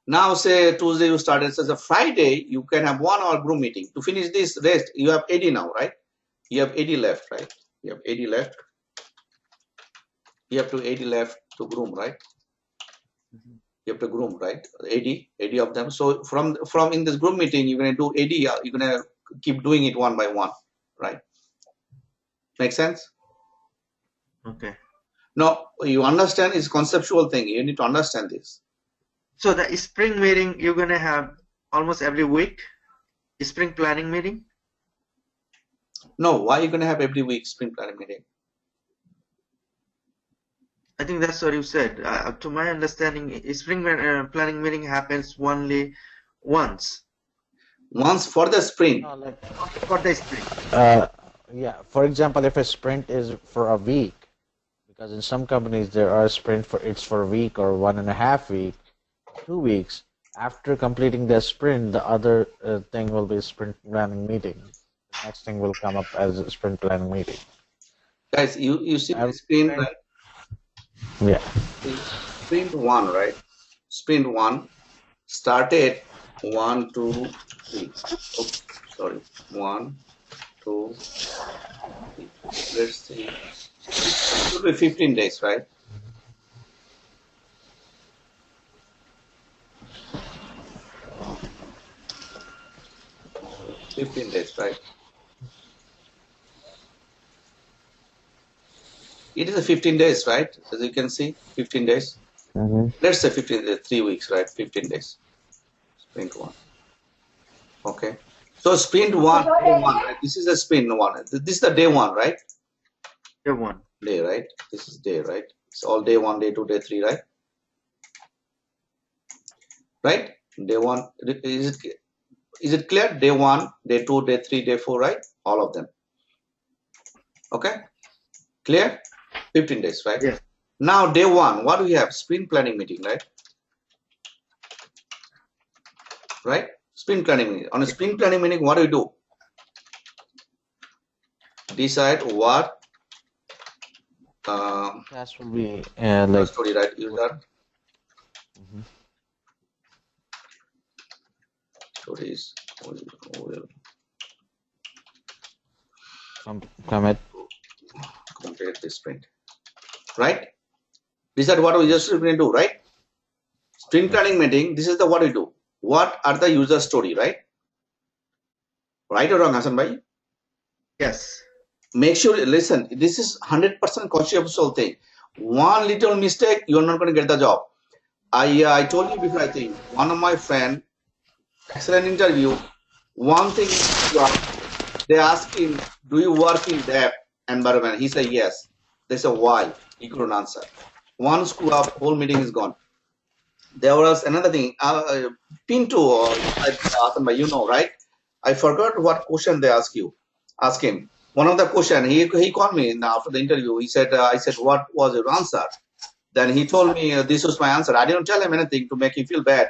Now, say Tuesday you started, so Friday, you can have 1 hour groom meeting. To finish this rest, you have 80 now, right? You have 80 left, right? You have 80 left. You have to 80 left to groom, right? You have to groom, right? 80 of them. So from in this groom meeting, you're going to do 80. You're going to keep doing it one by one, right? Make sense? Okay. No, you understand? It's conceptual thing. You need to understand this. So the spring meeting you're going to have almost every week? Spring planning meeting? No, why are you going to have every week spring planning meeting? I think that's what you said. To my understanding, spring planning meeting happens only once. Once for the sprint. No, like for the sprint. Yeah. For example, if a sprint is for a week, because in some companies there are sprint for a week or 1.5 week, 2 weeks. After completing the sprint, the other thing will be sprint planning meeting. The next thing will come up as a sprint planning meeting. Guys, you see the sprint, right? Yeah. Sprint 1, right? Sprint 1 started 1, 2, 3. Oops, sorry. 1, 2, 3. Let's see. It will be 15 days, right? It is a 15 days, right? As you can see, 15 days. Let's say 15 days, 3 weeks, right? 15 days. Sprint 1. Okay. So sprint 1, day 1, right? This is a sprint 1. This is the day 1, right? Day 1. Day, right? This is day, right? It's all day 1, day 2, day 3, right? Right? Day 1, is it clear? Day 1, day 2, day 3, day 4, right? All of them. Okay? Clear? 15 days, right? Yes. Now, day 1, what do we have? Sprint planning meeting, right? Right? Sprint planning meeting. On a sprint planning meeting, what do you do? Decide what That will be like story, right? User stories will commit. complete this sprint, right? Decide what we just going to do, right? Sprint planning meeting. This is the what we do. What are the user story, right? Right or wrong, Hassan bhai? Yes. Make sure, listen, this is 100% conceptual thing. One little mistake, you're not going to get the job. I told you before, I think, one of my friend, excellent interview, one thing, they ask him, do you work in that environment? He said, yes. They said, why? He couldn't answer. One screw up, whole meeting is gone. There was another thing, Pinto, you know, right? I forgot what question they ask him. One of the question, he called me after the interview. He said, I said, what was your answer? Then he told me this was my answer. I didn't tell him anything to make him feel bad.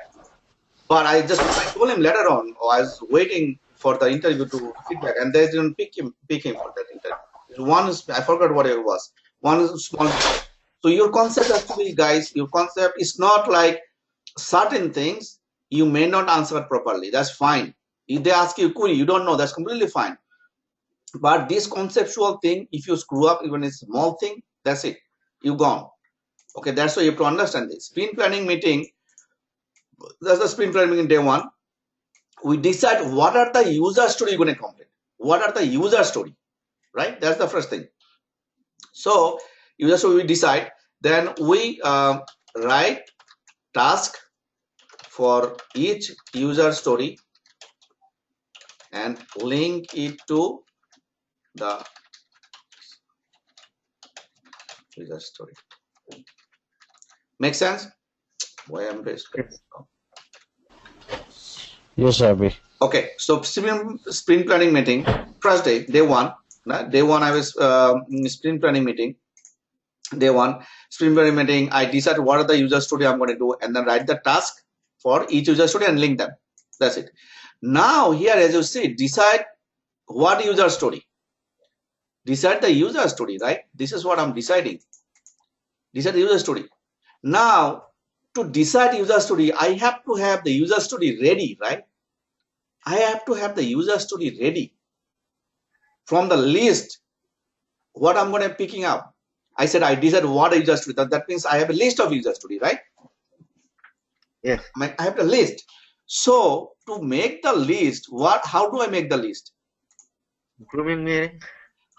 But I told him later on, I was waiting for the interview to feedback, and they didn't pick him for that interview. One is, I forgot what it was. One is small. So your concept actually, guys, your concept is not like certain things you may not answer properly. That's fine. If they ask you query, you don't know, that's completely fine. But this conceptual thing, if you screw up even a small thing, that's it. You're gone. Okay, that's why you have to understand this. Sprint planning meeting, that's the sprint planning meeting day 1. We decide what are the user story you're going to complete. What are the user story, right? That's the first thing. So user story we decide. Then we write task for each user story and link it to the user story. Make sense? Why I'm based? Yes, Abhi. Okay, so sprint planning meeting, first day, day 1. Day 1, I was sprint planning meeting. Day 1, sprint planning meeting, I decide what are the user story I'm going to do, and then write the task for each user story and link them. That's it. Now here, as you see, decide what user story. Decide the user story, right? This is what I'm deciding. Decide the user story. Now, to decide user story, I have to have the user story ready, right? I have to have the user story ready. From the list, what I'm going to picking up. I said I decide what a user story. That means I have a list of user story, right? Yes. I have the list. So to make the list, how do I make the list? Grooming meeting.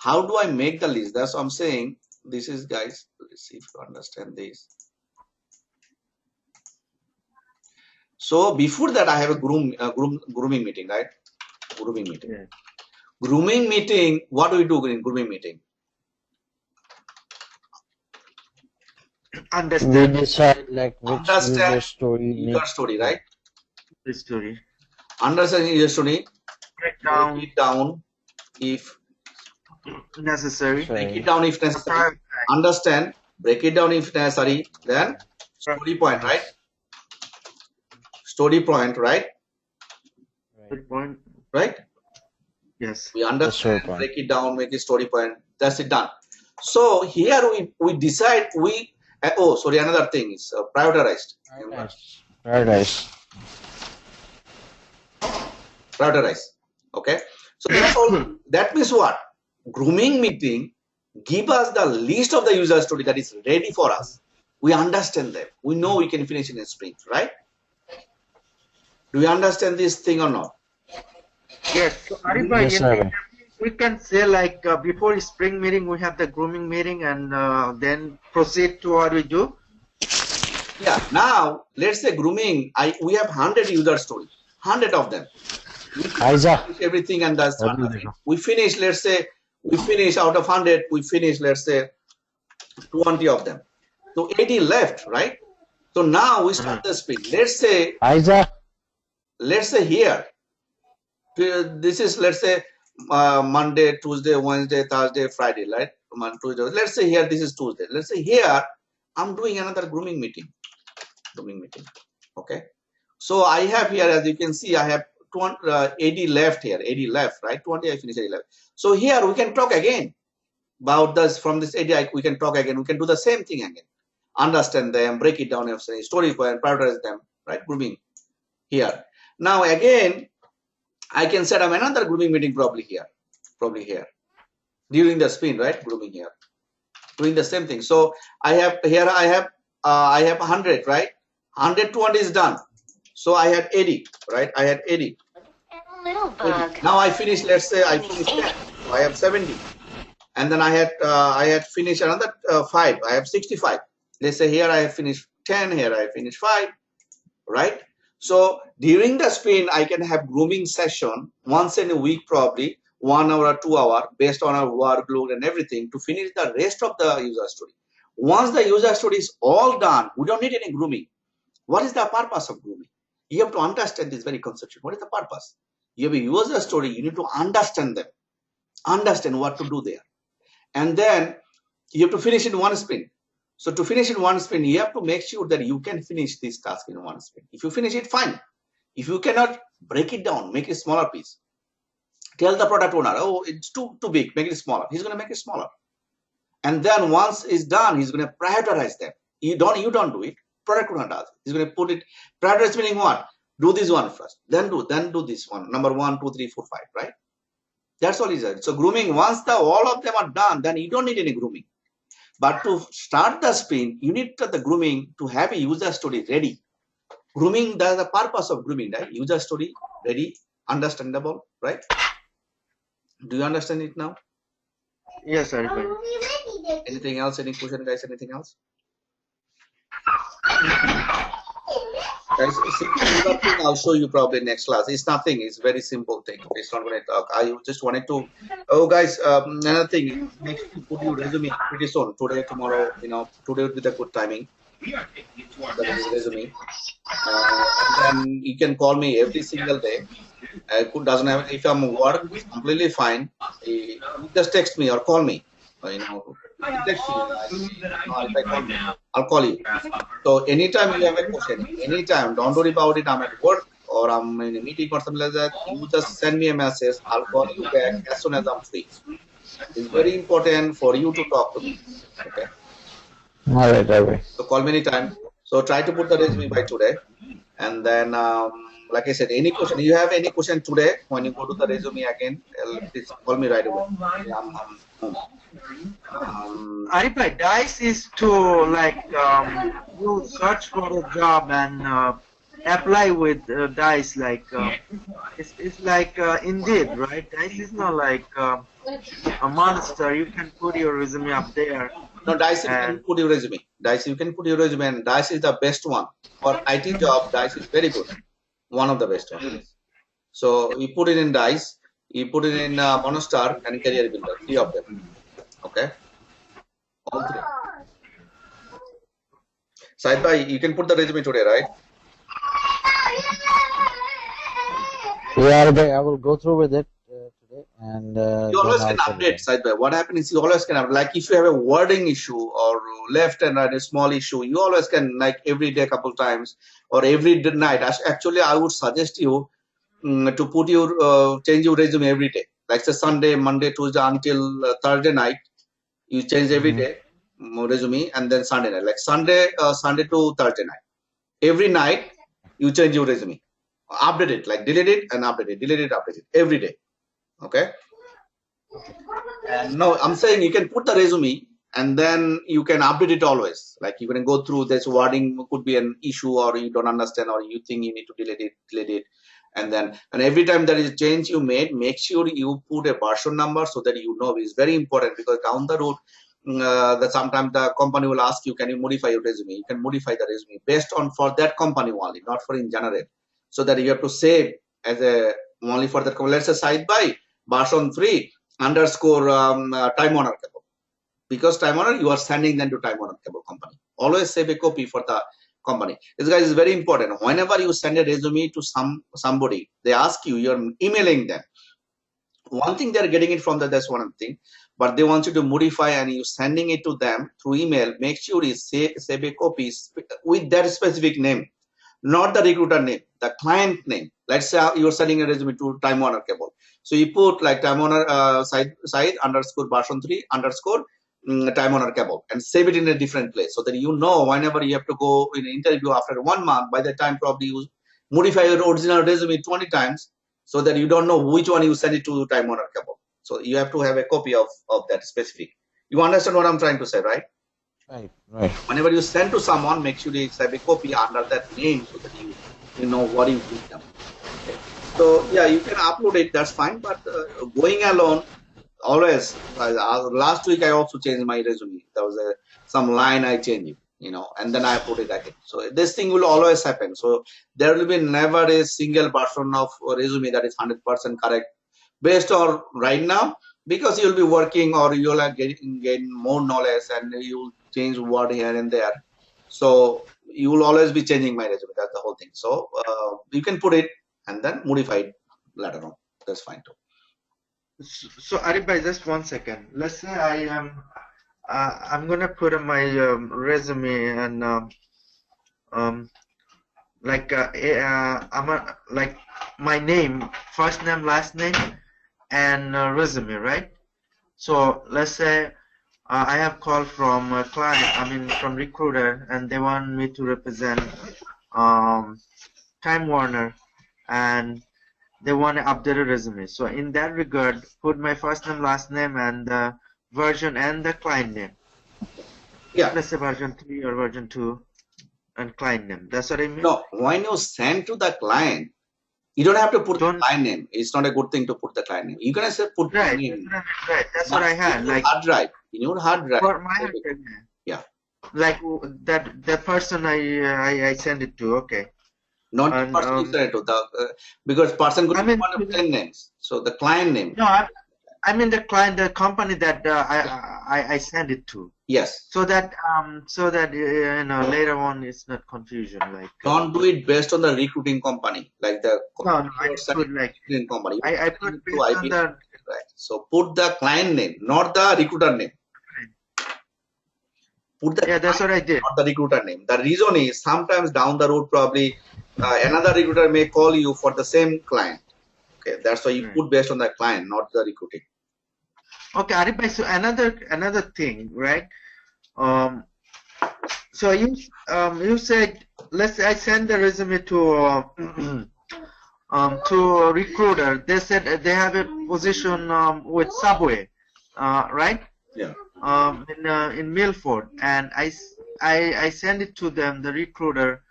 How do I make the list? That's what I'm saying. This is, guys, let's see if you understand this. So before that, I have a grooming meeting, right? Grooming meeting. Yeah. Grooming meeting, what do we do in grooming meeting? Understand. We decide like which user story, right? The story. Understand user story. Break it down if necessary. Break it down if necessary. Understand. Break it down if necessary. Then story point, right? Story point, right? Story point. Right? Yes. We understand, break it down, make a story point. That's it, done. So here we decide oh, sorry, another thing is prioritized. Prioritize. Okay. So that's all. That means what? Grooming meeting give us the list of the user story that is ready for us. We understand them. We know we can finish in a sprint, right? Do you understand this thing or not? Yes. So Arif, we can say like before spring meeting we have the grooming meeting and then proceed to what we do. Yeah. Now let's say grooming. We have 100 user stories, 100 of them. Everything and that's we finish. Let's say we finish out of 100. We finish. Let's say 20 of them. So 80 left, right? So now we start the sprint. Let's say here, this is, let's say, Monday, Tuesday, Wednesday, Thursday, Friday, right? Monday, Tuesday. Let's say here, this is Tuesday. Let's say here, I'm doing another grooming meeting. Okay. So I have here, as you can see, I have 80 left here, 80 left, right? 20, I finished 80 left. So here we can talk again about this. From this 80, we can talk again. We can do the same thing again. Understand them, break it down, story point, prioritize them, right? Grooming here. Now again, I can set up another grooming meeting probably here during the sprint, right? Grooming here, doing the same thing. So I have here, I have 100, right? 100 to 100 is done. So I had 80, right? I had 80. 80. Now I finished, let's say I finished 10. So I have 70. And then I had finished another 5. I have 65. Let's say here I have finished 10, here I finished 5, right? So during the sprint, I can have grooming session once in a week, probably 1 hour or 2 hours, based on our workload and everything, to finish the rest of the user story. Once the user story is all done, we don't need any grooming. What is the purpose of grooming? You have to understand this very conceptual. What is the purpose? You have a user story. You need to understand them, understand what to do there, and then you have to finish in one sprint. So to finish in one sprint, you have to make sure that you can finish this task in one sprint. If you finish it, fine. If you cannot, break it down, make it smaller piece. Tell the product owner, oh, it's too big, make it smaller. He's going to make it smaller. And then once it's done, he's going to prioritize them. You don't do it. Product owner does. He's going to put it, prioritize meaning what? Do this one first, then do this one. Number 1, 2, 3, 4, 5, right? That's all is it. So grooming, once all of them are done, then you don't need any grooming. But to start the sprint, you need the grooming to have a user story ready. Grooming, that's the purpose of grooming, right? User story ready, understandable, right? Do you understand it now? Yes, sir. Anything else? Any question, guys? Anything else? Guys, simple thing I'll show you probably next class. It's nothing. It's very simple thing. It's not going to talk. I just wanted to. Oh, guys, another thing. Make sure you put your resume pretty soon. Today, tomorrow. Today would be the good timing. The resume, and then you can call me every single day. Doesn't have. If I'm at work, it's completely fine. Just text me or call me. Text me. I'll call you. So anytime you have a question, anytime, don't worry about it. I'm at work or I'm in a meeting or something like that. You just send me a message. I'll call you back as soon as I'm free. It's very important for you to talk to me. Okay. All right. So call me anytime. So try to put the resume by today, and then like I said, any question you have, any question today when you go to the resume again, please call me right away. Arifai, DICE is to you search for a job and apply with DICE. It's like Indeed, right? DICE is not like a monster. You can put your resume up there. No, DICE you can put your resume. DICE you can put your resume, and DICE is the best one for IT job. DICE is very good, one of the best ones. So you put it in DICE, you put it in Monostar and Career Builder, 3 of them. Okay, all 3. Said, you can put the resume today, right? Yeah, I will go through with it today, and you always can update. Said, what happens is you always can have, like if you have a wording issue or left and right a small issue, you always can, like every day, a couple times or every night. Actually, I would suggest you to put your change your resume every day. Like say Sunday, Monday, Tuesday until Thursday night. You change every day resume, and then Sunday night, like Sunday to Thursday night. Every night you change your resume, update it, like delete it and update it, delete it, update it every day. Okay. And no, I'm saying you can put the resume and then you can update it always. Like you can go through this wording could be an issue, or you don't understand, or you think you need to delete it. And every time there is a change you made, make sure you put a version number so that you know. It's very important, because down the road, that sometimes the company will ask you, can you modify your resume? You can modify the resume based on for that company only, not for in general. So that you have to save as a only for that company. Let's say side by version 3 _ time owner cable, because time owner you are sending them to time owner cable company always save a copy for the company. This guys is very important. Whenever you send a resume to somebody, they ask you, you're emailing them. One thing they're getting it from that's one thing, but they want you to modify and you sending it to them through email. Make sure you save a copy with that specific name, not the recruiter name, the client name. Let's say you're sending a resume to Time Warner Cable. So you put like Time Warner side underscore version 3 underscore Time Warner Cable and save it in a different place so that you know whenever you have to go in an interview after 1 month, by the time probably you modify your original resume 20 times so that you don't know which one you send it to Time Warner Cable. So you have to have a copy of that specific. You understand what I'm trying to say, right? Right. Whenever you send to someone, make sure you have a copy under that name so that you know what you give them. Okay. So yeah, you can upload it. That's fine. But going alone, always. Last week I also changed my resume. There was some line I changed, and then I put it again. So this thing will always happen. So there will be never a single version of a resume that is 100% correct based on right now, because you'll be working or you'll gain more knowledge and you'll change word here and there. So you will always be changing my resume. That's the whole thing. So you can put it and then modify it later on. That's fine too. So Arif bhai, just 1 second. Let's say I'm gonna put on my resume and like my name, first name, last name, and resume, right? So let's say I have called from a client, from recruiter, and they want me to represent Time Warner, and they want to update a resume. So in that regard, put my first name, last name, and the version and the client name. Yeah. Let's say version 3 or version 2 and client name. That's what I mean? No, when you send to the client, you don't have to put the client name. It's not a good thing to put the client name. You can say put the name. Right. That's what I had. Like hard drive. In your hard drive. For my hard drive. Yeah. Like that person I send it to. Okay. Not the person you send it to. Because person could be one of 10 names. So the client name. No, I mean the client, the company that I send it to. Yes. So that later on it's not confusion. Like don't do it based on the recruiting company, like the recruiting company. I put based on the right. So put the client name, not the recruiter name. Put the that's what I did. Not the recruiter name. The reason is sometimes down the road probably another recruiter may call you for the same client. Okay, that's why you put based on the client, not the recruiting. Okay, Arif bhai, so another thing, right? So you said, let's say I send the resume to a recruiter. They said they have a position with Subway, right? Yeah. In Milford, and I send it to them, the recruiter,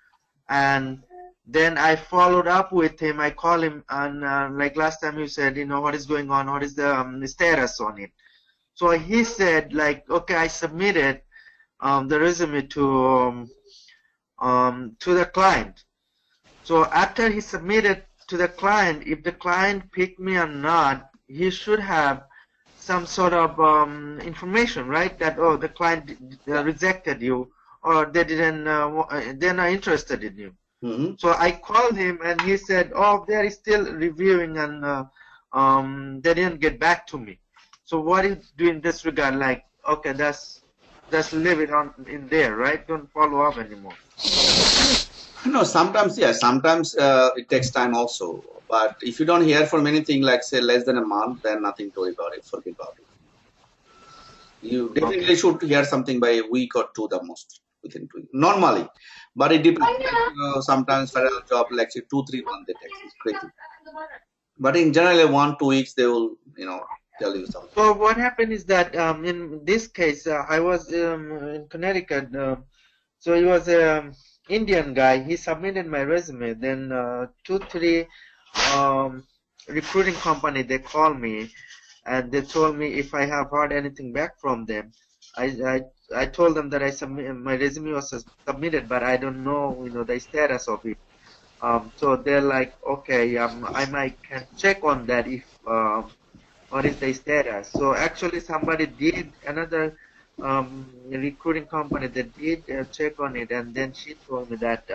and then I followed up with him. I call him, and like last time you said, what is going on? What is the status on it? So he said, like, okay, I submitted the resume to the client. So after he submitted to the client, if the client picked me or not, he should have some sort of information, right? That the client rejected you, or they didn't, they're not interested in you. Mm-hmm. So I called him, and he said, they're still reviewing, and they didn't get back to me. So what is doing in this regard? Like, okay, that's leave it on in there, right? Don't follow up anymore. No, sometimes sometimes it takes time also. But if you don't hear from anything, like say less than a month, then nothing to worry about it. Forget about it. You definitely should hear something by a week or two, the most within 2 weeks. Normally, but it depends. Sometimes for a job, like say 2-3 months, they take it quickly. But in general, 1-2 weeks, they will tell you something. So what happened is that in this case, I was in Connecticut. So he was an Indian guy. He submitted my resume. Then 2-3 recruiting company, they called me, and they told me if I have heard anything back from them. I told them that my resume was submitted, but I don't know the status of it. So they're like, okay, I can check on that if what is the status. So actually somebody did, another recruiting company that did check on it, and then she told me that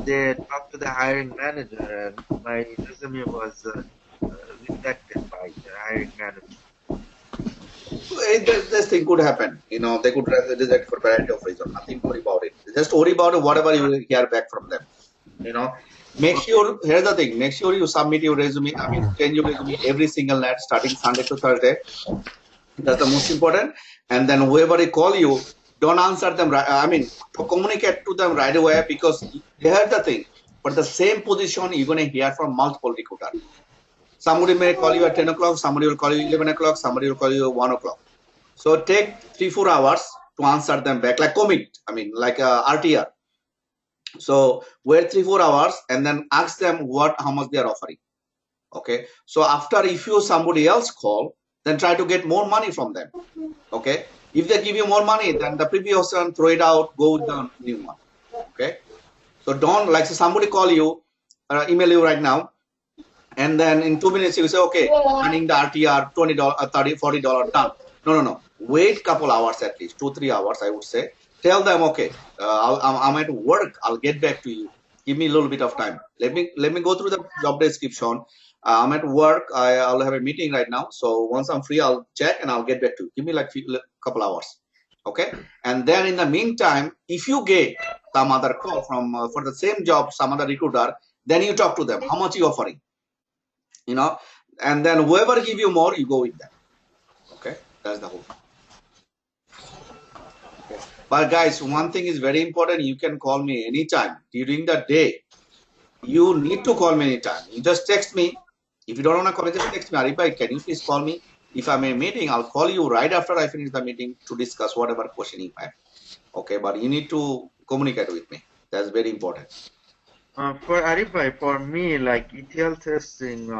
they talked to the hiring manager, and my resume was rejected by the hiring manager. This thing could happen. They could reject for variety of reasons. Nothing to worry about it. Just worry about whatever you hear back from them. Make sure, here's the thing, make sure you submit your resume. Change your resume every single night starting Sunday to Thursday. That's the most important. And then whoever they call you, don't answer them. Communicate to them right away, because here's the thing. For the same position, you're going to hear from multiple recruiters. Somebody may call you at 10 o'clock, somebody will call you 11 o'clock, somebody will call you 1 o'clock. So take 3-4 hours to answer them back, like commit, like RTR. So wait 3-4 hours and then ask them how much they are offering. Okay. So after, if somebody else call, then try to get more money from them. Okay. If they give you more money, then the previous one, throw it out, go with the new one. Okay. So don't, like, somebody call you, email you right now, and then in 2 minutes you say, okay, running the RTR, $20, $30, $40 done. No. Wait couple hours at least, 2-3 hours, I would say. Tell them, okay, I'm at work. I'll get back to you. Give me a little bit of time. Let me go through the job description. I'm at work. I'll have a meeting right now. So once I'm free, I'll check and I'll get back to you. Give me like couple hours. Okay. And then in the meantime, if you get some other call from for the same job, some other recruiter, then you talk to them. How much are you offering? And then whoever give you more, you go with them. Okay. That's the whole. Okay. But guys, one thing is very important. You can call me anytime during the day. You need to call me anytime. You just text me. If you don't want to call me, just text me. Arifai, can you please call me? If I'm in a meeting, I'll call you right after I finish the meeting to discuss whatever question you have. Okay, but you need to communicate with me. That's very important. For Arifai, for me, like ETL testing,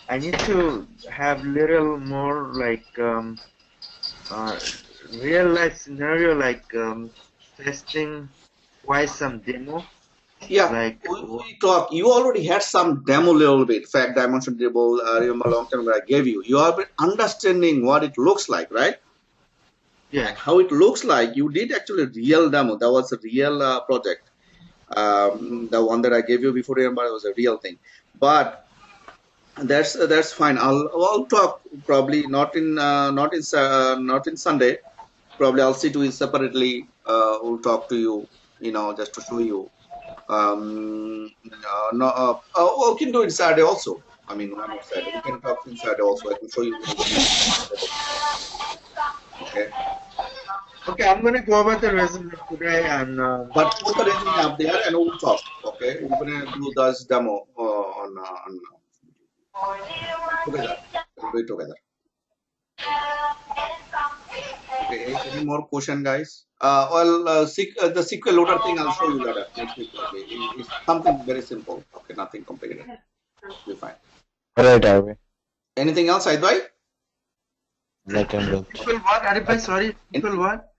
I need to have little more like real life scenario, like testing wise some demo. Yeah, like we talk. You already had some demo little bit. Fact dimension table. Remember long time I gave you. You are understanding what it looks like, right? Yeah. How it looks like. You did actually real demo. That was a real project. The one that I gave you before, remember, it was a real thing. But that's fine. I'll talk probably not in Sunday. Probably I'll see to it separately. We'll talk to you. Just to show you. We can do it Saturday also. Why not Saturday? We can talk in Saturday also. I can show you. Okay. Okay, I'm gonna go over the resume today and. But put the resume up there and we'll talk. Okay, we're gonna do this demo on together. We'll do it together. Okay. Any more question, guys? The SQL loader thing I'll show you later next week. Okay, it's something very simple. Okay, nothing complicated. Be fine. All right, Arvi. Anything else, Aidwai? SQL what? Arifai, sorry. SQL what?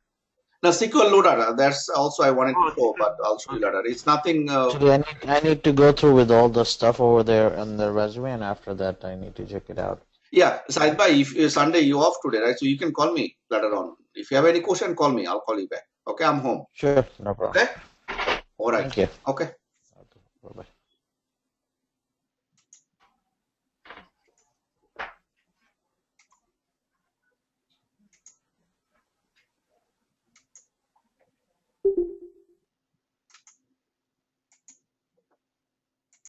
No, SQL loader. That's also I wanted to show, but I'll show you later. It's nothing. Actually, I need to go through with all the stuff over there in the resume, and after that, I need to check it out. Yeah, Saidbhai, if Sunday you off today, right? So you can call me later on. If you have any question, call me. I'll call you back. Okay, I'm home. Sure, no problem. Okay. All right. Thank you. Okay. Bye-bye.